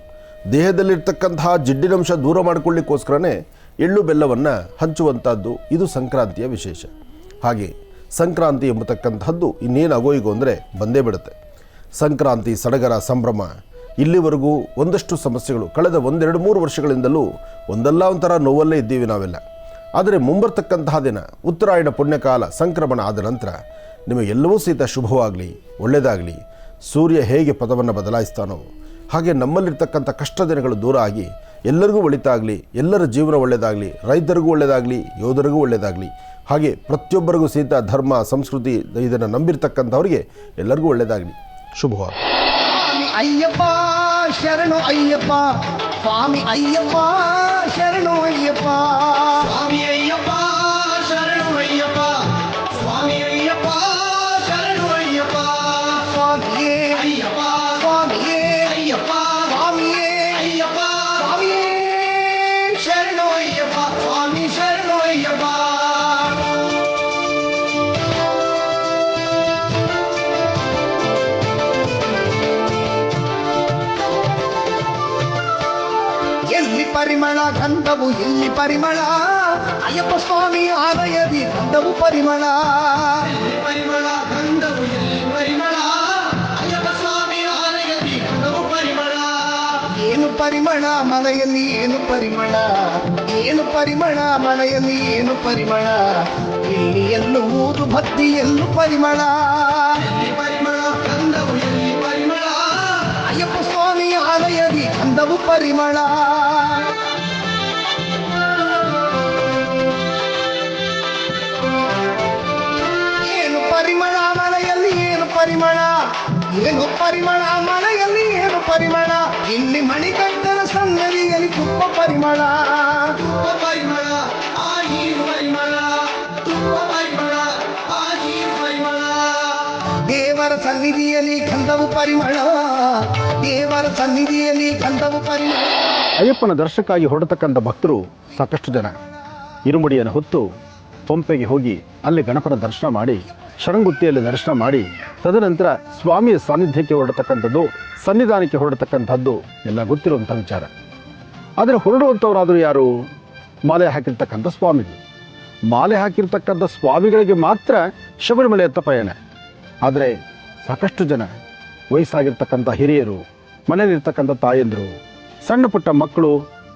ದೇಹದಲ್ಲಿರ್ತಕ್ಕಂತಹ ಜಿಡ್ಡಿನಂಶ ದೂರ ಮಾಡಿಕೊಳ್ಳಿಕ್ಕೋಸ್ಕರನೇ ಎಳ್ಳು ಬೆಲ್ಲವನ್ನು ಹಂಚುವಂಥದ್ದು. ಇದು ಸಂಕ್ರಾಂತಿಯ ವಿಶೇಷ. ಹಾಗೆ ಸಂಕ್ರಾಂತಿ ಎಂಬತಕ್ಕಂಥದ್ದು ಇನ್ನೇನು ಆಗೋಯಿಗೋ ಅಂದರೆ ಬಂದೇ ಬಿಡುತ್ತೆ. ಸಂಕ್ರಾಂತಿ ಸಡಗರ ಸಂಭ್ರಮ. ಇಲ್ಲಿವರೆಗೂ ಒಂದಷ್ಟು ಸಮಸ್ಯೆಗಳು ಕಳೆದ 1-2-3 ವರ್ಷಗಳಿಂದಲೂ ಒಂದಲ್ಲ ಒಂಥರ ನೋವಲ್ಲೇ ಇದ್ದೀವಿ ನಾವೆಲ್ಲ. ಆದರೆ ಮುಂಬರ್ತಕ್ಕಂತಹ ದಿನ ಉತ್ತರಾಯಣ ಪುಣ್ಯಕಾಲ ಸಂಕ್ರಮಣ ಆದ ನಂತರ ನಿಮಗೆಲ್ಲವೂ ಸಹಿತ ಶುಭವಾಗಲಿ, ಒಳ್ಳೆಯದಾಗಲಿ. ಸೂರ್ಯ ಹೇಗೆ ಪದವನ್ನು ಬದಲಾಯಿಸ್ತಾನೋ ಹಾಗೆ ನಮ್ಮಲ್ಲಿರ್ತಕ್ಕಂಥ ಕಷ್ಟ ದಿನಗಳು ದೂರ ಆಗಿ ಎಲ್ಲರಿಗೂ ಒಳಿತಾಗಲಿ, ಎಲ್ಲರ ಜೀವನ ಒಳ್ಳೆಯದಾಗಲಿ, ರೈತರಿಗೂ ಒಳ್ಳೆಯದಾಗಲಿ, ಯೋಧರಿಗೂ ಒಳ್ಳೆಯದಾಗಲಿ. ಹಾಗೆ ಪ್ರತಿಯೊಬ್ಬರಿಗೂ ಸಹಿತ ಧರ್ಮ, ಸಂಸ್ಕೃತಿ ಇದನ್ನು ನಂಬಿರ್ತಕ್ಕಂಥವ್ರಿಗೆ ಎಲ್ಲರಿಗೂ ಒಳ್ಳೆಯದಾಗಲಿ. ಶುಭವಾಗಲಿ. ಅಯ್ಯಪ್ಪ ಶರಣು ಅಯ್ಯಪ್ಪ, ಸ್ವಾಮಿ ಅಯ್ಯಪ್ಪ ಶರಣು ಅಯ್ಯಪ್ಪ, ಸ್ವಾಮಿ ಅಯ್ಯಪ್ಪ ಶರಣು ಅಯ್ಯಪ್ಪ, ಸ್ವಾಮಿ ಅಯ್ಯಪ್ಪ ಶರಣು ಅಯ್ಯಪ್ಪ, ಸ್ವಾಮಿಯೇ ಅಯ್ಯಪ್ಪ, ಸ್ವಾಮಿಯೇ ಅಯ್ಯಪ್ಪ, ಸ್ವಾಮಿಯೇ ಅಯ್ಯಪ್ಪ, ಸ್ವಾಮಿಯೇ ಶರಣು ಅಯ್ಯಪ್ಪ, ಸ್ವಾಮಿ ಶರಣು ಅಯ್ಯಪ್ಪ. ಎಲ್ಲಿ ಪರಿಮಳ ಗಂಧವು, ಎಲ್ಲಿ ಪರಿಮಳ ಅಯ್ಯಪ್ಪ ಸ್ವಾಮಿ ಆಲಯದಿ ಗಂಧವು ಪರಿಮಳ, ಪರಿಮಳ ಗಂಧವು, ಎಲ್ಲಿ ಪರಿಮಳ ಅಯ್ಯಪ್ಪ ಸ್ವಾಮಿ ಆಲಯದಿ ಗಂಧವು ಪರಿಮಳ. ಏನು ಪರಿಮಳ ಮನೆಯಲ್ಲಿ, ಏನು ಪರಿಮಳ, ಏನು ಪರಿಮಳ ಮನೆಯಲ್ಲಿ, ಏನು ಪರಿಮಳ, ಇಲ್ಲಿ ಎನ್ನುವುದು ಭಕ್ತಿ, ಎಲ್ಲೂ ಪರಿಮಳ, ಎಲ್ಲಿ ಪರಿಮಳ ಗಂಧವು, ಎಲ್ಲಿ ಪರಿಮಳ ಅಯ್ಯಪ್ಪ ಸ್ವಾಮಿ ಆಲಯ ಪರಿಮಳ. ಏನು ಪರಿಮಳ ಮಳೆಯಲ್ಲಿ, ಏನು ಪರಿಮಳ, ಏನು ಪರಿಮಳ ಮಳೆಯಲ್ಲಿ, ಏನು ಪರಿಮಳ. ಇಲ್ಲಿ ಮಣಿಕಂಠನ ಸನ್ನದಿಯಲ್ಲಿ ತುಪ್ಪ ಪರಿಮಳ, ತುಪ್ಪ ಪರಿಮಳ, ಆ ನೀರು ಪರಿಮಳ, ತುಪ್ಪ ಪರಿಮಳ, ಆ ನೀರು ಪರಿಮಳ. ದೇವರ ಸನ್ನಿಧಿಯಲ್ಲಿ ಗಂಧವು ಪರಿಮಳ, ದೇವರ ಸನ್ನಿಧಿಯಲ್ಲಿ ಗಂಧವು ಪರಿಮಳ. ಅಯ್ಯಪ್ಪನ ದರ್ಶನಕ್ಕಾಗಿ ಹೊರಡತಕ್ಕಂಥ ಭಕ್ತರು ಸಾಕಷ್ಟು ಜನ ಇರುಮುಡಿಯನ್ನು ಹೊತ್ತು ಪಂಪೆಗೆ ಹೋಗಿ ಅಲ್ಲಿ ಗಣಪನ ದರ್ಶನ ಮಾಡಿ, ಶರಂಗುತ್ತಿಯಲ್ಲಿ ದರ್ಶನ ಮಾಡಿ, ತದನಂತರ ಸ್ವಾಮಿಯ ಸಾನ್ನಿಧ್ಯಕ್ಕೆ ಹೊರಡತಕ್ಕಂಥದ್ದು, ಸನ್ನಿಧಾನಕ್ಕೆ ಹೊರಡತಕ್ಕಂಥದ್ದು ಎಲ್ಲ ಗೊತ್ತಿರುವಂಥ ವಿಚಾರ. ಆದರೆ ಹೊರಡುವಂಥವರಾದರೂ ಯಾರು? ಮಾಲೆ ಹಾಕಿರ್ತಕ್ಕಂಥ ಸ್ವಾಮಿಗಳು. ಮಾಲೆ ಹಾಕಿರ್ತಕ್ಕಂಥ ಸ್ವಾಮಿಗಳಿಗೆ ಮಾತ್ರ ಶಬರಿಮಲೆಯತ್ತ ಪಯಣ. ಆದರೆ ಸಾಕಷ್ಟು ಜನ ವಯಸ್ಸಾಗಿರ್ತಕ್ಕಂಥ ಹಿರಿಯರು, ಮನೆಯಲ್ಲಿರ್ತಕ್ಕಂಥ ತಾಯಂದಿರು, ಸಣ್ಣ ಪುಟ್ಟ ಮಕ್ಕಳು,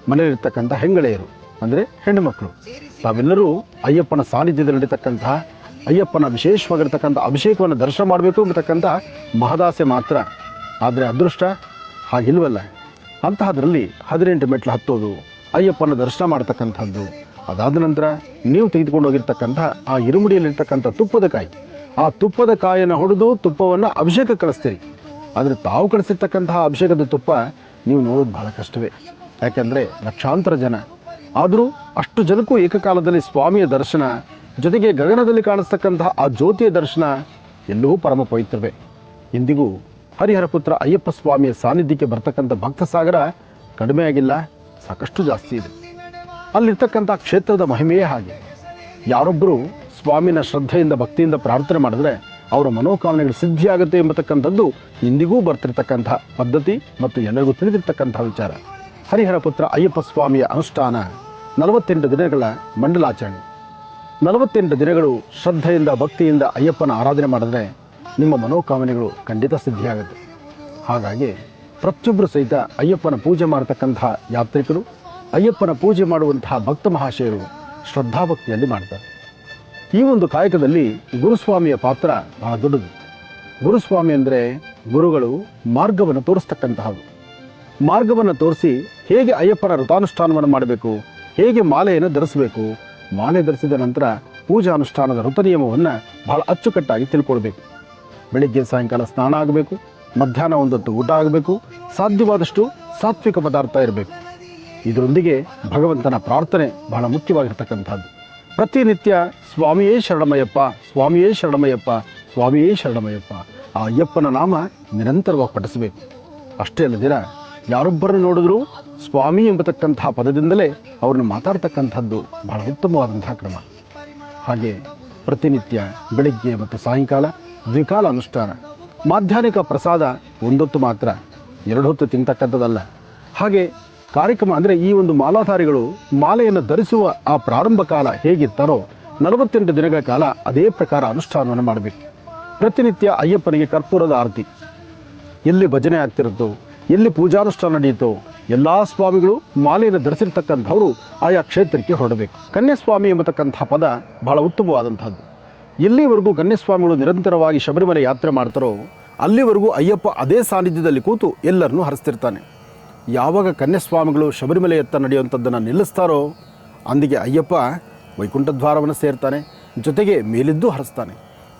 ಮನೆಯಲ್ಲಿರ್ತಕ್ಕಂಥ ಹೆಂಗಳೆಯರು ಅಂದರೆ ಹೆಣ್ಣು ಮಕ್ಕಳು, ತಾವೆಲ್ಲರೂ ಅಯ್ಯಪ್ಪನ ಸಾನ್ನಿಧ್ಯದಲ್ಲಿ ನಡೀತಕ್ಕಂತಹ ಅಯ್ಯಪ್ಪನ ವಿಶೇಷವಾಗಿರ್ತಕ್ಕಂಥ ಅಭಿಷೇಕವನ್ನು ದರ್ಶನ ಮಾಡಬೇಕು ಎಂಬತಕ್ಕಂಥ ಮಹದಾಸೆ ಮಾತ್ರ. ಆದರೆ ಅದೃಷ್ಟ ಹಾಗಿಲ್ವಲ್ಲ. ಅಂತಹದರಲ್ಲಿ 18 ಮೆಟ್ಲು ಹತ್ತೋದು, ಅಯ್ಯಪ್ಪನ ದರ್ಶನ ಮಾಡ್ತಕ್ಕಂಥದ್ದು, ಅದಾದ ನಂತರ ನೀವು ತೆಗೆದುಕೊಂಡು ಹೋಗಿರ್ತಕ್ಕಂಥ ಆ ಇರುಮುಡಿಯಲ್ಲಿರ್ತಕ್ಕಂಥ ತುಪ್ಪದ ಕಾಯಿ, ಆ ತುಪ್ಪದ ಕಾಯನ್ನು ಹೊಡೆದು ತುಪ್ಪವನ್ನು ಅಭಿಷೇಕ ಕಳಿಸ್ತೀರಿ. ಆದರೆ ತಾವು ಕಳಿಸಿರ್ತಕ್ಕಂತಹ ಅಭಿಷೇಕದ ತುಪ್ಪ ನೀವು ನೋಡೋದು ಬಹಳ ಕಷ್ಟವೇ. ಯಾಕೆಂದರೆ ಲಕ್ಷಾಂತರ ಜನ, ಆದರೂ ಅಷ್ಟು ಜನಕ್ಕೂ ಏಕಕಾಲದಲ್ಲಿ ಸ್ವಾಮಿಯ ದರ್ಶನ, ಜೊತೆಗೆ ಗಗನದಲ್ಲಿ ಕಾಣಿಸ್ತಕ್ಕಂತಹ ಆ ಜ್ಯೋತಿಯ ದರ್ಶನ ಎಲ್ಲವೂ ಪರಮ ಪವಿತ್ರವೇ. ಇಂದಿಗೂ ಹರಿಹರ ಪುತ್ರ ಅಯ್ಯಪ್ಪ ಸ್ವಾಮಿಯ ಸಾನ್ನಿಧ್ಯಕ್ಕೆ ಬರ್ತಕ್ಕಂಥ ಭಕ್ತ ಸಾಗರ ಕಡಿಮೆ ಆಗಿಲ್ಲ, ಸಾಕಷ್ಟು ಜಾಸ್ತಿ ಇದೆ. ಅಲ್ಲಿರ್ತಕ್ಕಂಥ ಕ್ಷೇತ್ರದ ಮಹಿಮೆಯೇ ಹಾಗೆ. ಯಾರೊಬ್ಬರು ಸ್ವಾಮಿನ ಶ್ರದ್ಧೆಯಿಂದ ಭಕ್ತಿಯಿಂದ ಪ್ರಾರ್ಥನೆ ಮಾಡಿದ್ರೆ ಅವರ ಮನೋಕಾಮನೆಗಳು ಸಿದ್ಧಿಯಾಗುತ್ತೆ ಎಂಬತಕ್ಕಂಥದ್ದು ಇಂದಿಗೂ ಬರ್ತಿರ್ತಕ್ಕಂಥ ಪದ್ಧತಿ ಮತ್ತು ಎಲ್ಲರಿಗೂ ತಿಳಿದಿರ್ತಕ್ಕಂಥ ವಿಚಾರ. ಹರಿಹರ ಪುತ್ರ ಅಯ್ಯಪ್ಪ ಸ್ವಾಮಿಯ ಅನುಷ್ಠಾನ 48 ದಿನಗಳ ಮಂಡಲಾಚರಣೆ. 48 ದಿನಗಳು ಶ್ರದ್ಧೆಯಿಂದ ಭಕ್ತಿಯಿಂದ ಅಯ್ಯಪ್ಪನ ಆರಾಧನೆ ಮಾಡಿದ್ರೆ ನಿಮ್ಮ ಮನೋಕಾಮನೆಗಳು ಖಂಡಿತ ಸಿದ್ಧಿಯಾಗುತ್ತೆ. ಹಾಗಾಗಿ ಪ್ರತಿಯೊಬ್ಬರು ಸಹಿತ ಅಯ್ಯಪ್ಪನ ಪೂಜೆ ಮಾಡತಕ್ಕಂತಹ ಯಾತ್ರಿಕರು, ಅಯ್ಯಪ್ಪನ ಪೂಜೆ ಮಾಡುವಂತಹ ಭಕ್ತ ಮಹಾಶಯರು ಶ್ರದ್ಧಾಭಕ್ತಿಯಲ್ಲಿ ಮಾಡ್ತಾರೆ. ಈ ಒಂದು ಕಾಯಕದಲ್ಲಿ ಗುರುಸ್ವಾಮಿಯ ಪಾತ್ರ ಬಹಳ ದೊಡ್ಡದು. ಗುರುಸ್ವಾಮಿ ಅಂದರೆ ಗುರುಗಳು ಮಾರ್ಗವನ್ನು ತೋರಿಸ್ತಕ್ಕಂತಹವು. ಮಾರ್ಗವನ್ನು ತೋರಿಸಿ ಹೇಗೆ ಅಯ್ಯಪ್ಪನ ವ್ರತಾನುಷ್ಠಾನವನ್ನು ಮಾಡಬೇಕು, ಹೇಗೆ ಮಾಲೆಯನ್ನು ಧರಿಸಬೇಕು, ಮಾಲೆ ಧರಿಸಿದ ನಂತರ ಪೂಜಾ ಅನುಷ್ಠಾನದ ವೃತ ನಿಯಮವನ್ನು ಬಹಳ ಅಚ್ಚುಕಟ್ಟಾಗಿ ತಿಳ್ಕೊಳ್ಬೇಕು. ಬೆಳಿಗ್ಗೆ ಸಾಯಂಕಾಲ ಸ್ನಾನ ಆಗಬೇಕು, ಮಧ್ಯಾಹ್ನ ಒಂದೊತ್ತು ಊಟ ಆಗಬೇಕು, ಸಾಧ್ಯವಾದಷ್ಟು ಸಾತ್ವಿಕ ಪದಾರ್ಥ ಇರಬೇಕು. ಇದರೊಂದಿಗೆ ಭಗವಂತನ ಪ್ರಾರ್ಥನೆ ಬಹಳ ಮುಖ್ಯವಾಗಿರ್ತಕ್ಕಂಥದ್ದು. ಪ್ರತಿನಿತ್ಯ ಸ್ವಾಮಿಯೇ ಶರಣಮಯ್ಯಪ್ಪ, ಸ್ವಾಮಿಯೇ ಶರಣಮಯ್ಯಪ್ಪ, ಸ್ವಾಮಿಯೇ ಶರಣಮಯ್ಯಪ್ಪ ಆ ಅಯ್ಯಪ್ಪನ ನಾಮ ನಿರಂತರವಾಗಿ ಪಠಿಸಬೇಕು. ಅಷ್ಟೇ ಅಲ್ಲದಿರ ಯಾರೊಬ್ಬರನ್ನು ನೋಡಿದ್ರೂ ಸ್ವಾಮಿ ಎಂಬತಕ್ಕಂತಹ ಪದದಿಂದಲೇ ಅವ್ರನ್ನ ಮಾತಾಡ್ತಕ್ಕಂಥದ್ದು ಬಹಳ ಉತ್ತಮವಾದಂತಹ ಕ್ರಮ. ಹಾಗೆ ಪ್ರತಿನಿತ್ಯ ಬೆಳಗ್ಗೆ ಮತ್ತು ಸಾಯಂಕಾಲ ದ್ವಿಕಾಲ ಅನುಷ್ಠಾನ. ಮಾಧ್ಯಾಹ್ನಿಕ ಪ್ರಸಾದ ಒಂದೊತ್ತು ಮಾತ್ರ, 2 ಹೊತ್ತು ತಿಂತಕ್ಕಂಥದ್ದಲ್ಲ. ಹಾಗೆ ಕಾರ್ಯಕ್ರಮ ಅಂದರೆ ಈ ಒಂದು ಮಾಲಾಧಾರಿಗಳು ಮಾಲೆಯನ್ನು ಧರಿಸುವ ಆ ಪ್ರಾರಂಭ ಕಾಲ ಹೇಗಿರ್ತಾರೋ 48 ದಿನಗಳ ಕಾಲ ಅದೇ ಪ್ರಕಾರ ಅನುಷ್ಠಾನವನ್ನು ಮಾಡಬೇಕು. ಪ್ರತಿನಿತ್ಯ ಅಯ್ಯಪ್ಪನಿಗೆ ಕರ್ಪೂರದ ಆರತಿ. ಎಲ್ಲಿ ಭಜನೆ ಆಗ್ತಿರುತ್ತೋ, ಎಲ್ಲಿ ಪೂಜಾನುಷ್ಠಾನ ನಡೆಯುತ್ತೋ ಎಲ್ಲ ಸ್ವಾಮಿಗಳು ಮಾಲೆಯನ್ನು ಧರಿಸಿರ್ತಕ್ಕಂಥವರು ಆಯಾ ಕ್ಷೇತ್ರಕ್ಕೆ ಹೊರಡಬೇಕು. ಕನ್ಯಾಸ್ವಾಮಿ ಎಂಬತಕ್ಕಂಥ ಪದ ಬಹಳ ಉತ್ತಮವಾದಂಥದ್ದು. ಎಲ್ಲಿವರೆಗೂ ಕನ್ಯಾಸ್ವಾಮಿಗಳು ನಿರಂತರವಾಗಿ ಶಬರಿಮಲೆ ಯಾತ್ರೆ ಮಾಡ್ತಾರೋ ಅಲ್ಲಿವರೆಗೂ ಅಯ್ಯಪ್ಪ ಅದೇ ಸಾನ್ನಿಧ್ಯದಲ್ಲಿ ಕೂತು ಎಲ್ಲರನ್ನೂ ಹರಿಸ್ತಿರ್ತಾನೆ. ಯಾವಾಗ ಕನ್ಯಾಸ್ವಾಮಿಗಳು ಶಬರಿಮಲೆಯತ್ತ ನಡೆಯುವಂಥದ್ದನ್ನು ನಿಲ್ಲಿಸ್ತಾರೋ ಅಂದಿಗೆ ಅಯ್ಯಪ್ಪ ವೈಕುಂಠ ದ್ವಾರವನ್ನು ಸೇರ್ತಾನೆ, ಜೊತೆಗೆ ಮೇಲಿದ್ದು ಹರಿಸ್ತಾನೆ.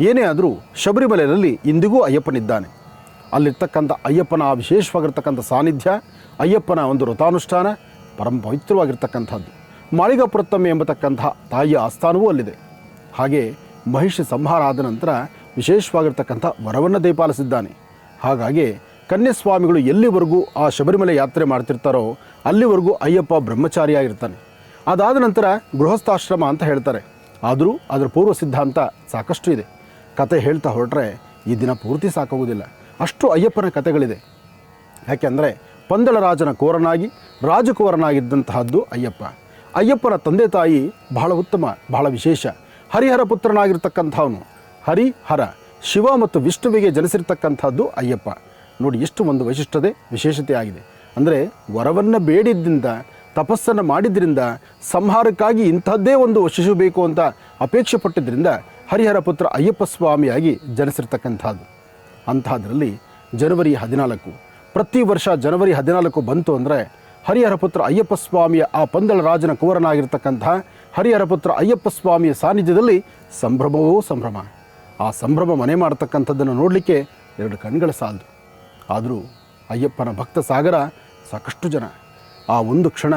ಏನೇ ಆದರೂ ಶಬರಿಮಲೆಯಲ್ಲಿ ಇಂದಿಗೂ ಅಯ್ಯಪ್ಪನಿದ್ದಾನೆ. ಅಲ್ಲಿರ್ತಕ್ಕಂಥ ಅಯ್ಯಪ್ಪನ ವಿಶೇಷವಾಗಿರ್ತಕ್ಕಂಥ ಸಾನ್ನಿಧ್ಯ, ಅಯ್ಯಪ್ಪನ ಒಂದು ವ್ರತಾನುಷ್ಠಾನ ಪರಮ ಪವಿತ್ರವಾಗಿರ್ತಕ್ಕಂಥದ್ದು. ಮಾಳಿಗಾಪುರತ್ತಮ್ಮೆ ಎಂಬತಕ್ಕಂಥ ತಾಯಿಯ ಆಸ್ಥಾನವೂ ಅಲ್ಲಿದೆ. ಹಾಗೆ ಮಹಿಷಿ ಸಂಹಾರ ಆದ ನಂತರ ವಿಶೇಷವಾಗಿರ್ತಕ್ಕಂಥ ವರವನ್ನು ದಯಪಾಲಿಸಿದ್ದಾನೆ. ಹಾಗಾಗಿ ಕನ್ಯಾಸ್ವಾಮಿಗಳು ಎಲ್ಲಿವರೆಗೂ ಆ ಶಬರಿಮಲೆ ಯಾತ್ರೆ ಮಾಡ್ತಿರ್ತಾರೋ ಅಲ್ಲಿವರೆಗೂ ಅಯ್ಯಪ್ಪ ಬ್ರಹ್ಮಚಾರಿಯಾಗಿರ್ತಾನೆ. ಅದಾದ ನಂತರ ಗೃಹಸ್ಥಾಶ್ರಮ ಅಂತ ಹೇಳ್ತಾರೆ. ಆದರೂ ಅದರ ಪೂರ್ವ ಸಿದ್ಧಾಂತ ಸಾಕಷ್ಟು ಇದೆ. ಕತೆ ಹೇಳ್ತಾ ಹೊರಟ್ರೆ ಈ ದಿನ ಪೂರ್ತಿ ಸಾಕಾಗುವುದಿಲ್ಲ, ಅಷ್ಟು ಅಯ್ಯಪ್ಪನ ಕಥೆಗಳಿದೆ. ಯಾಕೆಂದರೆ ಪಂದಳ ರಾಜನ ಕೋರನಾಗಿ ರಾಜಕುವರನಾಗಿದ್ದಂತಹದ್ದು ಅಯ್ಯಪ್ಪ. ಅಯ್ಯಪ್ಪನ ತಂದೆ ತಾಯಿ ಬಹಳ ಉತ್ತಮ, ಬಹಳ ವಿಶೇಷ. ಹರಿಹರ ಪುತ್ರನಾಗಿರ್ತಕ್ಕಂಥವನು. ಹರಿಹರ ಶಿವ ಮತ್ತು ವಿಷ್ಣುವಿಗೆ ಜನಿಸಿರ್ತಕ್ಕಂಥದ್ದು ಅಯ್ಯಪ್ಪ. ನೋಡಿ ಎಷ್ಟು ಒಂದು ವಿಶೇಷತೆ ಆಗಿದೆ. ಅಂದರೆ ವರವನ್ನು ಬೇಡಿದ್ದರಿಂದ, ತಪಸ್ಸನ್ನು ಮಾಡಿದ್ರಿಂದ, ಸಂಹಾರಕ್ಕಾಗಿ ಇಂಥದ್ದೇ ಒಂದು ಶಿಶು ಬೇಕು ಅಂತ ಅಪೇಕ್ಷೆ ಪಟ್ಟಿದ್ದರಿಂದ ಹರಿಹರ ಪುತ್ರ ಅಯ್ಯಪ್ಪ ಸ್ವಾಮಿಯಾಗಿ ಜನಿಸಿರ್ತಕ್ಕಂಥದ್ದು. ಅಂಥದ್ರಲ್ಲಿ ಜನವರಿ 14, ಪ್ರತಿ ವರ್ಷ ಜನವರಿ 14 ಬಂತು ಅಂದರೆ ಹರಿಹರ ಪುತ್ರ ಅಯ್ಯಪ್ಪ ಸ್ವಾಮಿಯ ಆ ಪಂದಳ ರಾಜನ ಕುವರನಾಗಿರ್ತಕ್ಕಂತಹ ಹರಿಹರ ಪುತ್ರ ಅಯ್ಯಪ್ಪ ಸ್ವಾಮಿಯ ಸಾನ್ನಿಧ್ಯದಲ್ಲಿ ಸಂಭ್ರಮವೋ ಸಂಭ್ರಮ. ಆ ಸಂಭ್ರಮ ಮನೆ ಮಾಡತಕ್ಕಂಥದ್ದನ್ನು ನೋಡಲಿಕ್ಕೆ 2 ಕಣ್ಗಳ ಸಾಲದು. ಆದರೂ ಅಯ್ಯಪ್ಪನ ಭಕ್ತ ಸಾಗರ ಸಾಕಷ್ಟು ಜನ. ಆ ಒಂದು ಕ್ಷಣ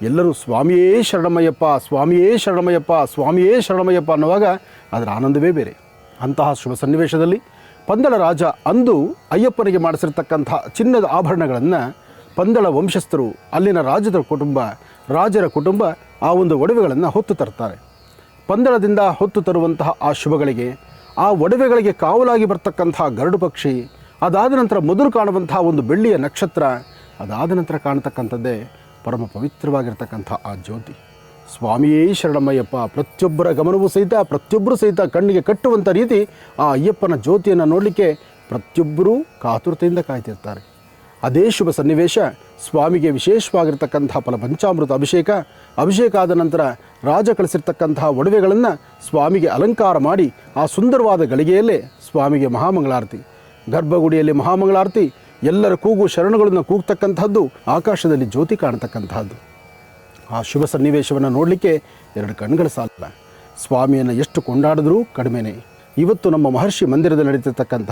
ಎಲ್ಲರೂ ಸ್ವಾಮಿಯೇ ಶರಣಮಯ್ಯಪ್ಪ, ಸ್ವಾಮಿಯೇ ಶರಣಮಯ್ಯಪ್ಪ, ಸ್ವಾಮಿಯೇ ಶರಣಮಯ್ಯಪ್ಪ ಅನ್ನುವಾಗ ಅದರ ಆನಂದವೇ ಬೇರೆ. ಅಂತಹ ಶುಭ ಸನ್ನಿವೇಶದಲ್ಲಿ ಪಂದಳ ರಾಜ ಅಂದು ಅಯ್ಯಪ್ಪನಿಗೆ ಮಾಡಿಸಿರ್ತಕ್ಕಂಥ ಚಿನ್ನದ ಆಭರಣಗಳನ್ನು ಪಂದಳ ವಂಶಸ್ಥರು, ಅಲ್ಲಿನ ರಾಜರ ಕುಟುಂಬ ಆ ಒಂದು ಒಡವೆಗಳನ್ನು ಹೊತ್ತು ತರ್ತಾರೆ. ಪಂದಳದಿಂದ ಹೊತ್ತು ತರುವಂತಹ ಆ ಶುಭಗಳಿಗೆ, ಆ ಒಡವೆಗಳಿಗೆ ಕಾವಲಾಗಿ ಬರ್ತಕ್ಕಂತಹ ಗರುಡು ಪಕ್ಷಿ, ಅದಾದ ನಂತರ ಮೊದಲು ಕಾಣುವಂತಹ ಒಂದು ಬೆಳ್ಳಿಯ ನಕ್ಷತ್ರ, ಅದಾದ ನಂತರ ಕಾಣತಕ್ಕಂಥದ್ದೇ ಪರಮ ಪವಿತ್ರವಾಗಿರ್ತಕ್ಕಂಥ ಆ ಜ್ಯೋತಿ. ಸ್ವಾಮಿಯೇ ಶರಣಮಯ್ಯಪ್ಪ. ಪ್ರತಿಯೊಬ್ಬರ ಗಮನವೂ ಸಹಿತ, ಪ್ರತಿಯೊಬ್ಬರೂ ಸಹಿತ ಕಣ್ಣಿಗೆ ಕಟ್ಟುವಂಥ ರೀತಿ ಆ ಅಯ್ಯಪ್ಪನ ಜ್ಯೋತಿಯನ್ನು ನೋಡಲಿಕ್ಕೆ ಪ್ರತಿಯೊಬ್ಬರೂ ಕಾತುರತೆಯಿಂದ ಕಾಯ್ತಿರ್ತಾರೆ. ಅದೇ ಶುಭ ಸನ್ನಿವೇಶ ಸ್ವಾಮಿಗೆ ವಿಶೇಷವಾಗಿರ್ತಕ್ಕಂಥ ಫಲಪಂಚಾಮೃತ ಅಭಿಷೇಕ ಆದ ನಂತರ ರಾಜ ಕಳಿಸಿರ್ತಕ್ಕಂತಹ ಒಡವೆಗಳನ್ನು ಸ್ವಾಮಿಗೆ ಅಲಂಕಾರ ಮಾಡಿ ಆ ಸುಂದರವಾದ ಗಳಿಗೆಯಲ್ಲೇ ಸ್ವಾಮಿಗೆ ಮಹಾಮಂಗಳಾರತಿ, ಗರ್ಭಗುಡಿಯಲ್ಲಿ ಮಹಾಮಂಗಳಾರತಿ, ಎಲ್ಲರ ಕೂಗು ಶರಣಗಳನ್ನು ಕೂಗ್ತಕ್ಕಂಥದ್ದು, ಆಕಾಶದಲ್ಲಿ ಜ್ಯೋತಿ ಕಾಣತಕ್ಕಂತಹದ್ದು. ಆ ಶುಭ ಸನ್ನಿವೇಶವನ್ನು ನೋಡಲಿಕ್ಕೆ 2 ಕಣ್ಗಳ ಸಾಲಲ್ಲ. ಸ್ವಾಮಿಯನ್ನು ಎಷ್ಟು ಕೊಂಡಾಡಿದ್ರೂ ಕಡಿಮೆನೇ. ಇವತ್ತು ನಮ್ಮ ಮಹರ್ಷಿ ಮಂದಿರದಲ್ಲಿ ನಡೀತಿರ್ತಕ್ಕಂಥ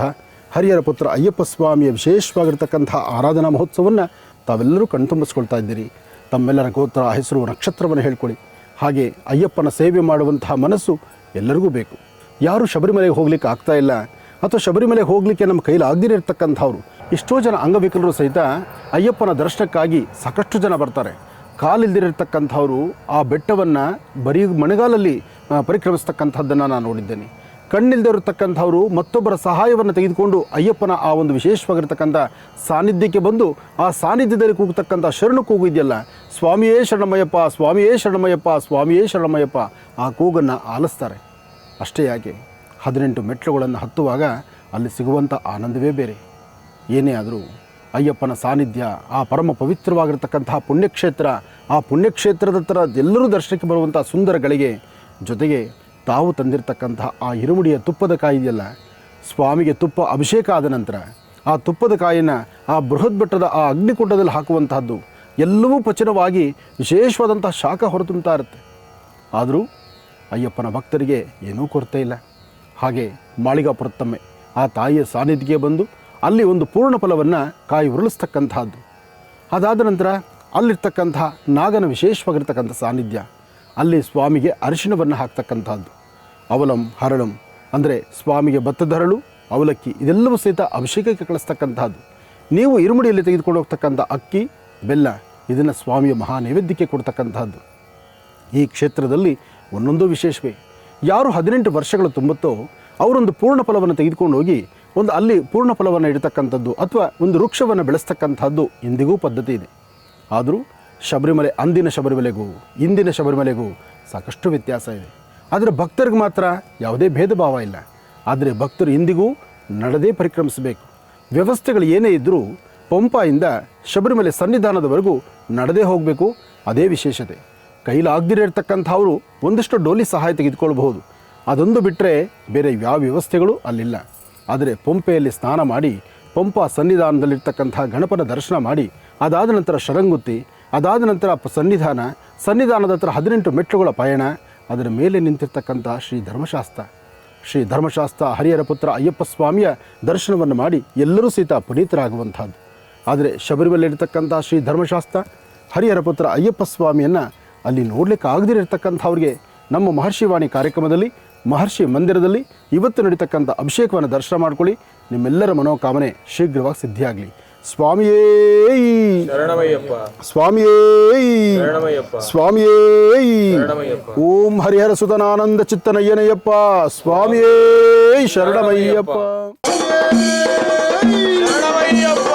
ಹರಿಹರ ಪುತ್ರ ಅಯ್ಯಪ್ಪ ಸ್ವಾಮಿಯ ವಿಶೇಷವಾಗಿರ್ತಕ್ಕಂಥ ಆರಾಧನಾ ಮಹೋತ್ಸವವನ್ನು ತಾವೆಲ್ಲರೂ ಕಣ್ತುಂಬಿಸ್ಕೊಳ್ತಾ ಇದ್ದೀರಿ. ತಮ್ಮೆಲ್ಲರ ಗೋತ್ರ, ಹೆಸರು, ನಕ್ಷತ್ರವನ್ನು ಹೇಳ್ಕೊಳ್ಳಿ. ಹಾಗೆ ಅಯ್ಯಪ್ಪನ ಸೇವೆ ಮಾಡುವಂತಹ ಮನಸ್ಸು ಎಲ್ಲರಿಗೂ ಬೇಕು. ಯಾರು ಶಬರಿಮಲೆಗೆ ಹೋಗ್ಲಿಕ್ಕೆ ಆಗ್ತಾ ಇಲ್ಲ ಅಥವಾ ಶಬರಿಮಲೆಗೆ ಹೋಗಲಿಕ್ಕೆ ನಮ್ಮ ಕೈಲಿ ಆಗದೇ ಇರತಕ್ಕಂಥವ್ರು, ಎಷ್ಟೋ ಜನ ಅಂಗವಿಕಲರು ಸಹಿತ ಅಯ್ಯಪ್ಪನ ದರ್ಶನಕ್ಕಾಗಿ ಸಾಕಷ್ಟು ಜನ ಬರ್ತಾರೆ. ಕಾಲಿಲ್ದಿರತಕ್ಕಂಥವರು ಆ ಬೆಟ್ಟವನ್ನು ಬರೀ ಮಳೆಗಾಲಲ್ಲಿ ಪರಿಕ್ರಮಿಸ್ತಕ್ಕಂಥದ್ದನ್ನು ನಾನು ನೋಡಿದ್ದೇನೆ. ಕಣ್ಣಿಲ್ದಿರತಕ್ಕಂಥವರು ಮತ್ತೊಬ್ಬರ ಸಹಾಯವನ್ನು ತೆಗೆದುಕೊಂಡು ಅಯ್ಯಪ್ಪನ ಆ ಒಂದು ವಿಶೇಷವಾಗಿರ್ತಕ್ಕಂಥ ಸಾನ್ನಿಧ್ಯಕ್ಕೆ ಬಂದು ಆ ಸಾನ್ನಿಧ್ಯದಲ್ಲಿ ಕೂಗತಕ್ಕಂಥ ಶರಣು ಕೂಗು ಇದೆಯಲ್ಲ, ಸ್ವಾಮಿಯೇ ಶರಣಮಯ್ಯಪ್ಪ, ಸ್ವಾಮಿಯೇ ಶರಣಮಯ್ಯಪ್ಪ, ಸ್ವಾಮಿಯೇ ಶರಣಮಯ್ಯಪ್ಪ, ಆ ಕೂಗನ್ನು ಆಲಿಸ್ತಾರೆ. ಅಷ್ಟೇ ಯಾಕೆ 18 ಮೆಟ್ಲುಗಳನ್ನು ಹತ್ತುವಾಗ ಅಲ್ಲಿ ಸಿಗುವಂಥ ಆನಂದವೇ ಬೇರೆ. ಏನೇ ಆದರೂ ಅಯ್ಯಪ್ಪನ ಸಾನ್ನಿಧ್ಯ, ಆ ಪರಮ ಪವಿತ್ರವಾಗಿರ್ತಕ್ಕಂತಹ ಪುಣ್ಯಕ್ಷೇತ್ರ, ಆ ಪುಣ್ಯಕ್ಷೇತ್ರದ ಥರ ಎಲ್ಲರೂ ದರ್ಶನಕ್ಕೆ ಬರುವಂಥ ಸುಂದರ ಗಳಿಗೆ ಜೊತೆಗೆ ತಾವು ತಂದಿರತಕ್ಕಂತಹ ಆ ಇರುಮುಡಿಯ ತುಪ್ಪದ ಕಾಯಿ ಇದೆಯಲ್ಲ, ಸ್ವಾಮಿಗೆ ತುಪ್ಪ ಅಭಿಷೇಕ ಆದ ನಂತರ ಆ ತುಪ್ಪದ ಕಾಯಿನ ಆ ಬೃಹತ್ ಬೆಟ್ಟದ ಆ ಅಗ್ನಿಕುಂಡದಲ್ಲಿ ಹಾಕುವಂತಹದ್ದು ಎಲ್ಲವೂ ಪಚನವಾಗಿ ವಿಶೇಷವಾದಂಥ ಶಾಖ ಹೊರತುಂಬ್ತಾ ಇರುತ್ತೆ. ಆದರೂ ಅಯ್ಯಪ್ಪನ ಭಕ್ತರಿಗೆ ಏನೂ ಕೊರತೆ ಇಲ್ಲ. ಹಾಗೆ ಮಾಳಿಗಾಪುರತ್ತಮ್ಮೆ ಆ ತಾಯಿಯ ಸಾನ್ನಿಧ್ಯಕ್ಕೆ ಬಂದು ಅಲ್ಲಿ ಒಂದು ಪೂರ್ಣ ಫಲವನ್ನು ಕಾಯಿ ಉರುಳಿಸ್ತಕ್ಕಂತಹದ್ದು. ಅದಾದ ನಂತರ ಅಲ್ಲಿರ್ತಕ್ಕಂತಹ ನಾಗನ ವಿಶೇಷವಾಗಿರ್ತಕ್ಕಂಥ ಸಾನ್ನಿಧ್ಯ, ಅಲ್ಲಿ ಸ್ವಾಮಿಗೆ ಅರಿಶಿಣವನ್ನು ಹಾಕ್ತಕ್ಕಂಥದ್ದು. ಅವಲಂ ಹರಳಂ ಅಂದರೆ ಸ್ವಾಮಿಗೆ ಭತ್ತದ ಹರಳು, ಅವಲಕ್ಕಿ ಇದೆಲ್ಲವೂ ಸಹಿತ ಅಭಿಷೇಕಕ್ಕೆ ಕಳಿಸ್ತಕ್ಕಂಥದ್ದು. ನೀವು ಇರುಮುಡಿಯಲ್ಲಿ ತೆಗೆದುಕೊಂಡು ಹೋಗ್ತಕ್ಕಂಥ ಅಕ್ಕಿ, ಬೆಲ್ಲ ಇದನ್ನು ಸ್ವಾಮಿಯ ಮಹಾ ನೈವೇದ್ಯಕ್ಕೆ ಕೊಡ್ತಕ್ಕಂಥದ್ದು. ಈ ಕ್ಷೇತ್ರದಲ್ಲಿ ಒಂದೊಂದು ವಿಶೇಷವೇ. ಯಾರು 18 ವರ್ಷಗಳು ತುಂಬುತ್ತೋ ಅವರೊಂದು ಪೂರ್ಣ ಫಲವನ್ನು ತೆಗೆದುಕೊಂಡು ಹೋಗಿ ಅಲ್ಲಿ ಪೂರ್ಣ ಫಲವನ್ನು ಇಡತಕ್ಕಂಥದ್ದು ಅಥವಾ ಒಂದು ವೃಕ್ಷವನ್ನು ಬೆಳೆಸ್ತಕ್ಕಂಥದ್ದು ಇಂದಿಗೂ ಪದ್ಧತಿ ಇದೆ. ಆದರೂ ಶಬರಿಮಲೆ, ಅಂದಿನ ಶಬರಿಮಲೆಗೂ ಇಂದಿನ ಶಬರಿಮಲೆಗೂ ಸಾಕಷ್ಟು ವ್ಯತ್ಯಾಸ ಇದೆ. ಆದರೆ ಭಕ್ತರಿಗೆ ಮಾತ್ರ ಯಾವುದೇ ಭೇದ ಭಾವ ಇಲ್ಲ. ಆದರೆ ಭಕ್ತರು ಇಂದಿಗೂ ನಡೆದೇ ಪರಿಕ್ರಮಿಸಬೇಕು. ವ್ಯವಸ್ಥೆಗಳು ಏನೇ ಇದ್ದರೂ ಪಂಪಾಯಿಂದ ಶಬರಿಮಲೆ ಸನ್ನಿಧಾನದವರೆಗೂ ನಡೆದೇ ಹೋಗಬೇಕು. ಅದೇ ವಿಶೇಷತೆ. ಕೈಲಾಗದಿರೇ ಇರತಕ್ಕಂಥವರು ಒಂದಷ್ಟು ಡೋಲಿ ಸಹಾಯ ತೆಗೆದುಕೊಳ್ಬಹುದು. ಅದೊಂದು ಬಿಟ್ಟರೆ ಬೇರೆ ಯಾವ ವ್ಯವಸ್ಥೆಗಳು ಅಲ್ಲಿಲ್ಲ. ಆದರೆ ಪಂಪೆಯಲ್ಲಿ ಸ್ನಾನ ಮಾಡಿ ಪಂಪಾ ಸನ್ನಿಧಾನದಲ್ಲಿರ್ತಕ್ಕಂಥ ಗಣಪನ ದರ್ಶನ ಮಾಡಿ ಅದಾದ ನಂತರ ಶರಂಗುತ್ತಿ, ಅದಾದ ನಂತರ ಸನ್ನಿಧಾನದ ಹತ್ರ 18 ಮೆಟ್ಲುಗಳ ಪಯಣ, ಅದರ ಮೇಲೆ ನಿಂತಿರ್ತಕ್ಕಂಥ ಶ್ರೀ ಧರ್ಮಶಾಸ್ತ್ರ ಹರಿಹರ ಪುತ್ರ ಅಯ್ಯಪ್ಪ ಸ್ವಾಮಿಯ ದರ್ಶನವನ್ನು ಮಾಡಿ ಎಲ್ಲರೂ ಸಹಿತ ಪುನೀತರಾಗುವಂಥದ್ದು. ಆದರೆ ಶಬರಿಮಲೆಯಲ್ಲಿರ್ತಕ್ಕಂಥ ಶ್ರೀ ಧರ್ಮಶಾಸ್ತ್ರ ಹರಿಹರ ಪುತ್ರ ಅಯ್ಯಪ್ಪ ಸ್ವಾಮಿಯನ್ನು ಅಲ್ಲಿ ನೋಡಲಿಕ್ಕೆ ಆಗದಿರತಕ್ಕಂಥವ್ರಿಗೆ ನಮ್ಮ ಮಹರ್ಷಿವಾಣಿ ಕಾರ್ಯಕ್ರಮದಲ್ಲಿ, ಮಹರ್ಷಿ ಮಂದಿರದಲ್ಲಿ ಇವತ್ತು ನಡೀತಕ್ಕಂಥ ಅಭಿಷೇಕವನ್ನು ದರ್ಶನ ಮಾಡ್ಕೊಳ್ಳಿ. ನಿಮ್ಮೆಲ್ಲರ ಮನೋಕಾಮನೆ ಶೀಘ್ರವಾಗಿ ಸಿದ್ಧಿಯಾಗಲಿ. ಸ್ವಾಮಿಯೇ ಶರಣಮಯ್ಯಪ್ಪ, ಸ್ವಾಮಿಯೇ ಶರಣಮಯ್ಯಪ್ಪ, ಸ್ವಾಮಿಯೇ ಶರಣಮಯ್ಯಪ್ಪ. ಓಂ ಹರಿಹರ ಸುತನಾನಂದ ಚಿತ್ತನಯ್ಯನಯ್ಯಪ್ಪ, ಸ್ವಾಮಿಯೇ ಶರಣಮಯ್ಯಪ್ಪ. ಶರಣಮಯ್ಯಪ್ಪ.